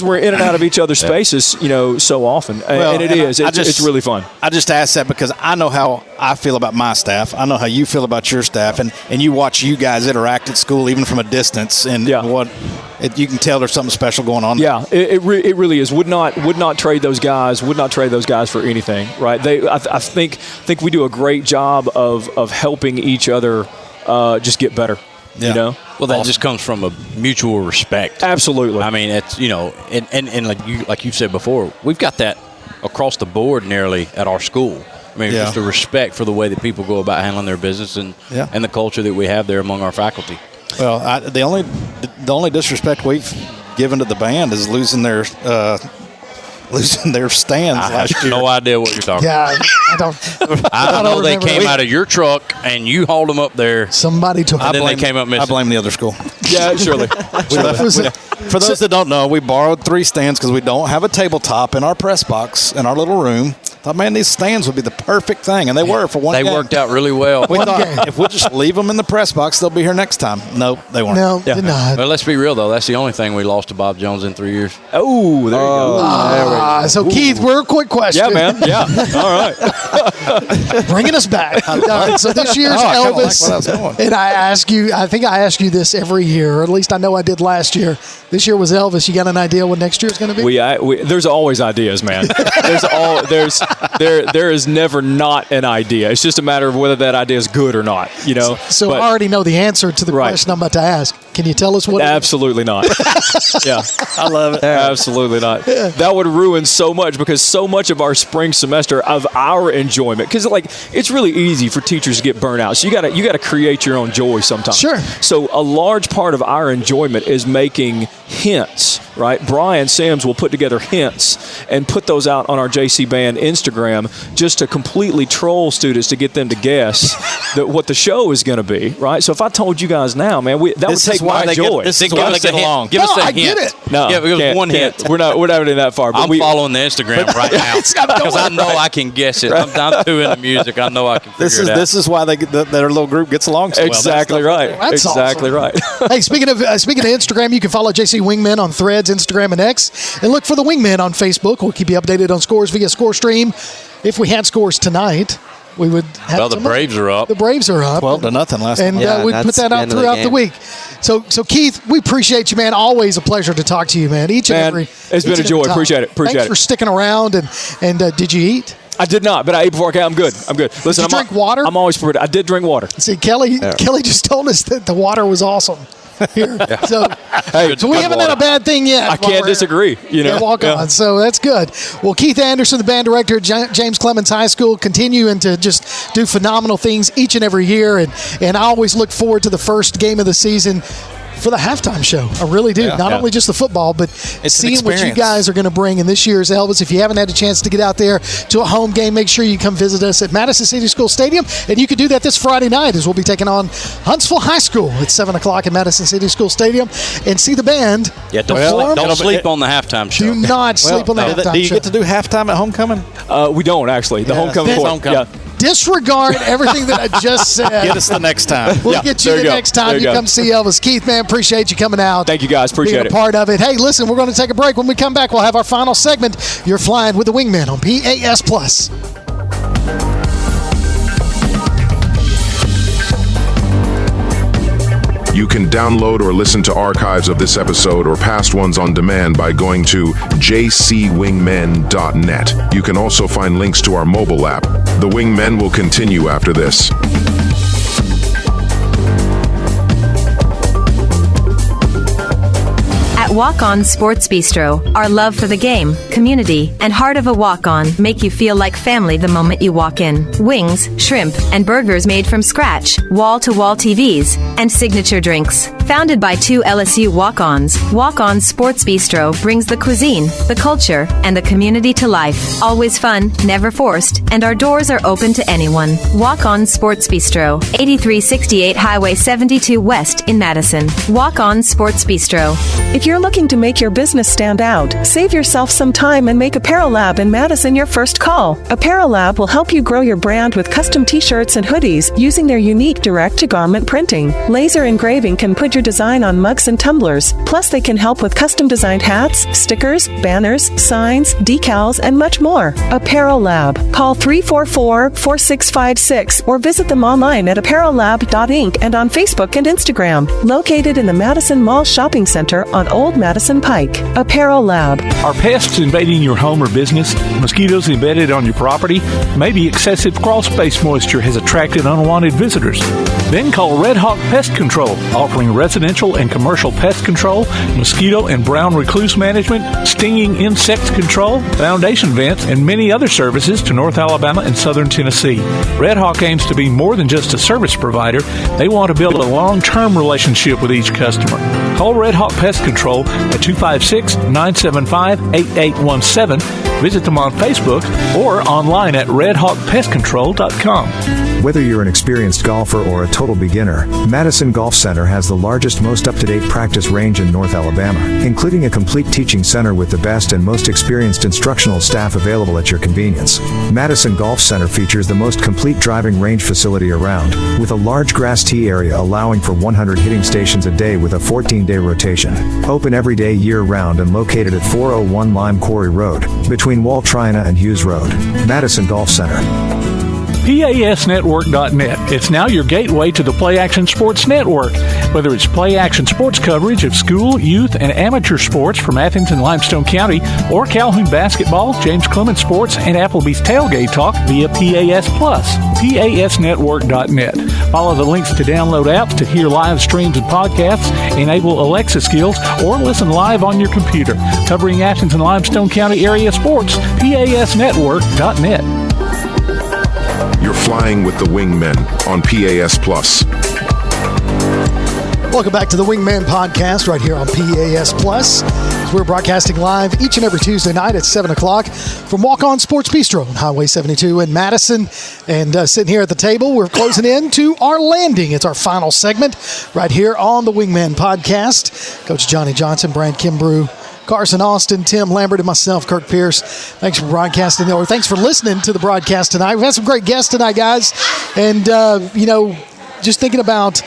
we're in and out of each other's spaces, so often, and it's really fun. I just asked that because I know how I feel about my staff. I know how you feel about your staff, and you watch you guys interact at school even from a distance, and you can tell there's something special going on. Yeah, it really is. Would not trade those guys. Would not trade those guys for anything. Right? I think we do a great job of helping each other just get better. Yeah. Well, that just comes from a mutual respect. Absolutely. It's and like you said before, we've got that across the board nearly at our school. Just a respect for the way that people go about handling their business and the culture that we have there among our faculty. Well, the only disrespect we've given to the band is losing their stands last year. I have no idea what you're talking about. Yeah, I know they came out of your truck and you hauled them up there. Somebody took them. They came up missing. I blame the other school. Yeah, surely. For those that don't know, we borrowed 3 stands because we don't have a tabletop in our press box in our little room. Thought, man, these stands would be the perfect thing, and they were for one game. They worked out really well. We thought if we'll just leave them in the press box, they'll be here next time. Nope, they weren't. No, did not. Well, let's be real, though. That's the only thing we lost to Bob Jones in 3 years. Oh, there you go. So, Keith, real quick question. Yeah, man. Yeah. All right. Bringing us back. So this year's Elvis, and I think I ask you this every year, or at least I know I did last year. This year was Elvis. You got an idea what next year's going to be? There's always ideas, man. There is never not an idea. It's just a matter of whether that idea is good or not. So I already know the answer to the question I'm about to ask. Can you tell us what? Absolutely not. Yeah, I love it. Absolutely not. That would ruin so much, because so much of our spring semester of our enjoyment, because it's really easy for teachers to get burnt out. So you got to create your own joy sometimes. Sure. So a large part of our enjoyment is making hints. Right, Brian Sims will put together hints and put those out on our JC Band Instagram just to completely troll students to get them to guess what the show is going to be. Right. So if I told you guys now, man, that would take my joy. This is why they get along. Give us a hint. Get it. No, give us one hint. We're not in that far. But I'm following the Instagram right now because I know I can guess it. I'm too into music. I know I can figure it out. This is why their little group gets along so well. Exactly right. That's exactly awesome. right. Hey, speaking of Instagram, you can follow JC Wingmen on Threads, Instagram, and X. And look for the Wingmen on Facebook. We'll keep you updated on scores via ScoreStream. If we had scores tonight, we would have. Well, the Braves are up. The Braves are up. 12-0 last night. And we put that out throughout the week. So Keith, we appreciate you, man. Always a pleasure to talk to you, man. It's been a joy. Appreciate it. Thanks for sticking around. And did you eat? I did not, but I ate before I came. I'm good. Listen, did you drink water? I'm always prepared. I did drink water. See, Kelly just told us that the water was awesome. Here. So we haven't done a bad thing yet. I can't disagree. Walk on. So that's good. Well, Keith Anderson, the band director at James Clemens High School, continuing to just do phenomenal things each and every year. And I always look forward to the first game of the season for the halftime show. I really do. Not only just the football, but seeing what you guys are going to bring in this year's Elvis. If you haven't had a chance to get out there to a home game, make sure you come visit us at Madison City School Stadium. And you can do that this Friday night, as we'll be taking on Huntsville High School at 7 o'clock at Madison City School Stadium and see the band. Yeah, don't sleep on the halftime show. Do not sleep on the halftime show. Do you get to do halftime at homecoming? We don't, actually. The homecoming court. Yeah. Disregard everything that I just said. Get us the next time. We'll get you the next time you come see Elvis. Keith, man, appreciate you coming out. Thank you, guys. Appreciate it. Being a part of it. Hey, listen, we're going to take a break. When we come back, we'll have our final segment. You're flying with the Wingmen on PAS Plus. You can download or listen to archives of this episode or past ones on demand by going to jcwingmen.net. You can also find links to our mobile app. The Wingmen will continue after this. At Walk-On Sports Bistreaux, our love for the game, community, and heart of a walk-on make you feel like family the moment you walk in. Wings, shrimp, and burgers made from scratch, wall-to-wall TVs, and signature drinks. Founded by two LSU walk-ons, Walk-On Sports Bistreaux brings the cuisine, the culture, and the community to life. Always fun, never forced, and our doors are open to anyone. Walk-On Sports Bistreaux, 8368 Highway 72 West in Madison. Walk-On Sports Bistreaux. If you're looking to make your business stand out, save yourself some time and make Apparel Lab in Madison your first call. Apparel Lab will help you grow your brand with custom t-shirts and hoodies using their unique direct-to-garment printing. Laser engraving can put your design on mugs and tumblers. Plus, they can help with custom-designed hats, stickers, banners, signs, decals, and much more. Apparel Lab. Call 344-4656 or visit them online at apparellab.inc and on Facebook and Instagram. Located in the Madison Mall Shopping Center on Old Madison Pike. Apparel Lab. Are pests invading your home or business? Mosquitoes embedded on your property? Maybe excessive crawl space moisture has attracted unwanted visitors. Then call RedHawk Pest Control, offering residential and commercial pest control, mosquito and brown recluse management, stinging insect control, foundation vents, and many other services to North Alabama and Southern Tennessee. RedHawk aims to be more than just a service provider. They want to build a long-term relationship with each customer. Call RedHawk Pest Control at 256-975-8817. Visit them on Facebook or online at redhawkpestcontrol.com. Whether you're an experienced golfer or a total beginner, Madison Golf Center has the largest, most up-to-date practice range in North Alabama, including a complete teaching center with the best and most experienced instructional staff available at your convenience. Madison Golf Center features the most complete driving range facility around, with a large grass tee area allowing for 100 hitting stations a day with a 14-day rotation. Open every day year-round and located at 401 Lime Quarry Road, between Wall Trina and Hughes Road. Madison Golf Center. PASnetwork.net. It's now your gateway to the Play Action Sports Network. Whether it's Play Action Sports coverage of school, youth, and amateur sports from Athens and Limestone County, or Calhoun basketball, James Clemens sports, and Applebee's tailgate talk via PAS Plus. PASnetwork.net. Follow the links to download apps to hear live streams and podcasts, enable Alexa skills, or listen live on your computer. Covering Athens and Limestone County area sports, PASnetwork.net. You're flying with the Wingmen on PAS Plus. Welcome back to the Wingman podcast right here on PAS Plus. We're broadcasting live each and every Tuesday night at 7 o'clock from Walk-On Sports Bistreaux on Highway 72 in Madison. And sitting here at the table, we're closing in to our landing. It's our final segment right here on the Wingman podcast. Coach Johnny Johnson, Brand Kimbrough, Carson Austin, Tim Lambert, and myself, Kirk Pierce. Thanks for broadcasting, or thanks for listening to the broadcast tonight. We've had some great guests tonight, guys. And, just thinking about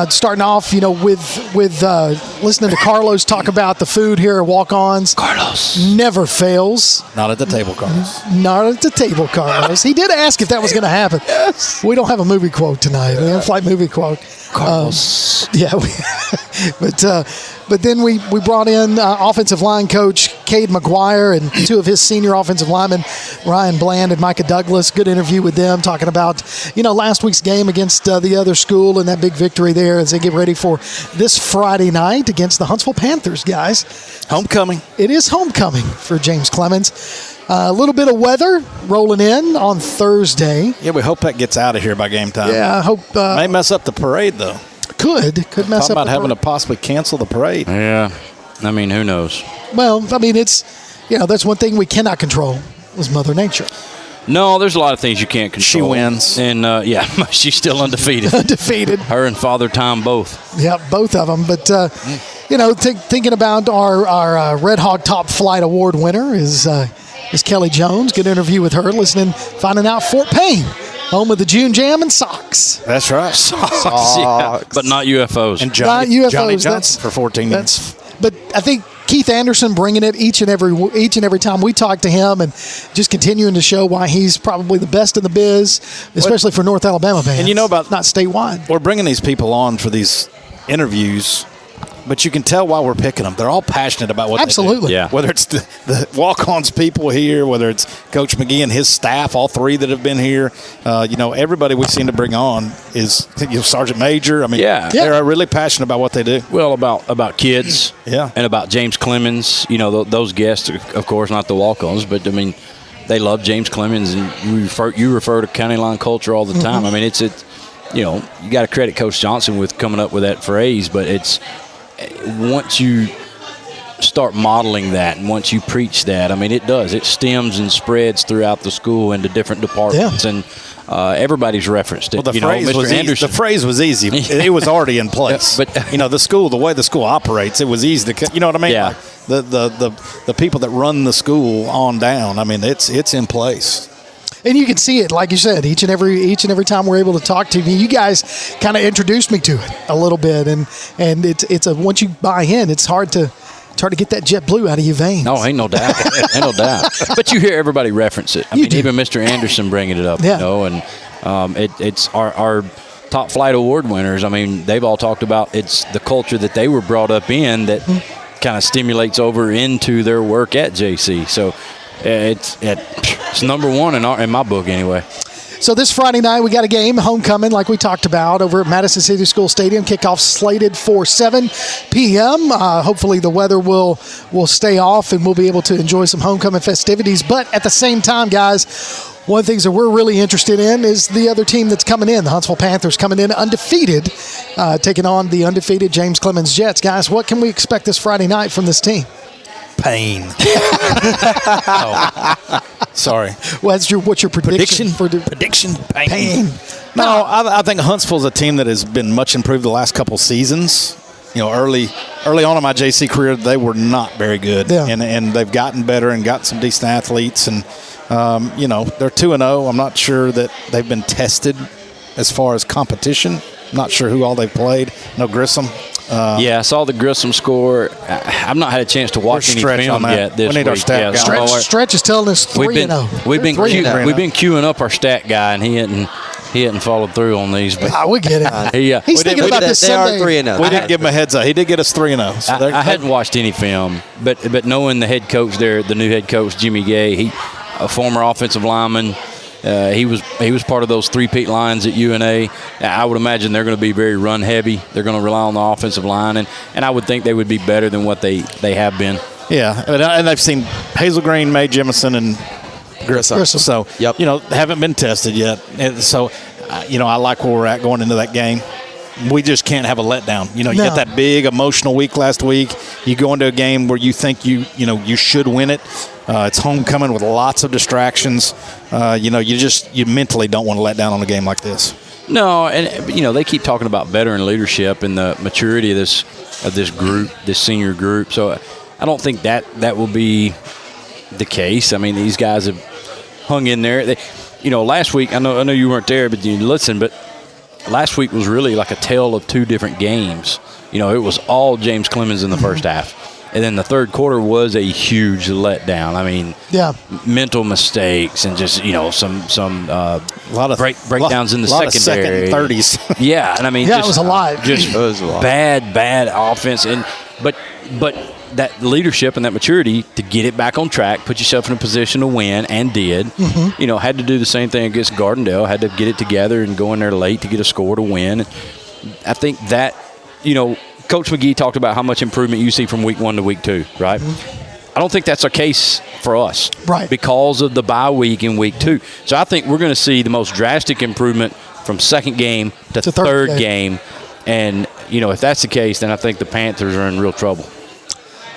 starting off, with listening to Carlos talk about the food here at Walk-Ons. Carlos never fails. Not at the table, Carlos. Not at the table, Carlos. He did ask if that was going to happen. Yes. We don't have a movie quote tonight. We have a flight movie quote. Carlos. But then we brought in offensive line coach Cade McGuire and two of his senior offensive linemen, Ryan Bland and Micah Douglas. Good interview with them, talking about last week's game against the other school and that big victory there as they get ready for this Friday night against the Huntsville Panthers, guys. Homecoming. It is homecoming for James Clemens. A little bit of weather rolling in on Thursday. Yeah, we hope that gets out of here by game time. Yeah, I hope. May mess up the parade, though. Could mess up about having to possibly cancel the parade. Yeah. I mean, who knows? Well, I mean, it's, that's one thing we cannot control is Mother Nature. No, there's a lot of things you can't control. She wins. And, she's still undefeated. Undefeated. Her and Father Time both. Yeah, both of them. But, thinking about our RedHawk Top Flight Award winner is Kelly Jones. Good interview with her, finding out Fort Payne, home of the June Jam and Socks. That's right. Socks. Yeah, but not UFOs. And not UFOs. Johnny Johnson for 14 years. But I think Keith Anderson bringing it each and every time we talk to him, and just continuing to show why he's probably the best in the biz, especially for North Alabama fans. And not statewide. We're bringing these people on for these interviews, but you can tell why we're picking them. They're all passionate about what they do. Yeah. Whether it's the walk-ons people here, whether it's Coach McGee and his staff, all three that have been here, everybody we seem to bring on is Sergeant Major. I mean, they're really passionate about what they do. Well, about kids, and about James Clemens. Those guests, of course, not the walk-ons, but I mean, they love James Clemens, and you refer to county line culture all the time. I mean, it's you got to credit Coach Johnson with coming up with that phrase, but it's. Once you start modeling that and once you preach that, I mean, it stems and spreads throughout the school into different departments, and everybody's referenced it. Well, the phrase was easy. It was already in place. But the way the school operates, it was easy to, you know what I mean? Yeah. Like the people that run the school on down, I mean, it's in place. And you can see it, like you said, each and every time we're able to talk to you. You guys kind of introduced me to it a little bit, and it's once you buy in, it's hard to get that JetBlue out of your veins. No, ain't no doubt. Ain't no doubt. But you hear everybody reference it. I mean, even Mr. Anderson bringing it up, and it's our Top Flight Award winners. I mean, they've all talked about it's the culture that they were brought up in that kind of stimulates over into their work at JC. So it's number one in my book anyway. So this Friday night, we got a game, homecoming, like we talked about, over at Madison City School Stadium. Kickoff slated for 7 p.m. Hopefully the weather will stay off and we'll be able to enjoy some homecoming festivities. But at the same time, guys, one of the things that we're really interested in is the other team that's coming in, the huntsville Panthers, coming in undefeated, taking on the undefeated James Clemens Jets. Guys, what can we expect this Friday night from this team? Pain. Sorry. Well, what's your prediction? Prediction. Pain. No, I think Huntsville's a team that has been much improved the last couple seasons. Early on in my JC career, they were not very good, and they've gotten better and got some decent athletes. And they're 2-0. I'm not sure that they've been tested as far as competition. I'm not sure who all they've played. No Grissom. I saw the Grissom score. I've not had a chance to watch any film yet this we need week. Our stat guy. Stretch is telling us 3-0. We've been queuing up our stat guy, and he hadn't followed through on these. But we get it. He's thinking about this Sunday. They are 3-0. We didn't give him a heads up. He did get us 3-0. So I hadn't watched any film, but knowing the head coach there, the new head coach Jimmy Gay, a former offensive lineman. He was part of those three-peat lines at UNA. I would imagine they're going to be very run-heavy. They're going to rely on the offensive line, and I would think they would be better than what they have been. Yeah, and I've seen Hazel Green, Mae Jemison, and Grissom. So, haven't been tested yet. And so, I like where we're at going into that game. We just can't have a letdown. You got that big emotional week last week. You go into a game where you think you should win it. It's homecoming with lots of distractions. You mentally don't want to let down on a game like this. No, and they keep talking about veteran leadership and the maturity of this group, this senior group. So I don't think that will be the case. I mean, these guys have hung in there. Last week I know you weren't there, but you listened. But last week was really like a tale of two different games. It was all James Clemens in the first half. And then the third quarter was a huge letdown. I mean, mental mistakes and just some a lot of breakdowns in the secondary. Second 30s. Yeah, and I mean, it was a lot. Just bad offense, but that leadership and that maturity to get it back on track, put yourself in a position to win, and did. Mm-hmm. Had to do the same thing against Gardendale. Had to get it together and go in there late to get a score to win. I think that Coach McGee talked about how much improvement you see from week 1 to week 2, right? Mm-hmm. I don't think that's a case for us, right? Because of the bye week in week 2. So I think we're going to see the most drastic improvement from second game to third game. And, if that's the case, then I think the Panthers are in real trouble.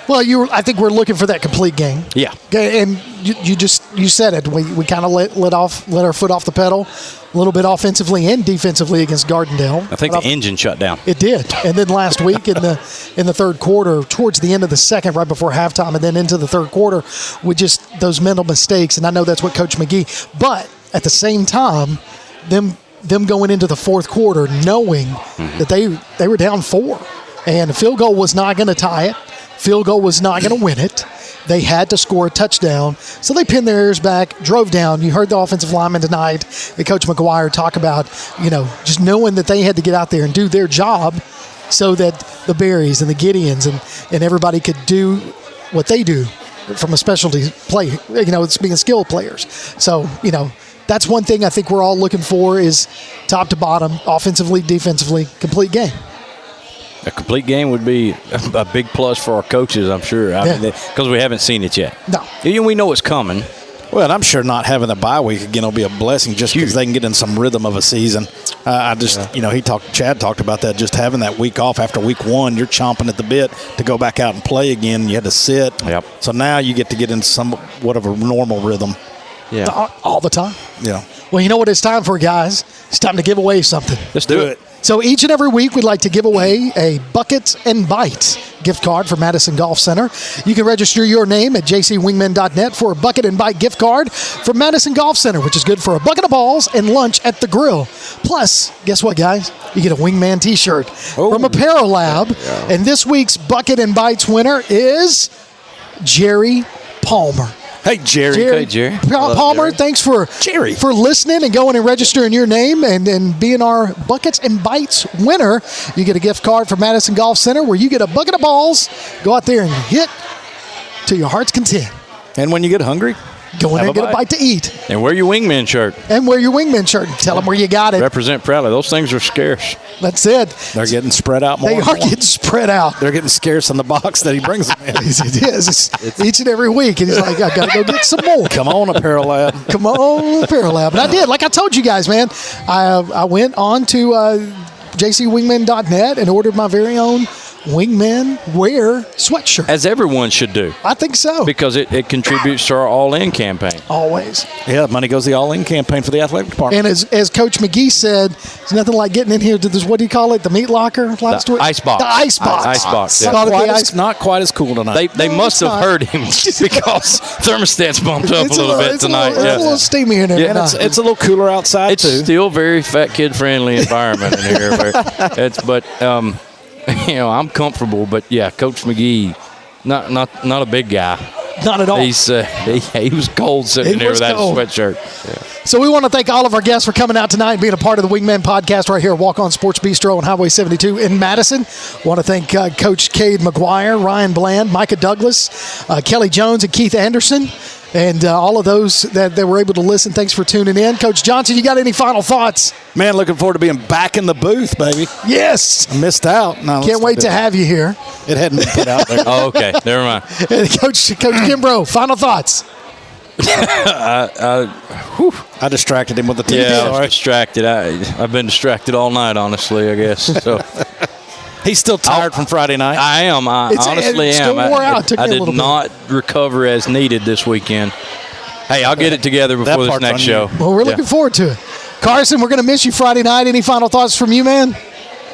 Well, I think we're looking for that complete game. Yeah. And you said it. We kind of let our foot off the pedal a little bit offensively and defensively against Gardendale. I think the engine shut down. It did. And then last week in the third quarter, towards the end of the second, right before halftime, and then into the third quarter with just those mental mistakes. And I know that's what Coach McGee. But at the same time, them going into the fourth quarter knowing that they were down 4. And a field goal was not going to tie it. Field goal was not going to win it. They had to score a touchdown. So they pinned their ears back, drove down. You heard the offensive lineman tonight, and Coach McGuire talk about, just knowing that they had to get out there and do their job so that the Berries and the Gideons and everybody could do what they do from a specialty play. It's being skilled players. So, that's one thing I think we're all looking for is top to bottom, offensively, defensively, complete game. A complete game would be a big plus for our coaches, I'm sure, because we haven't seen it yet. No. We know it's coming. Well, and I'm sure not having a bye week again will be a blessing just because they can get in some rhythm of a season. Chad talked about that, just having that week off after week 1, you're chomping at the bit to go back out and play again. You had to sit. Yep. So now you get to get in somewhat of a normal rhythm. Yeah. All the time. Yeah. Well, you know what it's time for, guys? It's time to give away something. Let's do it. So each and every week, we'd like to give away a Bucket and Bite gift card for Madison Golf Center. You can register your name at jcwingmen.net for a Bucket and Bite gift card from Madison Golf Center, which is good for a bucket of balls and lunch at the grill. Plus, guess what, guys? You get a Wingman T-shirt from Apparel Lab. Yeah. And this week's Bucket and Bites winner is Jerry Palmer. Hey, Jerry. Palmer, thanks for listening and going and registering your name and being our Buckets and Bites winner. You get a gift card from Madison Golf Center where you get a bucket of balls. Go out there and hit to your heart's content. And when you get hungry, go in there and get a bite to eat. And wear your Wingman shirt. And tell them where you got it. Represent proudly. Those things are scarce. That's it. They're getting spread out more. They are getting spread out. They're getting scarce in the box that he brings them in. It is. It's each and every week. And he's like, I got to go get some more. Come on, Apparel Lab. Come on, Apparel Lab. And I did. Like I told you guys, man, I went on to jcwingman.net and ordered my very own Wingmen wear sweatshirts. As everyone should do. I think so. Because it contributes to our all-in campaign. Always. Yeah, money goes to the all-in campaign for the athletic department. And as Coach McGee said, it's nothing like getting in here to this, what do you call it, the meat locker last week? Ice box. The ice box. Ice box. Yeah. Not quite as cool tonight. They must have heard him because thermostat's bumped up a little bit tonight. It's a little steamy in there. Yeah, it's a little cooler outside, it's too. It's still very fat kid-friendly environment in here. I'm comfortable, but yeah, Coach McGee, not a big guy. Not at all. He was cold sitting there without a sweatshirt. Yeah. So we want to thank all of our guests for coming out tonight and being a part of the Wingmen podcast right here at Walk On Sports Bistreaux on Highway 72 in Madison. Want to thank Coach Cade McGuire, Ryan Bland, Micah Douglas, Kelly Jones, and Keith Anderson. And all of those that were able to listen, thanks for tuning in. Coach Johnson, you got any final thoughts? Man, looking forward to being back in the booth, baby. Yes. I missed out. No, can't wait to have you here. It hadn't been put out there. Oh, okay. Never mind. Coach Kimbrough, final thoughts. I distracted him with the TV. Yeah, I was distracted. I've been distracted all night, honestly, I guess. So. He's still tired from Friday night. I am. I honestly am. I did not recover as needed this weekend. Hey, I'll get it together before this next show. Well, we're looking forward to it. Carson, we're going to miss you Friday night. Any final thoughts from you, man?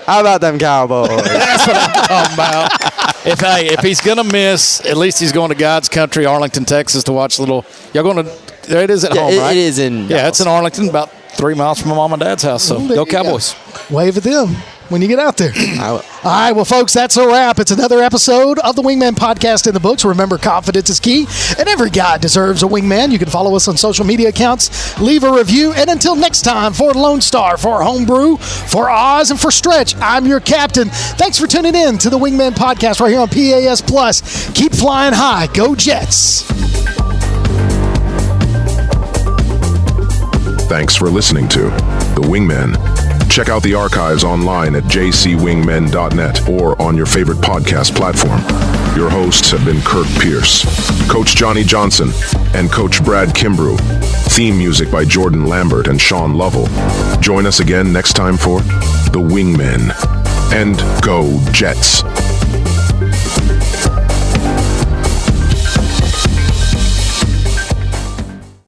How about them Cowboys? That's what I'm talking about. If he's going to miss, at least he's going to God's country, Arlington, Texas, to watch little. Y'all going to? There it is at home, right? It is in. Yeah, it's in Arlington, about 3 miles from my mom and dad's house. So go Cowboys! Wave at them when you get out there. All right, well, folks, that's a wrap. It's another episode of the Wingman podcast in the books. Remember, confidence is key, and every guy deserves a wingman. You can follow us on social media accounts, leave a review, and until next time, for Lone Star, for Homebrew, for Oz, and for Stretch, I'm your captain. Thanks for tuning in to the Wingman podcast right here on PAS Plus. Keep flying high. Go Jets. Thanks for listening to The Wingmen. Check out the archives online at jcwingmen.net or on your favorite podcast platform. Your hosts have been Kirk Pierce, Coach Johnny Johnson, and Coach Brad Kimbrough. Theme music by Jordan Lambert and Sean Lovell. Join us again next time for The Wingmen. And go Jets.